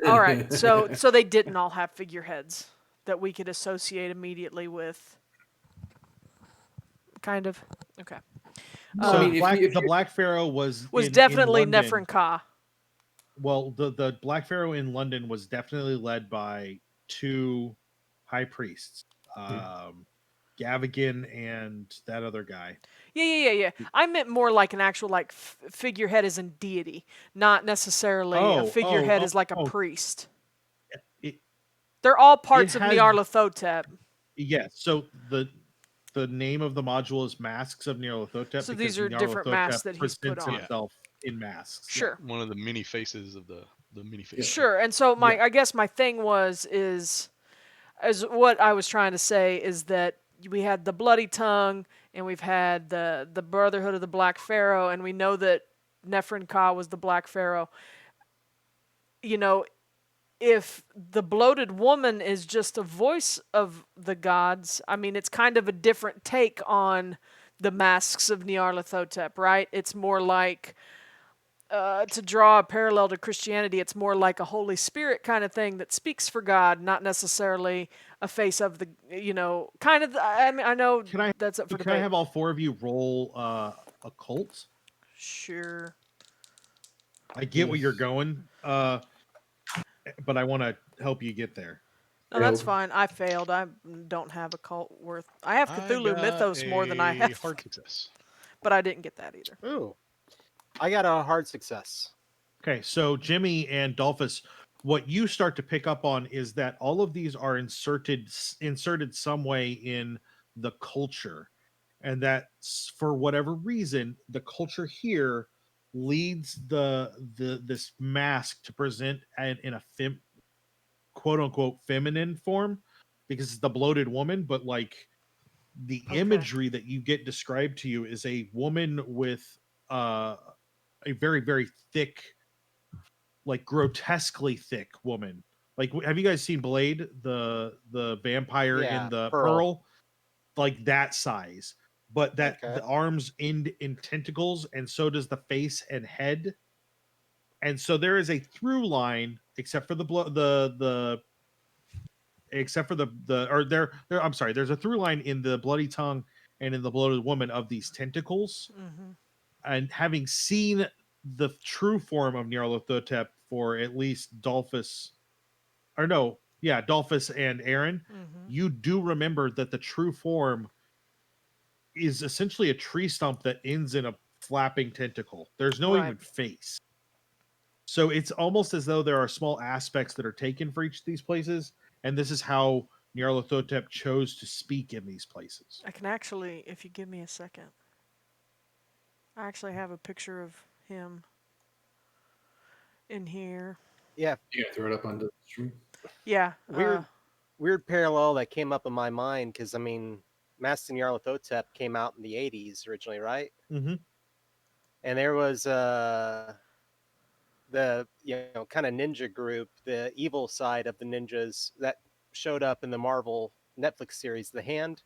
All right. So they didn't all have figureheads that we could associate immediately with. Kind of. Okay. So I mean, the Black Pharaoh was definitely in London. Nephrin Ka. Well, the Black Pharaoh in London was definitely led by two high priests, Gavigan and that other guy. Yeah. I meant more like an actual figurehead as in deity, not necessarily a figurehead as like a priest. They're all parts of Nyarlathotep. Yes. So the name of the module is Masks of Nyarlathotep. So these are different masks that he's put on. Himself in masks. Sure. One of the many faces of the many faces. Sure. And so I guess my thing is what I was trying to say is that we had the bloody tongue and we've had the Brotherhood of the Black Pharaoh, and we know that Nephrin Ka was the Black Pharaoh. If the bloated woman is just a voice of the gods, I mean, it's kind of a different take on the Masks of Nyarlathotep, right? It's more like, to draw a parallel to Christianity, it's more like a Holy Spirit kind of thing that speaks for God, not necessarily a face of the, kind of. I mean, I know that's up for debate. Can I have all four of you roll occult? Sure. I get where you're going, but I want to help you get there. No, that's fine. I failed. I don't have occult worth. I have Cthulhu Mythos more than I have. Hard success. But I didn't get that either. Ooh. I got a hard success. Okay, so Jimmy and Dalphus, what you start to pick up on is that all of these are inserted some way in the culture, and that for whatever reason, the culture here leads this mask to present in a quote unquote feminine form because it's the bloated woman, but like the imagery that you get described to you is a woman with a very, very thick, like grotesquely thick woman. Like, have you guys seen Blade, the vampire in the Pearl? Like that size, but that the arms end in tentacles, and so does the face and head. And so there is a through line, except for there's a through line in the bloody tongue and in the bloated woman of these tentacles. Mm-hmm. And having seen the true form of Nyarlathotep for at least Dalphus and Aaron, you do remember that the true form is essentially a tree stump that ends in a flapping tentacle. There's no Right. even face. So it's almost as though there are small aspects that are taken for each of these places, and this is how Nyarlathotep chose to speak in these places. I can actually, if you give me a second, I actually have a picture of him in here. Yeah, You gotta throw it up onto the stream. Yeah. weird parallel that came up in my mind because I mean, Masks of Nyarlathotep came out in the '80s originally, right? Mm-hmm. And there was the kind of ninja group, the evil side of the ninjas that showed up in the Marvel Netflix series, The Hand.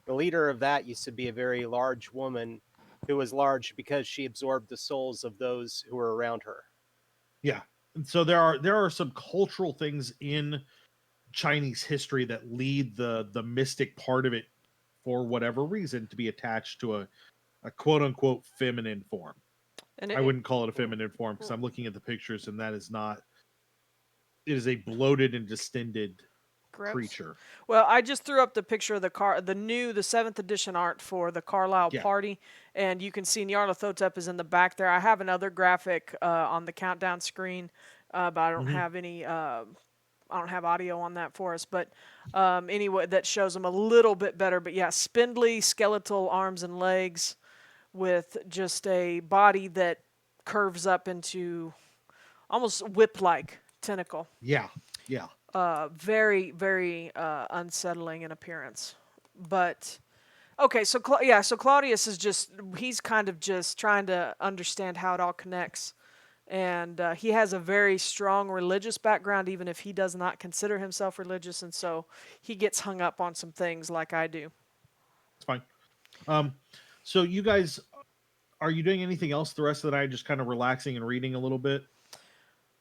The leader of that used to be a very large woman who was large because she absorbed the souls of those who were around her. Yeah. And so there are some cultural things in Chinese history that lead the mystic part of it, for whatever reason, to be attached to a quote unquote feminine form. And I wouldn't call it a feminine form because I'm looking at the pictures and that is not. It is a bloated and distended creature. Well, I just threw up the picture of the 7th edition art for the Carlisle Yeah. party, and you can see Nyarlathotep is in the back there. I have another graphic on the countdown screen, but I don't have any. I don't have audio on that for us, but anyway, that shows them a little bit better. But yeah, spindly, skeletal arms and legs, with just a body that curves up into almost whip-like tentacle. Yeah. Yeah. Very, very unsettling in appearance. But okay, so so Claudius is he's kind of just trying to understand how it all connects, and he has a very strong religious background, even if he does not consider himself religious, and so he gets hung up on some things like I do. It's fine. So you guys, are you doing anything else the rest of the night? Just kind of relaxing and reading a little bit?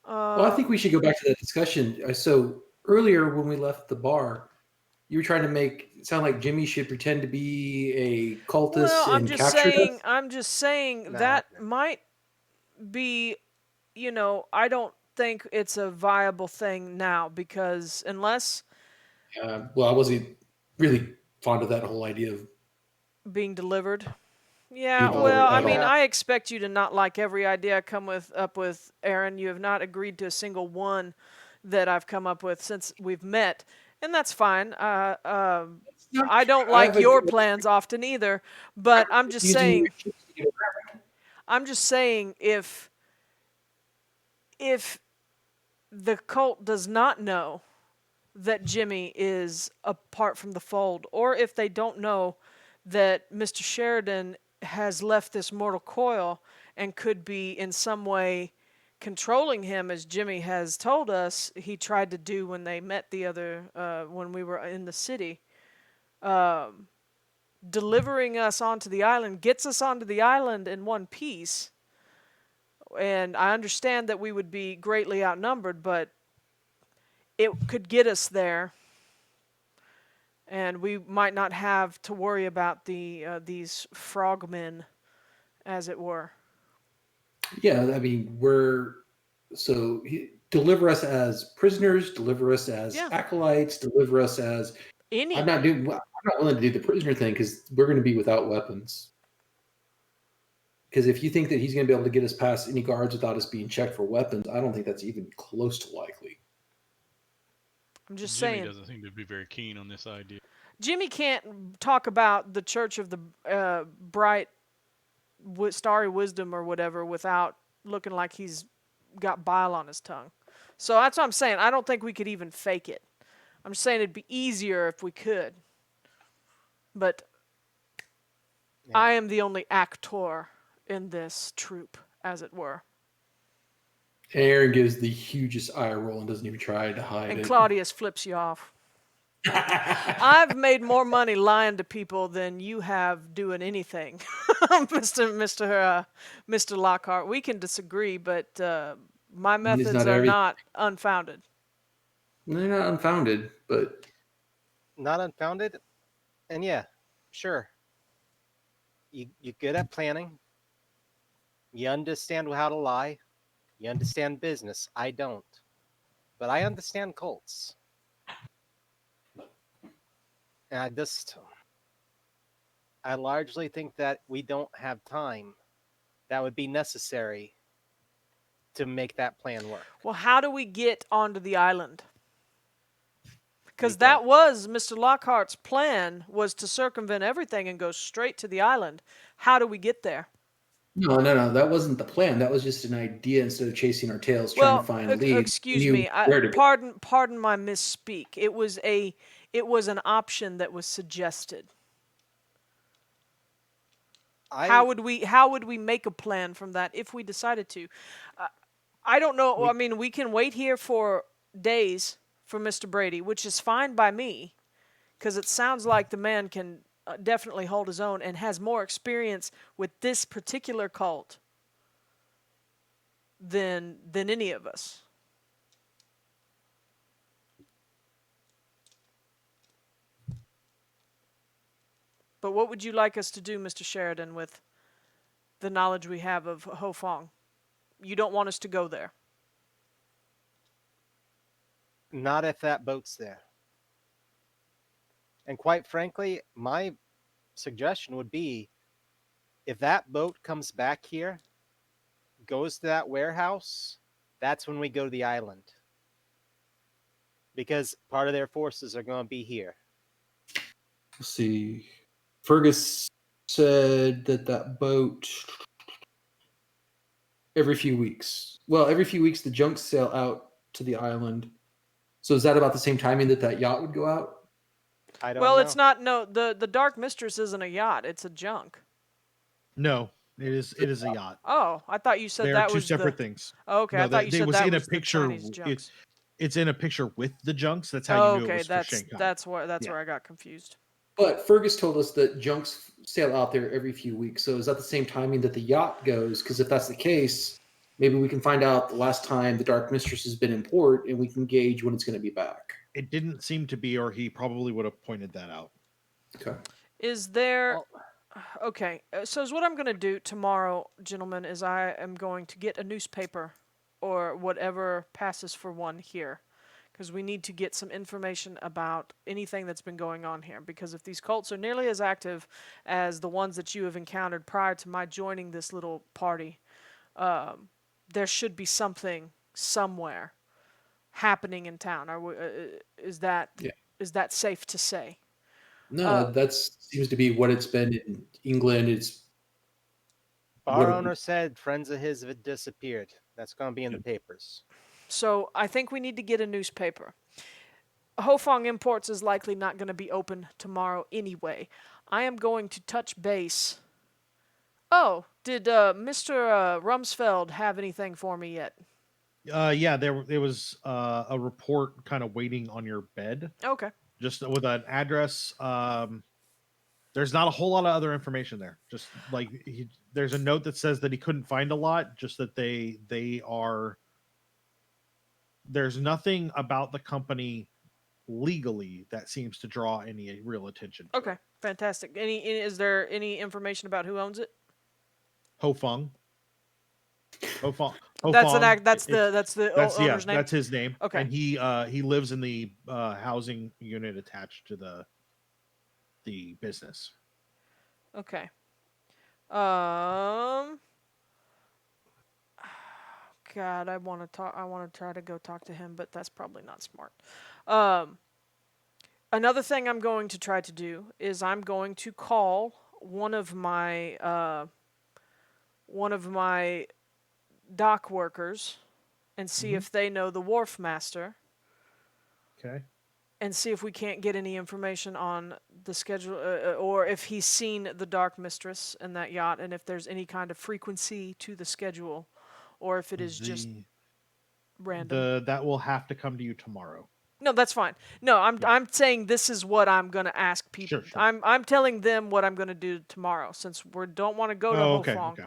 Well, I think we should go back to that discussion. So earlier when we left the bar, you were trying to make it sound like Jimmy should pretend to be a cultist Well, and capture us. I'm just saying Nah, that nah. might be, I don't think it's a viable thing now because unless Well, I wasn't really fond of that whole idea of being delivered. Yeah, being well, delivered I at mean, all. I expect you to not like every idea I come up with, Aaron. You have not agreed to a single one that I've come up with since we've met, and that's fine. I don't like your plans often either, but I'm just Using saying. I'm just saying if the cult does not know that Jimmy is apart from the fold, or if they don't know that Mr. Sheridan has left this mortal coil and could be in some way controlling him, as Jimmy has told us he tried to do when they met when we were in the city. Delivering us onto the island gets us onto the island in one piece. And I understand that we would be greatly outnumbered, but it could get us there. And we might not have to worry about these frogmen, as it were. Yeah, I mean, deliver us as prisoners, deliver us as acolytes, deliver us as I'm not willing to do the prisoner thing because we're going to be without weapons. Because if you think that he's going to be able to get us past any guards without us being checked for weapons, I don't think that's even close to likely. I'm just Jimmy saying. doesn't seem to be very keen on this idea. Jimmy can't talk about the Church of the Bright Starry Wisdom or whatever without looking like he's got bile on his tongue. So that's what I'm saying. I don't think we could even fake it. I'm just saying it'd be easier if we could. But I am the only actor in this troupe, as it were. Aaron gives the hugest eye roll and doesn't even try to hide it. And Claudius flips you off. I've made more money lying to people than you have doing anything, Mr. Lockhart. We can disagree, but my methods are not unfounded. They're not unfounded, but Not unfounded, and yeah, sure. You're good at planning. You understand how to lie. You understand business. I don't, but I understand cults. And I largely think that we don't have time that would be necessary to make that plan work. Well, how do we get onto the island? Because We that don't. was Mr. Lockhart's plan, was to circumvent everything and go straight to the island. How do we get there? No. That wasn't the plan. That was just an idea. Instead of chasing our tails, trying to find leads. Excuse we knew me. where to go. Pardon my misspeak. It was an option that was suggested. How would we make a plan from that if we decided to? I don't know. I mean, we can wait here for days for Mr. Brady, which is fine by me, because it sounds like the man can definitely hold his own and has more experience with this particular cult than any of us. But what would you like us to do, Mr. Sheridan, with the knowledge we have of Ho Fong? You don't want us to go there. Not if that boat's there. And quite frankly, my suggestion would be, if that boat comes back here, goes to that warehouse, that's when we go to the island. Because part of their forces are going to be here. Let's see. Fergus said that boat every few weeks. Well, every few weeks the junks sail out to the island. So is that about the same timing that yacht would go out? I don't Well, know. it's not. No, the Dark Mistress isn't a yacht. It's a junk. No, it is a yacht. Oh, I thought you said They are that two was separate the... things. Oh, okay, No, I thought you they said was that in a was the picture. Chinese junks. It's in a picture with the junks. That's how you knew it was for Shanghai. That's where I got confused. But Fergus told us that junks sail out there every few weeks. So is that the same timing that the yacht goes? Because if that's the case, maybe we can find out the last time the Dark Mistress has been in port, and we can gauge when it's going to be back. It didn't seem to be, or he probably would have pointed that out. Okay. Is there... Okay, so what I'm going to do tomorrow, gentlemen, is I am going to get a newspaper or whatever passes for one here, because we need to get some information about anything that's been going on here, because if these cults are nearly as active as the ones that you have encountered prior to my joining this little party, there should be something somewhere happening in town. Is that safe to say? No, that seems to be what it's been in England. It's Bar owner said friends of his have disappeared. That's going to be in the papers. So I think we need to get a newspaper. Ho Fong Imports is likely not going to be open tomorrow anyway. I am going to touch base. Oh, did Mr. Rumsfeld have anything for me yet? Yeah, there was a report kind of waiting on your bed. Okay. Just with an address. There's not a whole lot of other information there. Just like there's a note that says that he couldn't find a lot. Just that they are. There's nothing about the company legally that seems to draw any real attention. Okay, fantastic. Is there any information about who owns it? Ho Fong. Ho Fong. That's the owner's name. That's his name. Okay. And he lives in the housing unit attached to the business. Okay. God, I want to try to go talk to him, but that's probably not smart. Another thing I'm going to try to do is I'm going to call one of my dock workers and see if they know the wharf master. Okay. And see if we can't get any information on the schedule, or if he's seen the Dark Mistress in that yacht, and if there's any kind of frequency to the schedule, or if it is just random. That will have to come to you tomorrow. No, that's fine. No, I'm saying this is what I'm gonna ask people. Sure. I'm telling them what I'm gonna do tomorrow, since we don't want to go to Ho Fong.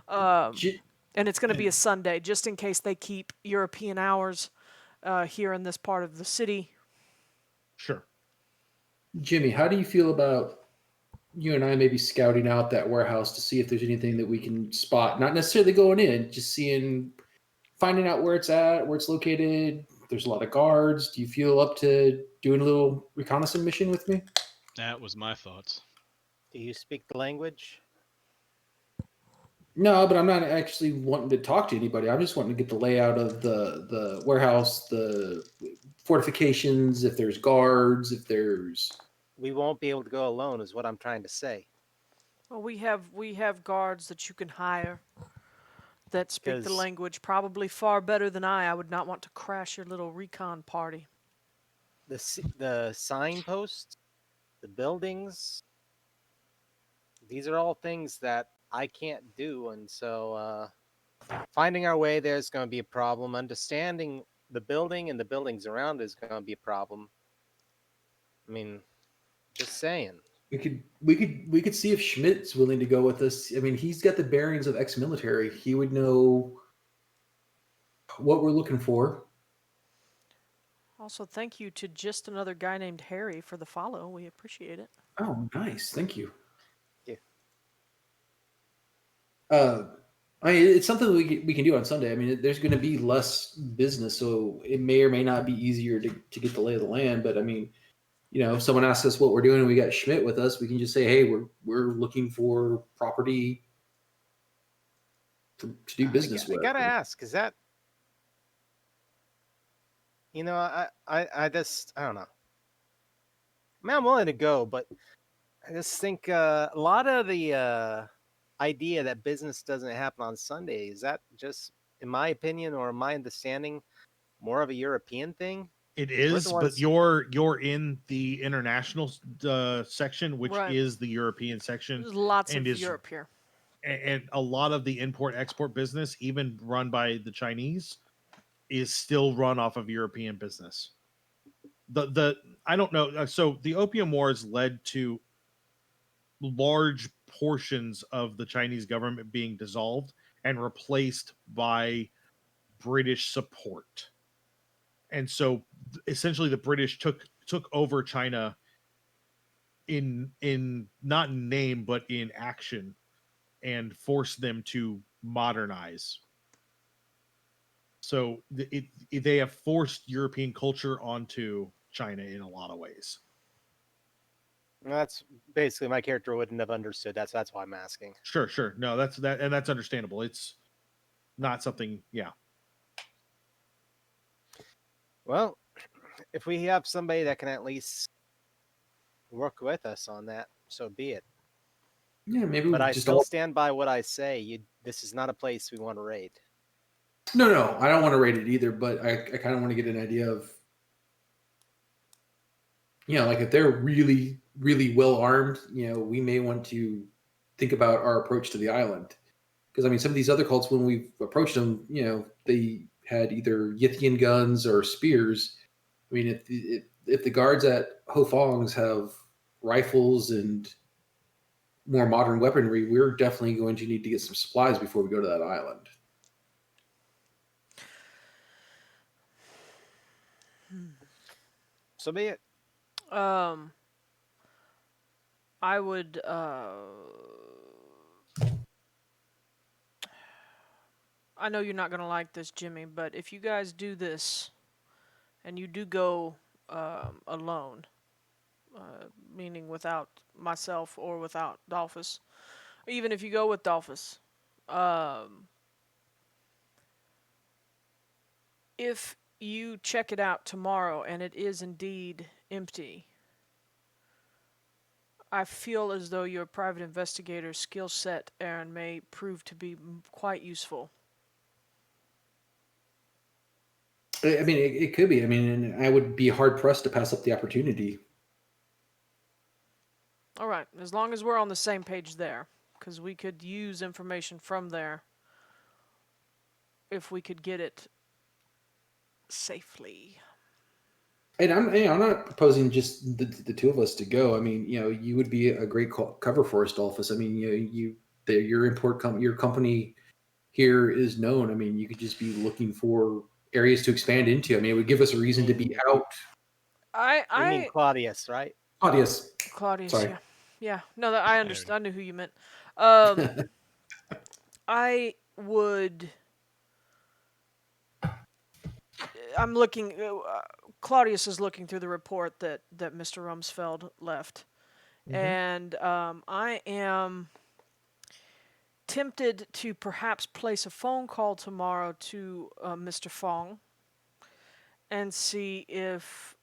Okay. And it's gonna be a Sunday, just in case they keep European hours here in this part of the city. Sure. Jimmy, how do you feel about you and I maybe scouting out that warehouse to see if there's anything that we can spot? Not necessarily going in, just finding out where it's at, where it's located. There's a lot of guards. Do you feel up to doing a little reconnaissance mission with me? That was my thoughts. Do you speak the language? No, but I'm not actually wanting to talk to anybody. I'm just wanting to get the layout of the warehouse, the fortifications, if there's guards, if there's. We won't be able to go alone, is what I'm trying to say. Well, we have guards that you can hire that speak the 'Cause- language probably far better than I. I would not want to crash your little recon party. The signposts, the buildings, these are all things that I can't do, and so finding our way there is going to be a problem. Understanding the building and the buildings around is going to be a problem. I mean, just saying. We could see if Schmidt's willing to go with us. I mean, he's got the bearings of ex-military. He would know what we're looking for. Also, thank you to just another guy named Harry for the follow. We appreciate it. Oh, nice. Thank you. Yeah. I mean, it's something we can do on Sunday. I mean, there's going to be less business, so it may or may not be easier to get the lay of the land. But I mean, you know, if someone asks us what we're doing and we got Schmidt with us, we can just say, hey, we're looking for property to do business with. I gotta ask, is that? You know, I just I don't know. I mean, I'm willing to go, but I just think a lot of the idea that business doesn't happen on Sunday, is that just, in my opinion or my understanding, more of a European thing? It We're is, the but ones- you're in the international section, which Right. is the European section, There's lots and of is Europe here. and a lot of the import-export business, even run by the Chinese, is still run off of European business. The I don't know. So the Opium Wars led to large portions of the Chinese government being dissolved and replaced by British support. And so essentially the British took over China in not in name but in action, and forced them to modernize. So they have forced European culture onto China in a lot of ways. That's basically my character wouldn't have understood. That's why I'm asking. Sure. No, that's understandable. It's not something, yeah. Well, if we have somebody that can at least work with us on that, so be it. Yeah, maybe But we I just still all. stand by what I say. This is not a place we want to raid. No, I don't want to rate it either, but I kind of want to get an idea of, you know, like if they're really, really well armed, you know, we may want to think about our approach to the island. Because I mean, some of these other cults, when we've approached them, you know, they had either Yithian guns or spears. I mean, if the guards at Ho Fong's have rifles and more modern weaponry, we're definitely going to need to get some supplies before we go to that island. So be it. I would I know you're not going to like this, Jimmy, but if you guys do this and you do go alone, meaning without myself or without Dalphus, even if you go with Dalphus, if you check it out tomorrow and it is indeed empty, I feel as though your private investigator skill set, Aaron, may prove to be quite useful. I mean, it could be. I mean, and I would be hard pressed to pass up the opportunity. All right, as long as we're on the same page there, because we could use information from there if we could get it safely. And I'm not proposing just the two of us to go. I mean, you know, you would be a great cover for us, Dolphus. I mean, your your company here is known. I mean, you could just be looking for areas to expand into. I mean, it would give us a reason to be out. You mean Claudius, right? Claudius. Claudius, Sorry. yeah. No, that I understand. I knew who you meant. I would. I'm looking. Claudius is looking through the report that Mr. Rumsfeld left, And I am tempted to perhaps place a phone call tomorrow to Mr. Fong and see if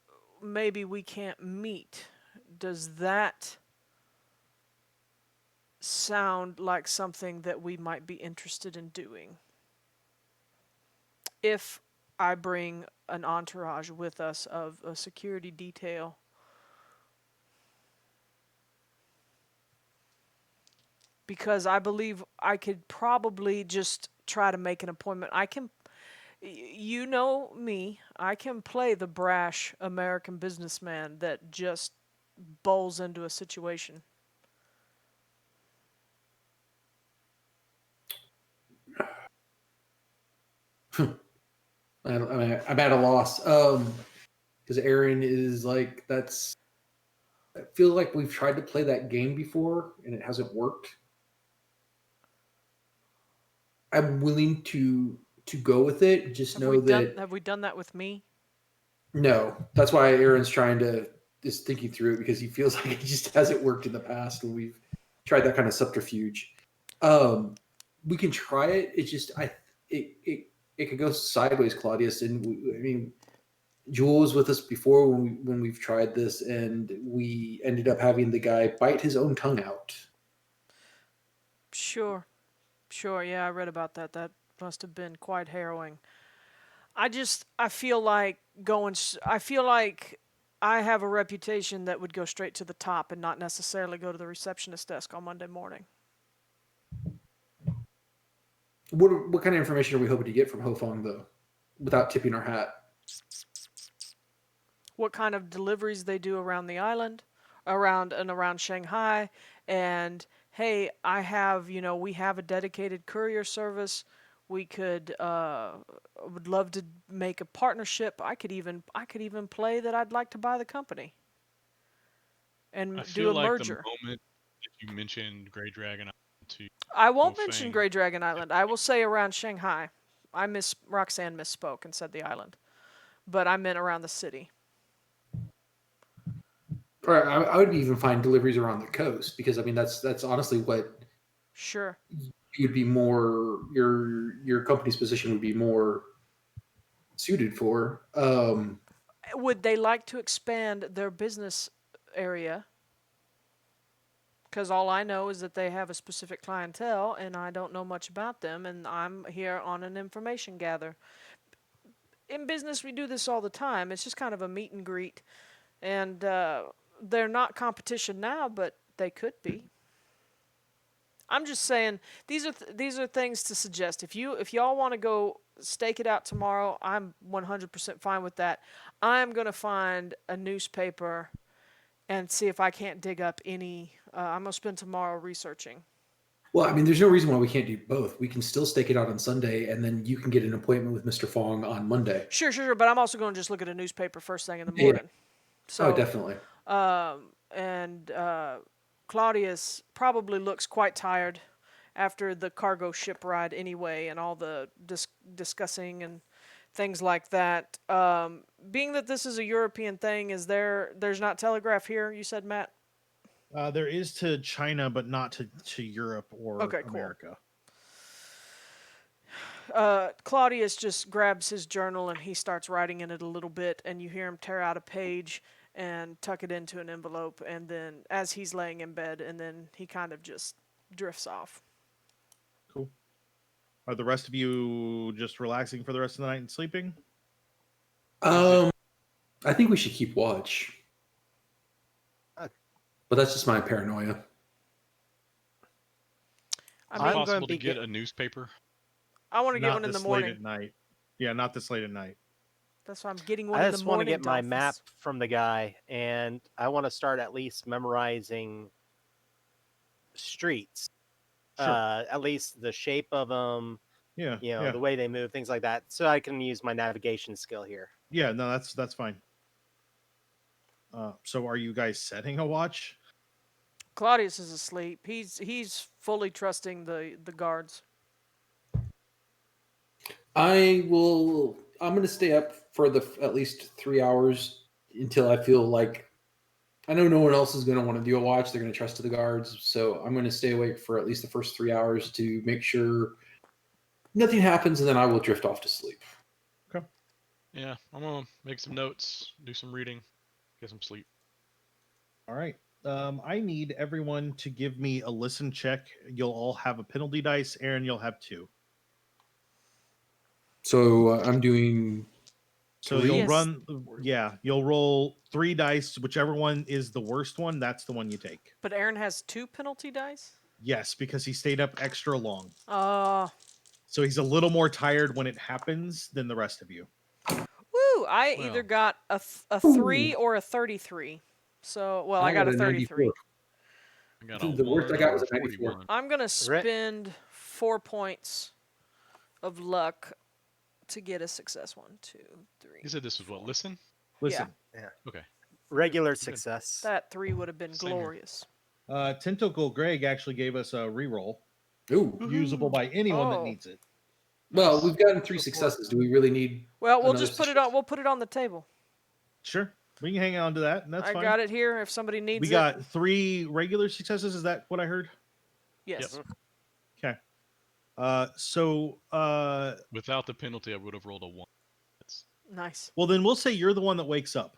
maybe we can't meet. Does that sound like something that we might be interested in doing? If I bring an entourage with us of a security detail. Because I believe I could probably just try to make an appointment. You know me, I can play the brash American businessman that just bowls into a situation. I'm at a loss. Because Aaron is like, I feel like we've tried to play that game before and it hasn't worked. I'm willing to go with it. Just know that Have we done that with me? no. That's why Aaron's trying to is thinking through it because he feels like it just hasn't worked in the past when we've tried that kind of subterfuge. We can try it. It's just it could go sideways, Claudius. And I mean, Jewel was with us before when we've tried this, and we ended up having the guy bite his own tongue out. Sure. Yeah, I read about that. That must have been quite harrowing. I feel like I have a reputation that would go straight to the top and not necessarily go to the receptionist desk on Monday morning. What kind of information are we hoping to get from Hofong, though, without tipping our hat? What kind of deliveries they do around the island, around Shanghai, and hey, we have a dedicated courier service. We would love to make a partnership. I could even play that I'd like to buy the company and I do feel a like merger. the moment that you mentioned Grey Dragon Island to I won't Fang. mention Grey Dragon Island. I will say around Shanghai. Roxanne misspoke and said the island, but I meant around the city. Or I would even find deliveries around the coast because I mean that's honestly what Sure. you would be more your company's position would be more suited for. Would they like to expand their business area? Because all I know is that they have a specific clientele, and I don't know much about them, and I'm here on an information gather. In business, we do this all the time. It's just kind of a meet and greet, and they're not competition now, but they could be. I'm just saying these are things to suggest. If y'all want to go stake it out tomorrow, I'm 100% fine with that. I'm gonna find a newspaper and see if I can't dig up any. I'm gonna spend tomorrow researching. Well, I mean, there's no reason why we can't do both. We can still stake it out on Sunday, and then you can get an appointment with Mr. Fong on Monday. Sure. But I'm also going to just look at a newspaper first thing in the Yeah. morning. So, definitely. And Claudius probably looks quite tired after the cargo ship ride anyway, and all the discussing and things like that. Being that this is a European thing, there's not telegraph here? You said, Matt. There is to China, but not to Europe or Okay, cool. America. Claudius just grabs his journal and he starts writing in it a little bit, and you hear him tear out a page and tuck it into an envelope, and then as he's laying in bed, and then he kind of just drifts off. Cool. Are the rest of you just relaxing for the rest of the night and sleeping? I think we should keep watch. But that's just my paranoia. Is it possible to get a newspaper? I want to get Not one in the this morning. late at night. Yeah, not this late at night. That's why I'm getting one I in the just want to morning. get my Dalphus. map from the guy, and I want to start at least memorizing streets. Sure. At least the shape of them, Yeah. the way they move, things like that, so I can use my navigation skill here. Yeah, no, that's fine. So are you guys setting a watch? Claudius is asleep. He's fully trusting the guards. I'm going to stay up for at least 3 hours until I feel like I know no one else is going to want to do a watch. They're going to trust to the guards. So I'm going to stay awake for at least the first 3 hours to make sure nothing happens, and then I will drift off to sleep. Yeah, I'm gonna make some notes, do some reading, get some sleep. All right. I need everyone to give me a listen check. You'll all have a penalty dice. Aaron, you'll have 2. So I'm doing. So 3? you'll Yes. run, you'll roll 3 dice. Whichever one is the worst one, that's the one you take. But Aaron has 2 penalty dice? Yes, because he stayed up extra long. So he's a little more tired when it happens than the rest of you. Woo! I Well. either got a 3 or a 33. So, well, I got a 33. 94. I got I think a the worst I 1 got or was a 41. 94. I'm going to spend 4 points of luck to get a success. 1, 2, 3. You said this was what? Listen? Listen, Okay. Regular success. That 3 would have been Same here. glorious. Tentacle Greg actually gave us a reroll, Ooh. usable by anyone that Oh. needs it. Well, Nice. we've gotten 3 successes. Do we really need? Well, we'll another just put it success? on. We'll put it on the table. Sure, we can hang on to that, and that's I fine. got it here. If somebody needs We it. got 3 regular successes. Is that what I heard? Yes. Okay. So Without the penalty, I would have rolled a 1. That's Nice. well, then we'll say you're the one that wakes up.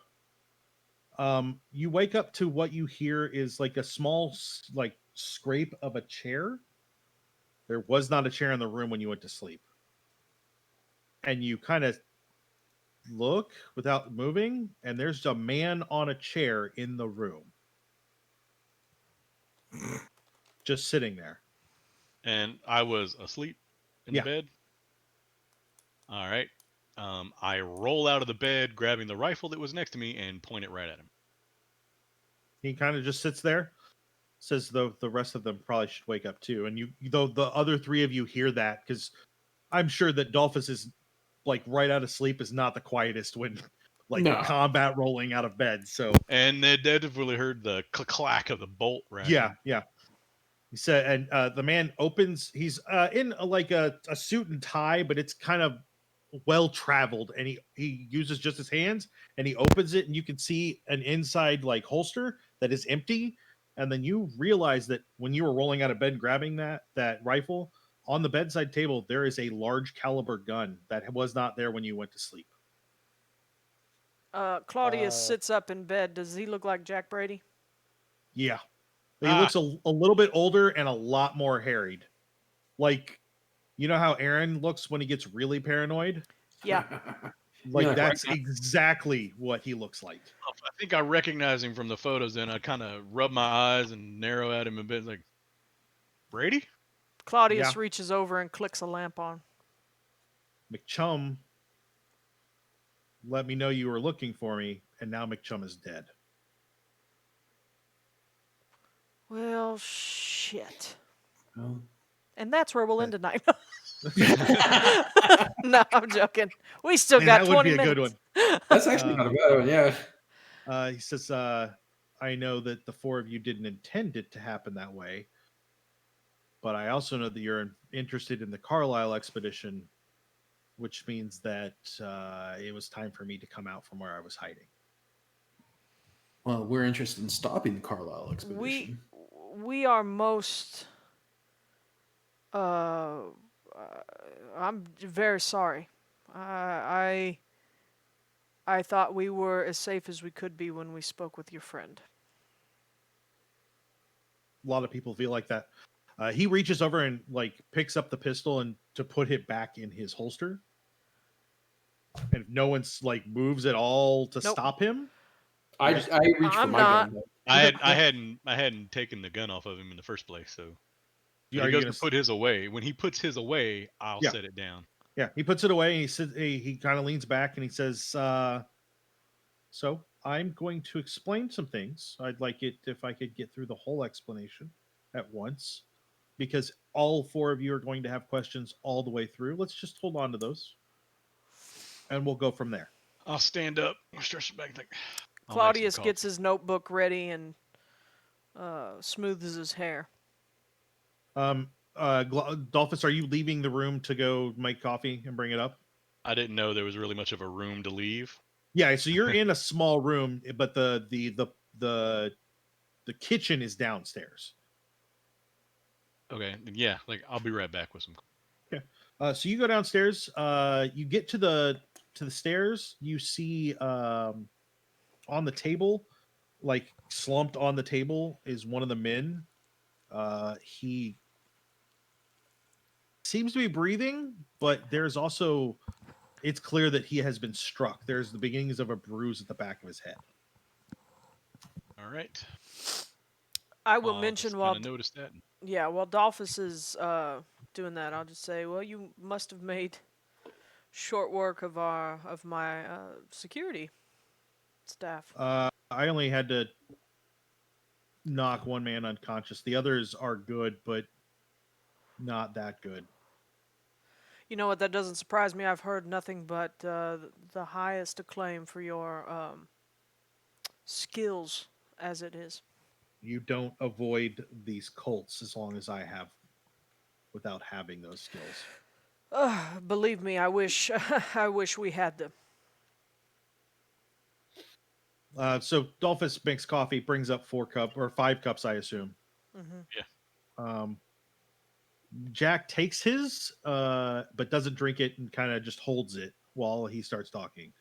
You wake up to what you hear is like a small, like, scrape of a chair. There was not a chair in the room when you went to sleep. And you kind of look without moving, and there's a man on a chair in the room. Just sitting there. And I was asleep in Yeah. the bed. All right. I roll out of the bed, grabbing the rifle that was next to me, and point it right at him. He kind of just sits there. Says the rest of them probably should wake up too. And though the other 3 of you hear that, because I'm sure that Dalphus is like right out of sleep is not the quietest when like No. combat rolling out of bed. So And they definitely heard the clack of the bolt right. yeah. He said, and the man opens. He's in like a suit and tie, but it's kind of well traveled, and he uses just his hands, and he opens it, and you can see an inside like holster that is empty. And then you realize that when you were rolling out of bed grabbing that rifle, on the bedside table there is a large caliber gun that was not there when you went to sleep. Claudius sits up in bed. Does he look like Jack Brady? Yeah. He looks a little bit older and a lot more harried. Like, you know how Aaron looks when he gets really paranoid? Yeah. Like, Yeah, that's exactly what he looks like. I think I recognize him from the photos. Then I kind of rub my eyes and narrow at him a bit, like, Brady? Claudius Yeah. reaches over and clicks a lamp on. McChum let me know you were looking for me, and now McChum is dead. Well, shit. Oh. And that's where we'll end tonight. No, I'm joking. We still Man, got that would 20 be a minutes. good one. That's actually not a bad one. Yeah. He says, I know that the 4 of you didn't intend it to happen that way, but I also know that you're interested in the Carlisle expedition, which means that it was time for me to come out from where I was hiding. Well, we're interested in stopping the Carlisle expedition. We are most. I'm very sorry. I thought we were as safe as we could be when we spoke with your friend. A lot of people feel like that. He reaches over and like picks up the pistol and to put it back in his holster. And if no one's like moves at all to stop him, I reached for I'm my not. gun. I hadn't taken the gun off of him in the first place, so are he you goes gonna to put his away. When he puts his away, I'll Yeah. set it down. Yeah, he puts it away and he says he kind of leans back and he says, so I'm going to explain some things. I'd like it if I could get through the whole explanation at once, because all 4 of you are going to have questions all the way through. Let's just hold on to those and we'll go from there. I'll stand up, stretch back, like Claudius gets his notebook ready and smooths his hair. Dalphus, are you leaving the room to go make coffee and bring it up? I didn't know there was really much of a room to leave. Yeah, so you're in a small room, but the the kitchen is downstairs. Okay, yeah, like I'll be right back with some. Okay. So you go downstairs. You get to the stairs. You see on the table, like slumped on the table, is one of the men. He seems to be breathing, but there's also, it's clear that he has been struck. There's the beginnings of a bruise at the back of his head. All right. I will I'll mention just while kind of notice that. while Dalphus is doing that, I'll just say, well, you must have made short work of my security staff. I only had to knock one man unconscious. The others are good, but not that good. You know what? That doesn't surprise me. I've heard nothing but the highest acclaim for your skills, as it is. You don't avoid these cults as long as I have without having those skills. Believe me, I wish I wish we had them. So Dolphus makes coffee, brings up 5 cups, I assume. Mm-hmm. Yeah. Jack takes his, but doesn't drink it and kind of just holds it while he starts talking.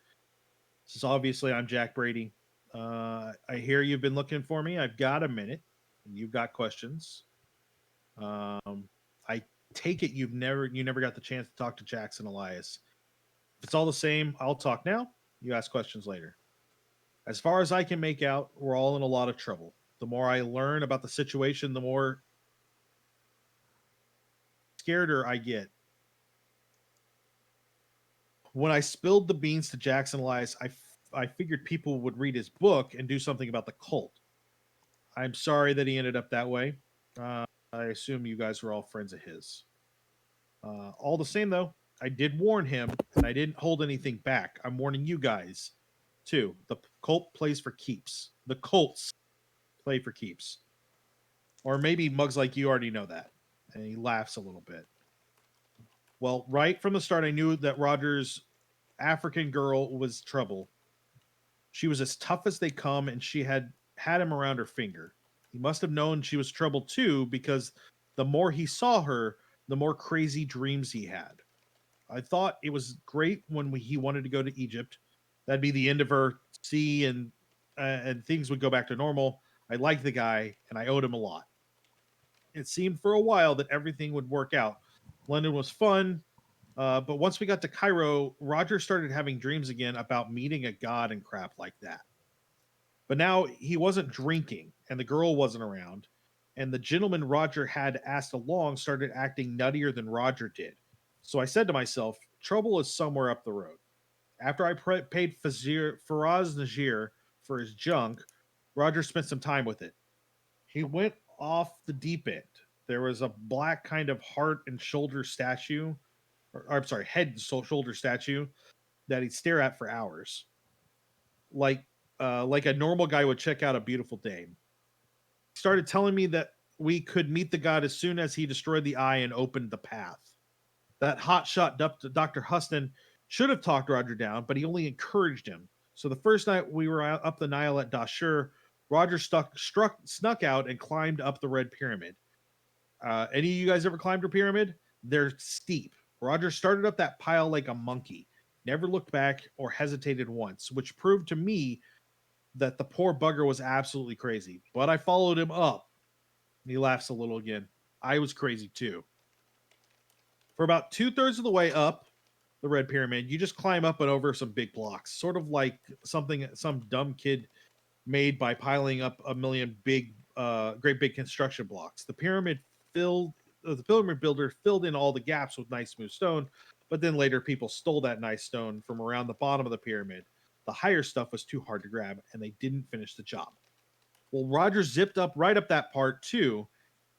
Says, obviously, I'm Jack Brady. I hear you've been looking for me. I've got a minute, and you've got questions. I take it you never got the chance to talk to Jackson Elias. If it's all the same, I'll talk now. You ask questions later. As far as I can make out, we're all in a lot of trouble. The more I learn about the situation, the more scareder I get. When I spilled the beans to Jackson Elias, I figured people would read his book and do something about the cult. I'm sorry that he ended up that way. I assume you guys were all friends of his. All the same, though, I did warn him, and I didn't hold anything back. I'm warning you guys, too. The cult plays for keeps. The cults play for keeps. Or maybe mugs like you already know that. And he laughs a little bit. Well, right from the start, I knew that Roger's African girl was trouble. She was as tough as they come, and she had him around her finger. He must have known she was trouble too, because the more he saw her, the more crazy dreams he had. I thought it was great when he wanted to go to Egypt. That'd be the end of her sea, and things would go back to normal. I liked the guy, and I owed him a lot. It seemed for a while that everything would work out. London was fun, but once we got to Cairo, Roger started having dreams again about meeting a god and crap like that. But now he wasn't drinking, and the girl wasn't around, and the gentleman Roger had asked along started acting nuttier than Roger did. So I said to myself, trouble is somewhere up the road. After I paid Faraz Najir for his junk, Roger spent some time with it. He went off the deep end. There was a black kind of heart and shoulder statue, or I'm sorry, head and shoulder statue that he'd stare at for hours, like a normal guy would check out a beautiful dame. He started telling me that we could meet the god as soon as he destroyed the eye and opened the path. That hotshot Dr. Huston should have talked Roger down, but he only encouraged him. So the first night we were up the Nile at Dashur, Roger snuck out and climbed up the Red Pyramid. Any of you guys ever climbed a pyramid? They're steep. Roger started up that pile like a monkey, never looked back or hesitated once, which proved to me that the poor bugger was absolutely crazy. But I followed him up. And he laughs a little again. I was crazy too. For about 2/3 of the way up the Red Pyramid, you just climb up and over some big blocks, sort of like something some dumb kid made by piling up a million great big construction blocks. The pyramid builder filled in all the gaps with nice smooth stone, but then later people stole that nice stone from around the bottom of the pyramid. The higher stuff was too hard to grab, and they didn't finish the job. Well, Roger zipped up right up that part too,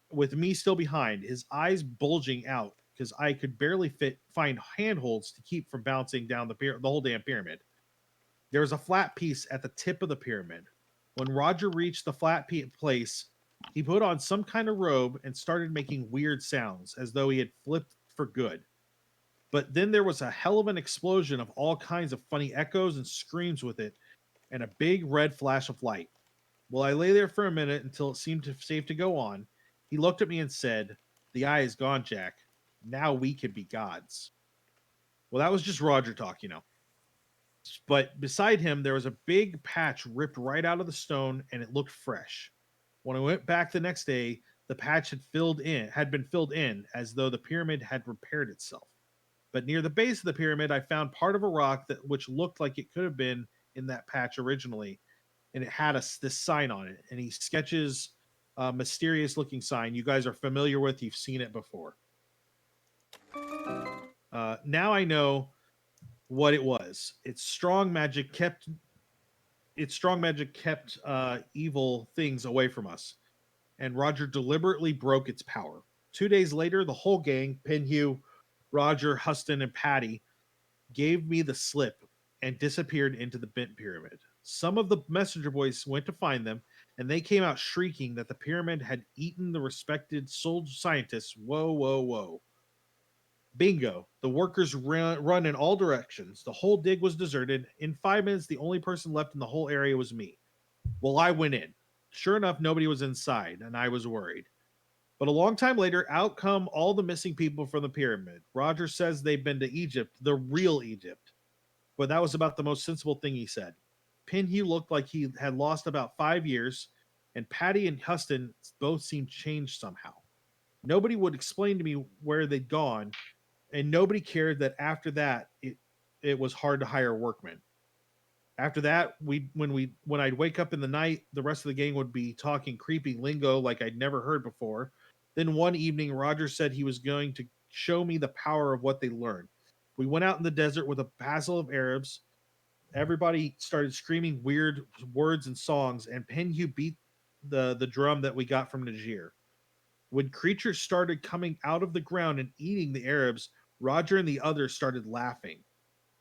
with me still behind, his eyes bulging out because I could barely find handholds to keep from bouncing down the whole damn pyramid. There was a flat piece at the tip of the pyramid. When Roger reached the flat place, he put on some kind of robe and started making weird sounds as though he had flipped for good. But then there was a hell of an explosion of all kinds of funny echoes and screams with it, and a big red flash of light. Well, I lay there for a minute until it seemed safe to go on. He looked at me and said, "The eye is gone, Jack. Now we can be gods." Well, that was just Roger talk, you know. But beside him, there was a big patch ripped right out of the stone, and it looked fresh. When I went back the next day, the patch had been filled in, as though the pyramid had repaired itself. But near the base of the pyramid, I found part of a rock which looked like it could have been in that patch originally, and it had this sign on it. And he sketches a mysterious looking sign you guys are familiar with. You've seen it before. Now I know what it was. Its strong magic kept evil things away from us, and Roger deliberately broke its power. 2 days later, the whole gang, Pinhue, Roger, Huston, and Patty, gave me the slip and disappeared into the bent pyramid. Some of the messenger boys went to find them, and they came out shrieking that the pyramid had eaten the respected soul scientists. Whoa, whoa, whoa. Bingo. The workers run in all directions. The whole dig was deserted. In 5 minutes, the only person left in the whole area was me. Well, I went in. Sure enough, nobody was inside, and I was worried. But a long time later, out come all the missing people from the pyramid. Roger says they've been to Egypt, the real Egypt. But that was about the most sensible thing he said. Pinhue looked like he had lost about 5 years, and Patty and Huston both seemed changed somehow. Nobody would explain to me where they'd gone, and nobody cared that after that it was hard to hire workmen. After that, when I'd wake up in the night, the rest of the gang would be talking creepy lingo like I'd never heard before. Then one evening, Roger said he was going to show me the power of what they learned. We went out in the desert with a passel of Arabs. Everybody started screaming weird words and songs, and Pinhue beat the drum that we got from Niger. When creatures started coming out of the ground and eating the Arabs, Roger and the others started laughing.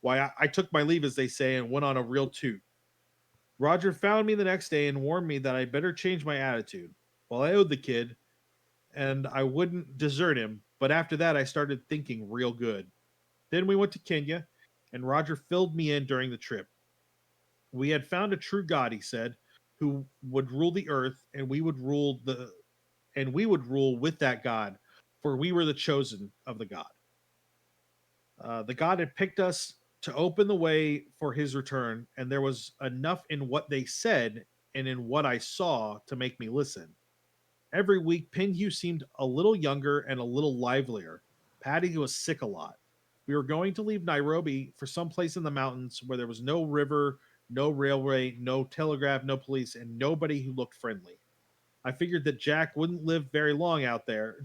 Why, I took my leave, as they say, and went on a real toot. Roger found me the next day and warned me that I better change my attitude. Well, I owed the kid, and I wouldn't desert him, but after that I started thinking real good. Then we went to Kenya, and Roger filled me in during the trip. We had found a true god, he said, who would rule the earth, and we would rule with that god, for we were the chosen of the god. The god had picked us to open the way for his return, and there was enough in what they said and in what I saw to make me listen. Every week, Pinhue seemed a little younger and a little livelier. Patty was sick a lot. We were going to leave Nairobi for some place in the mountains where there was no river, no railway, no telegraph, no police, and nobody who looked friendly. I figured that Jack Brady wouldn't live very long out there,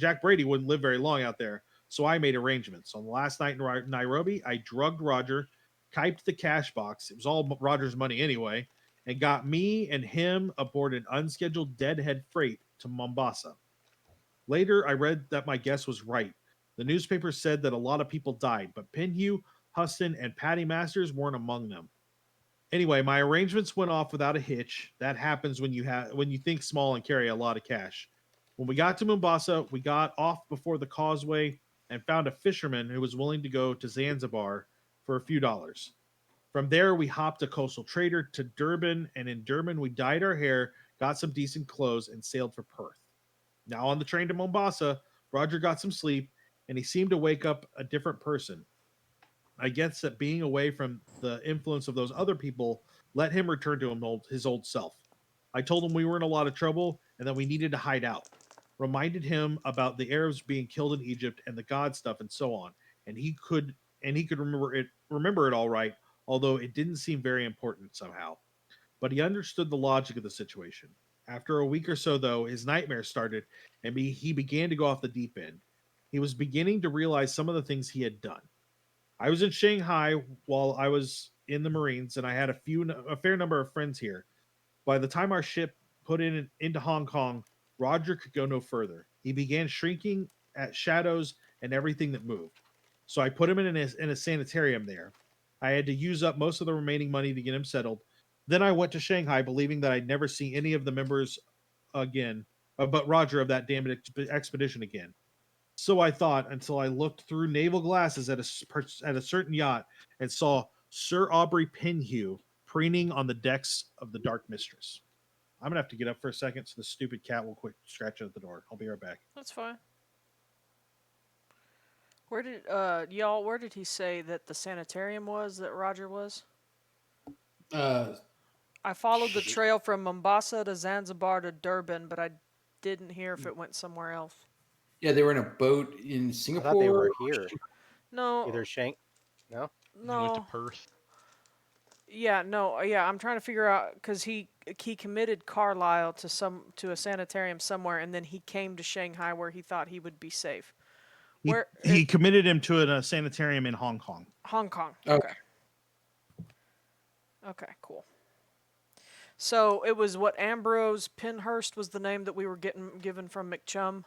so I made arrangements. On the last night in Nairobi, I drugged Roger, typed the cash box, it was all Roger's money anyway, and got me and him aboard an unscheduled deadhead freight to Mombasa. Later, I read that my guess was right. The newspaper said that a lot of people died, but Pinhue, Huston, and Patty Masters weren't among them. Anyway, my arrangements went off without a hitch. That happens when you think small and carry a lot of cash. When we got to Mombasa, we got off before the causeway and found a fisherman who was willing to go to Zanzibar for a few dollars. From there, we hopped a coastal trader to Durban, and in Durban, we dyed our hair, got some decent clothes, and sailed for Perth. Now on the train to Mombasa, Roger got some sleep, and he seemed to wake up a different person. I guess that being away from the influence of those other people let him return to his old self. I told him we were in a lot of trouble and that we needed to hide out. Reminded him about the Arabs being killed in Egypt and the God stuff and so on, and he could remember it all right, although it didn't seem very important somehow. But he understood the logic of the situation. After a week or so, though, his nightmares started, and he began to go off the deep end. He was beginning to realize some of the things he had done. I was in Shanghai while I was in the Marines, and I had a fair number of friends here. By the time our ship put into Hong Kong, Roger could go no further. He began shrinking at shadows and everything that moved. So I put him in a sanitarium there. I had to use up most of the remaining money to get him settled. Then I went to Shanghai, believing that I'd never see any of the members again, but Roger of that damned expedition again. So I thought until I looked through naval glasses at a certain yacht and saw Sir Aubrey Pinhue preening on the decks of the Dark Mistress. I'm gonna have to get up for a second, so the stupid cat will quit scratching at the door. I'll be right back. That's fine. Where did where did he say that the sanitarium was that Roger was? Uh, I followed the trail from Mombasa to Zanzibar to Durban, but I didn't hear if it went somewhere else. yeah, they were in a boat in I Singapore. thought they were here. No, Either Shank. No. They went to no. Perth. Yeah, no, yeah. I'm trying to figure out because he committed Carlisle to a sanitarium somewhere, and then he came to Shanghai where he thought he would be safe. Where He committed him to a sanitarium in Hong Kong. Hong Kong. Okay. Okay. Okay, cool. So it was what Ambrose Penhurst was the name that we were given from McChum.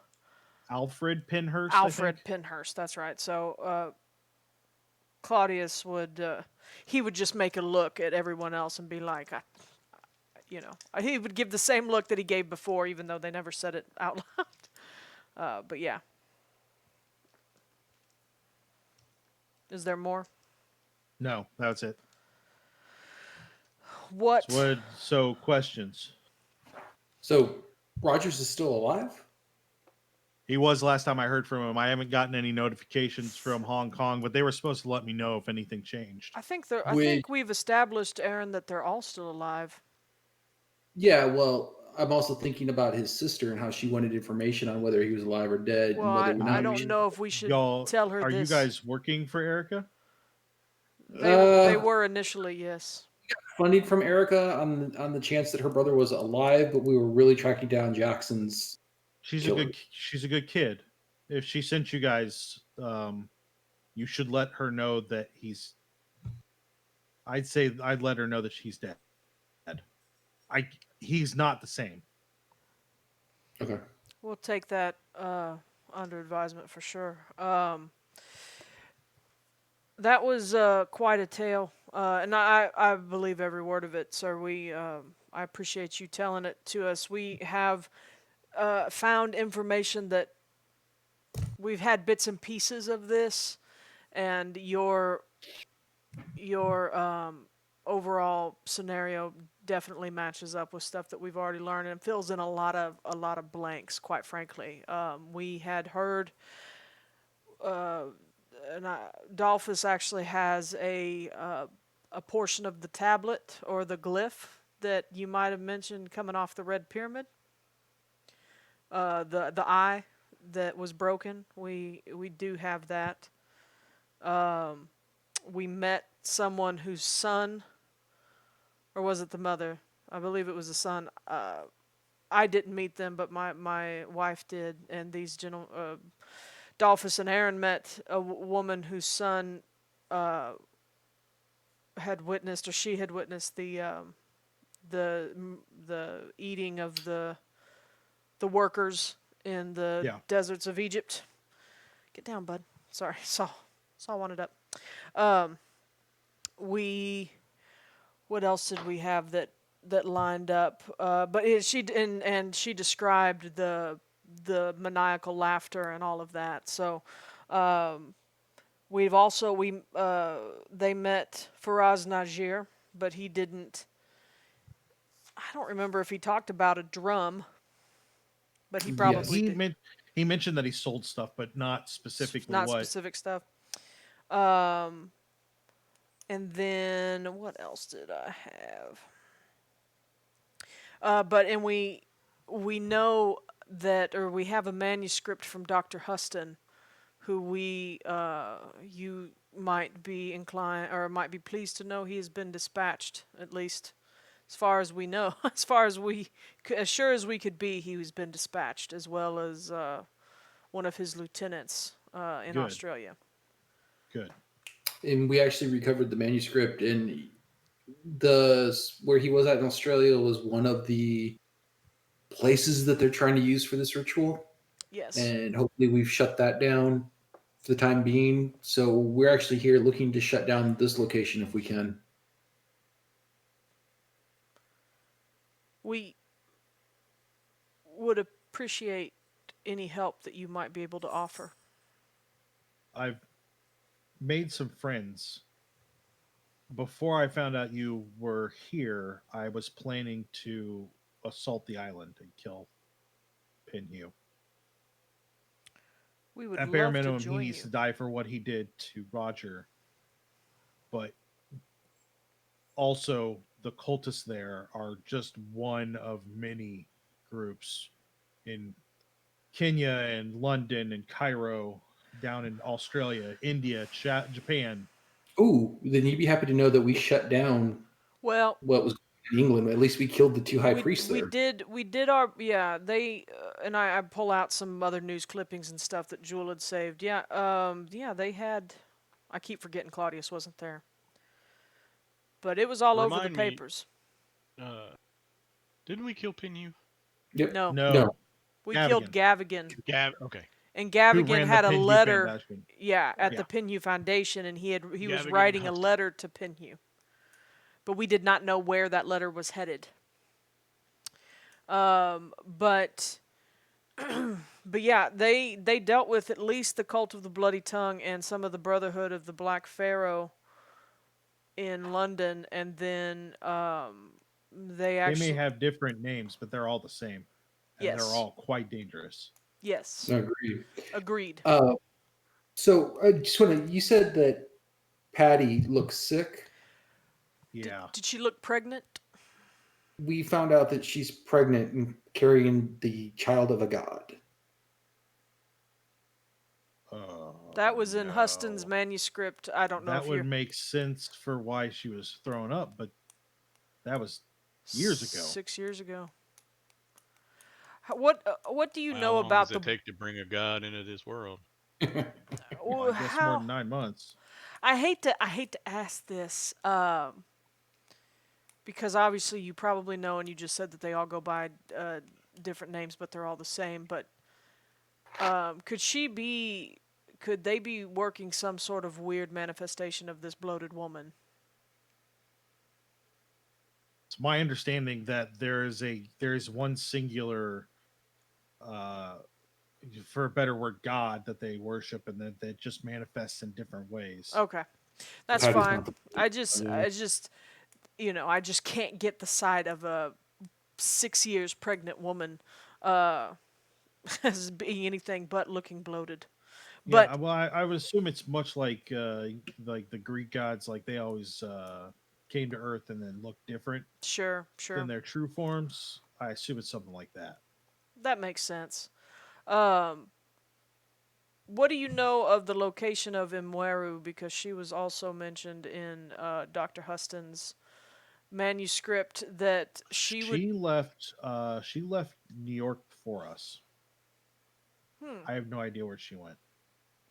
Alfred Penhurst. Alfred Penhurst, that's right. So Claudius would he would just make a look at everyone else and be like, he would give the same look that he gave before, even though they never said it out loud. But yeah. Is there more? No, that's it. What? So questions. So Rogers is still alive? He was last time I heard from him. I haven't gotten any notifications from Hong Kong, but they were supposed to let me know if anything changed. I think we've established, Aaron, that they're all still alive. Yeah, well, I'm also thinking about his sister and how she wanted information on whether he was alive or dead. Well, and whether I don't know if we should Y'all, tell her are this. you guys working for Erica? They were initially, yes. Funding from Erica on the chance that her brother was alive, but we were really tracking down Jackson's. She's a good kid. If she sent you guys, you should let her know that I'd say I'd let her know that she's dead. He's not the same. Okay. We'll take that under advisement for sure. That was quite a tale, and I believe every word of it, sir. I appreciate you telling it to us. We have found information that we've had bits and pieces of this, and your overall scenario definitely matches up with stuff that we've already learned and fills in a lot of blanks. Quite frankly, we had heard. Dalphus actually has a portion of the tablet or the glyph that you might have mentioned coming off the Red Pyramid. The eye that was broken, we do have that. We met someone whose son, or was it the mother? I believe it was the son. I didn't meet them, but my wife did, and these gentlemen. Dalphus and Aaron met a woman whose son had witnessed, or she had witnessed the eating of the workers in the deserts of Egypt. Get down, bud. Sorry, saw wanted up. What else did we have that lined up? But she described the maniacal laughter and all of that. So they met Faraz Najir, but he didn't. I don't remember if he talked about a drum, but he probably did. He mentioned that he sold stuff, but not specifically not what. Specific stuff. And then what else did I have? We know that, or we have a manuscript from Dr. Huston, who you might be inclined or might be pleased to know he has been dispatched, at least as far as we know. As sure as we could be, he has been dispatched, as well as one of his lieutenants in Australia. Good. And we actually recovered the manuscript, and where he was at in Australia was one of the places that they're trying to use for this ritual. Yes. And hopefully we've shut that down for the time being. So we're actually here looking to shut down this location if we can. We would appreciate any help that you might be able to offer. I've made some friends. Before I found out you were here, I was planning to assault the island and kill Pinhew. We would At bare love to minimum, he join needs you. to die for what he did to Roger. But also, the cultists there are just one of many groups in Kenya and London and Cairo, down in Australia, India, Japan. Ooh, then you'd be happy to know that we shut down Well, what was in England. At least we killed the two high priests we there. did our they and I pull out some other news clippings and stuff that Jewel had saved. Yeah, they had. I keep forgetting Claudius wasn't there, but it was all over the Remind me, papers. didn't we kill Pinhew? Yep. No, No, we killed Gavigan, Gavigan, Okay. and who Gavigan ran the had a Pinhew letter. Foundation. Yeah, at Yeah. the Pinhew Foundation, and he was Gavigan writing a Hudson. letter to Pinhew, but we did not know where that letter was headed. But but yeah, they dealt with at least the Cult of the Bloody Tongue and some of the Brotherhood of the Black Pharaoh in London, and then they They actually may have different names, but they're all the same, and yes, they're all quite dangerous. yes, Agreed. agreed. So I just want to. You said that Patty looks sick. Yeah. Did she look pregnant? We found out that she's pregnant and carrying the child of a god. That was in No. Huston's manuscript. I don't know That if would you're make sense for why she was thrown up, but that was years ago. 6 years ago. What do you How know long about does it take to bring a god into this world? Well, I guess more than 9 months. I hate to ask this, because obviously you probably know, and you just said that they all go by different names, but they're all the same. But could they be working some sort of weird manifestation of this bloated woman? It's my understanding that there is one singular, for a better word, god that they worship, and that just manifests in different ways. Okay, that's Patty's fine. not the- I just I just can't get the side of a 6 years pregnant woman as being anything but looking bloated. But Yeah, well, I would assume it's much like the Greek gods, like they always came to Earth and then looked different sure, than their true forms. I assume it's something like that. that makes sense. What do you know of the location of Imweru? Because she was also mentioned in Dr. Huston's manuscript that She left New York for us. I have no idea where she went.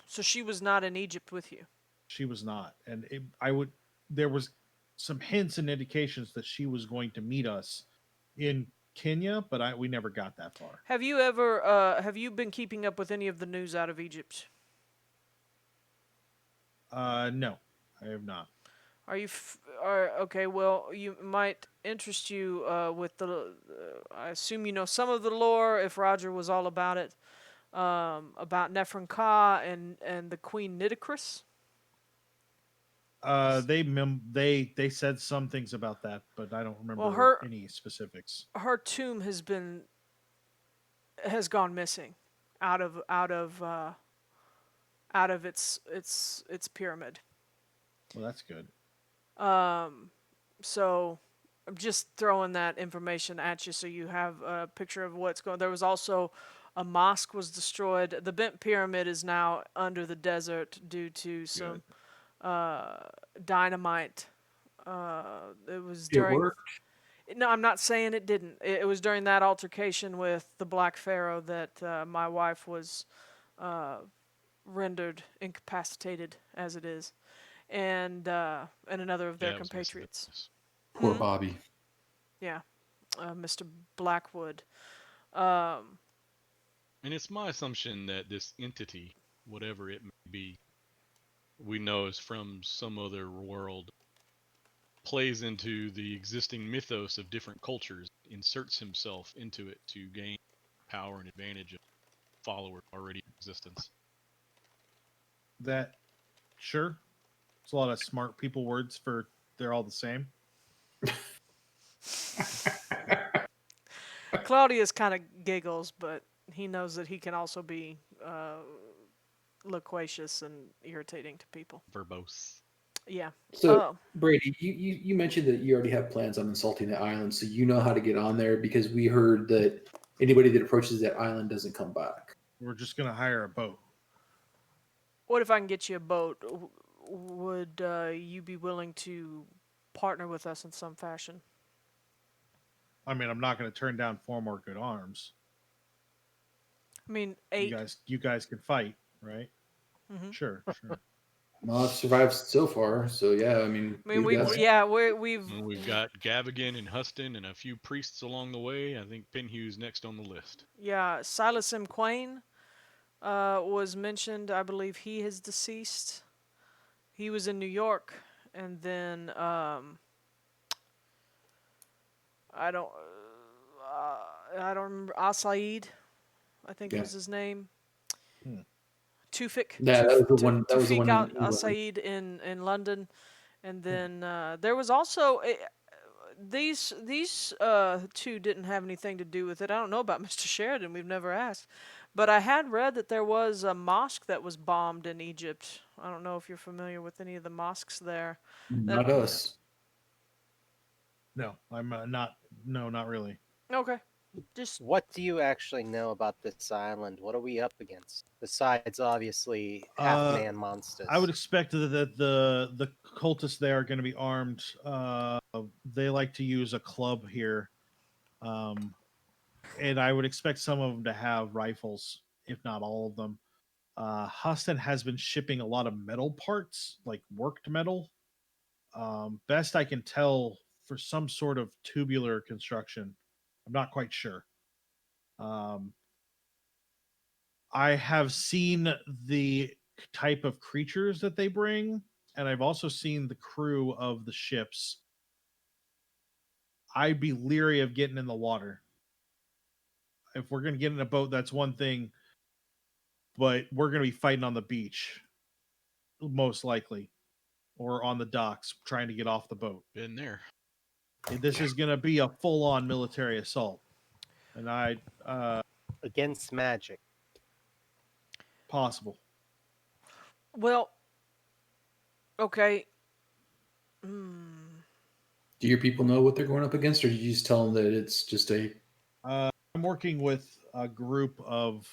So she was not in Egypt with you. She was not, and there was some hints and indications that she was going to meet us in Kenya, but we never got that far. Have you been keeping up with any of the news out of Egypt? No, I have not. Are you okay? Well, you might interest you with the. I assume you know some of the lore. If Roger was all about it, about Nephron Ka and the Queen Nitocris. They said some things about that, but I don't remember any specifics. Her tomb has gone missing out of its pyramid. Well, that's good. So I'm just throwing that information at you so you have a picture of what's going. There was also a mosque was destroyed. The bent pyramid is now under the desert due to some dynamite. It was during. It worked. No, I'm not saying it didn't. It was during that altercation with the Black Pharaoh that my wife was rendered incapacitated, as it is, and another of their compatriots. Poor Bobby. Yeah, Mr. Blackwood. And it's my assumption that this entity, whatever it may be, we know is from some other world, plays into the existing mythos of different cultures, inserts himself into it to gain power and advantage of followers already in existence. That, sure. It's a lot of smart people words for they're all the same. Claudius kind of giggles, but he knows that he can also be loquacious and irritating to people. Verbose. Yeah. So, Brady, you mentioned that you already have plans on insulting the island, so you know how to get on there because we heard that anybody that approaches that island doesn't come back. We're just gonna hire a boat. What if I can get you a boat? Would you be willing to partner with us in some fashion? I mean, I'm not gonna turn down 4 more good arms. I mean, 8. You guys can fight, right? Mhm. Sure. Well, I've survived so far, so yeah. I mean, we've And we've got Gavigan and Huston and a few priests along the way. I think Penhue's next on the list. Silas M. Quain was mentioned. I believe he is deceased. He was in New York, and then I don't remember. Asaid, I think was his name. Tufik. Yeah, that was the one. That was the Tufik one. Asaid in London, and then there was also these two didn't have anything to do with it. I don't know about Mr. Sheridan. We've never asked, but I had read that there was a mosque that was bombed in Egypt. I don't know if you're familiar with any of the mosques there. Not us. No, I'm not. No, not really. Okay. Just What do you actually know about this island? What are we up against? Besides, obviously, half-man monsters. I would expect that the cultists there are going to be armed. They like to use a club here, and I would expect some of them to have rifles, if not all of them. Huston has been shipping a lot of metal parts, like worked metal. Best I can tell, for some sort of tubular construction. I'm not quite sure. I have seen the type of creatures that they bring, and I've also seen the crew of the ships. I'd be leery of getting in the water. If we're going to get in a boat, that's one thing, but we're going to be fighting on the beach, most likely, or on the docks trying to get off the boat. Been there. This is going to be a full-on military assault, and against magic. Possible. Well, okay. Do your people know what they're going up against, or do you just tell them that it's just a? I'm working with a group of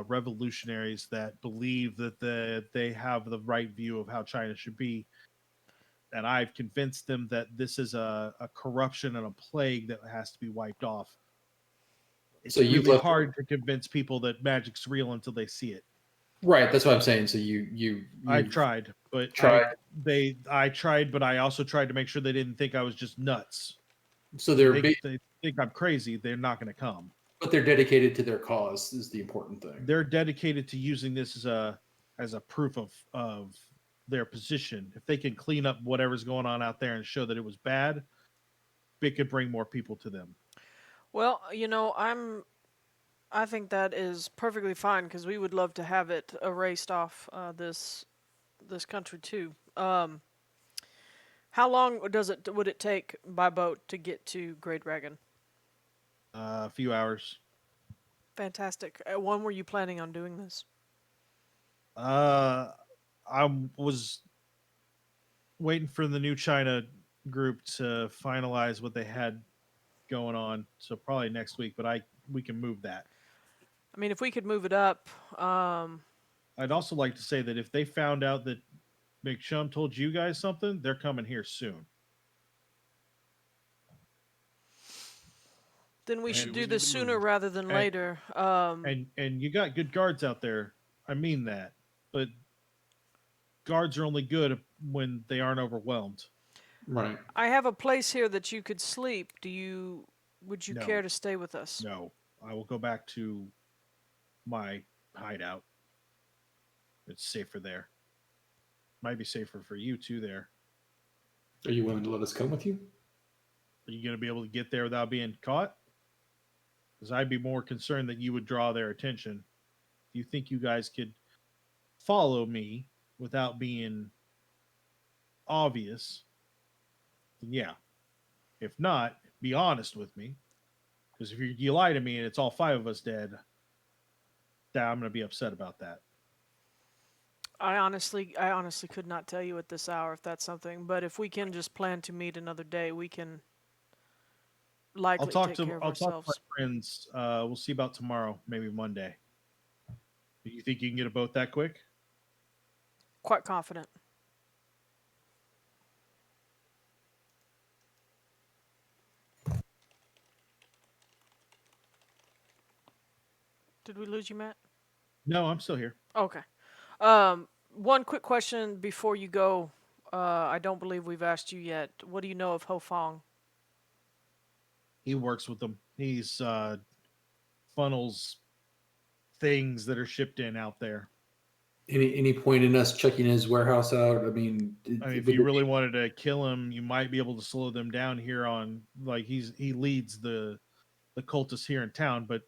revolutionaries that believe that they have the right view of how China should be, and I've convinced them that this is a corruption and a plague that has to be wiped off. It's So you've really left hard to convince people that magic's real until they see it. Right, that's what I'm saying. So you I tried, but I tried, but I also tried to make sure they didn't think I was just nuts. So they think I'm crazy. They're not going to come. But they're dedicated to their cause is the important thing. They're dedicated to using this as a proof of their position. If they can clean up whatever's going on out there and show that it was bad, it could bring more people to them. Well, I think that is perfectly fine because we would love to have it erased off this country too. How long would it take by boat to get to Grey Dragon? A few hours. Fantastic. When were you planning on doing this? I was waiting for the new China group to finalize what they had going on, so probably next week. But we can move that. I mean, if we could move it up. I'd also like to say that if they found out that McShum told you guys something, they're coming here soon. Then we should do this sooner rather than later. And you got good guards out there. I mean that. But guards are only good when they aren't overwhelmed. Right. I have a place here that you could sleep. Would you care to stay with us? No. I will go back to my hideout. It's safer there. Might be safer for you too there. Are you willing to let us come with you? Are you going to be able to get there without being caught? Because I'd be more concerned that you would draw their attention. If you think you guys could follow me without being obvious, then yeah. If not, be honest with me. Because if you lie to me and it's all 5 of us dead, I'm going to be upset about that. I honestly could not tell you at this hour if that's something. But if we can just plan to meet another day, we can likely take care of I'll talk to ourselves. my friends. We'll see about tomorrow, maybe Monday. Do you think you can get a boat that quick? Quite confident. Did we lose you, Matt? No, I'm still here. Okay. One quick question before you go. I don't believe we've asked you yet. What do you know of Ho Fong? He works with them. He's funnels things that are shipped in out there. Any point in us checking his warehouse out? I mean, If you really wanted to kill him, you might be able to slow them down here on like he leads the cultists here in town, but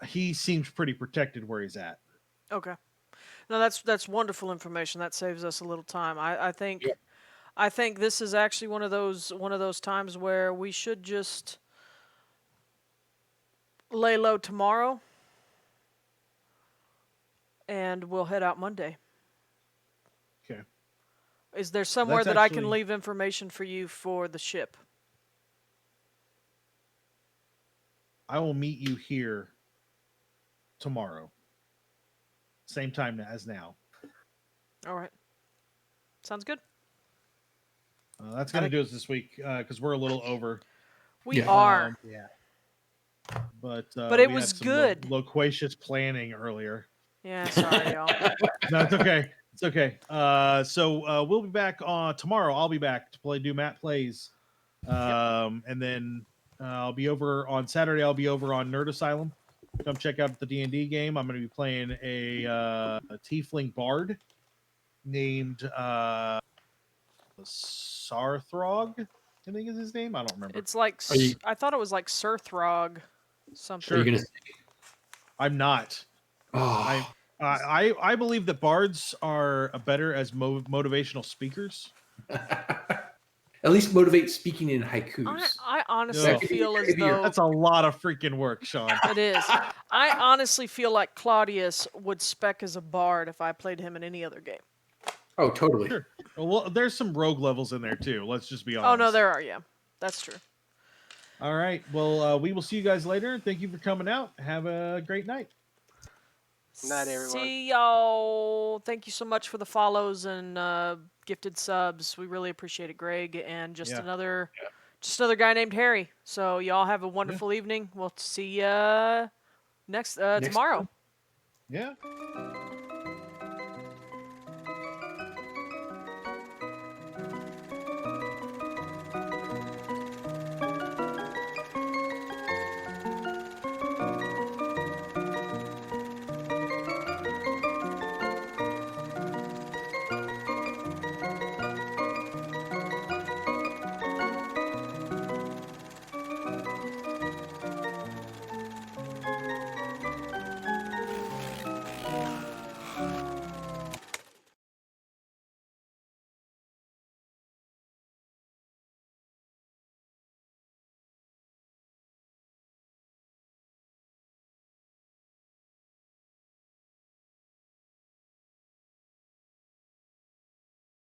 he seems pretty protected where he's at. Okay. No, that's wonderful information. That saves us a little time. I think I think this is actually one of those times where we should just lay low tomorrow and we'll head out Monday. Okay. Is there somewhere that I can leave information for you for the ship? I will meet you here tomorrow. Same time as now. All right. Sounds good. That's going to do us this week because we're a little over. We are. Yeah. But it we was had some good. Loquacious planning earlier. Yeah, sorry, y'all. No, it's okay. It's okay. So we'll be back on tomorrow. I'll be back to do Matt Plays. And then I'll be over on Saturday. I'll be over on Nerd Asylum. Come check out the D&D game. I'm going to be playing a tiefling bard named Sarthrog, I think is his name. I don't remember. It's like I thought it was like Sir Throg something. Are you gonna? I'm not. Oh, I believe that bards are better as motivational speakers. at least motivate speaking in haikus. I honestly feel as though that's a lot of freaking work, Shawn. it is. I honestly feel like Claudius would spec as a bard if I played him in any other game. Oh, totally. Sure. Well, there's some rogue levels in there too. Let's just be honest. Oh no, there are. Yeah, that's true. All right. Well, we will see you guys later. Thank you for coming out. Have a great night. Night, everyone. See y'all. Thank you so much for the follows and gifted subs. We really appreciate it, Greg. And just another guy named Harry. So y'all have a wonderful evening. We'll see ya next tomorrow. Yeah.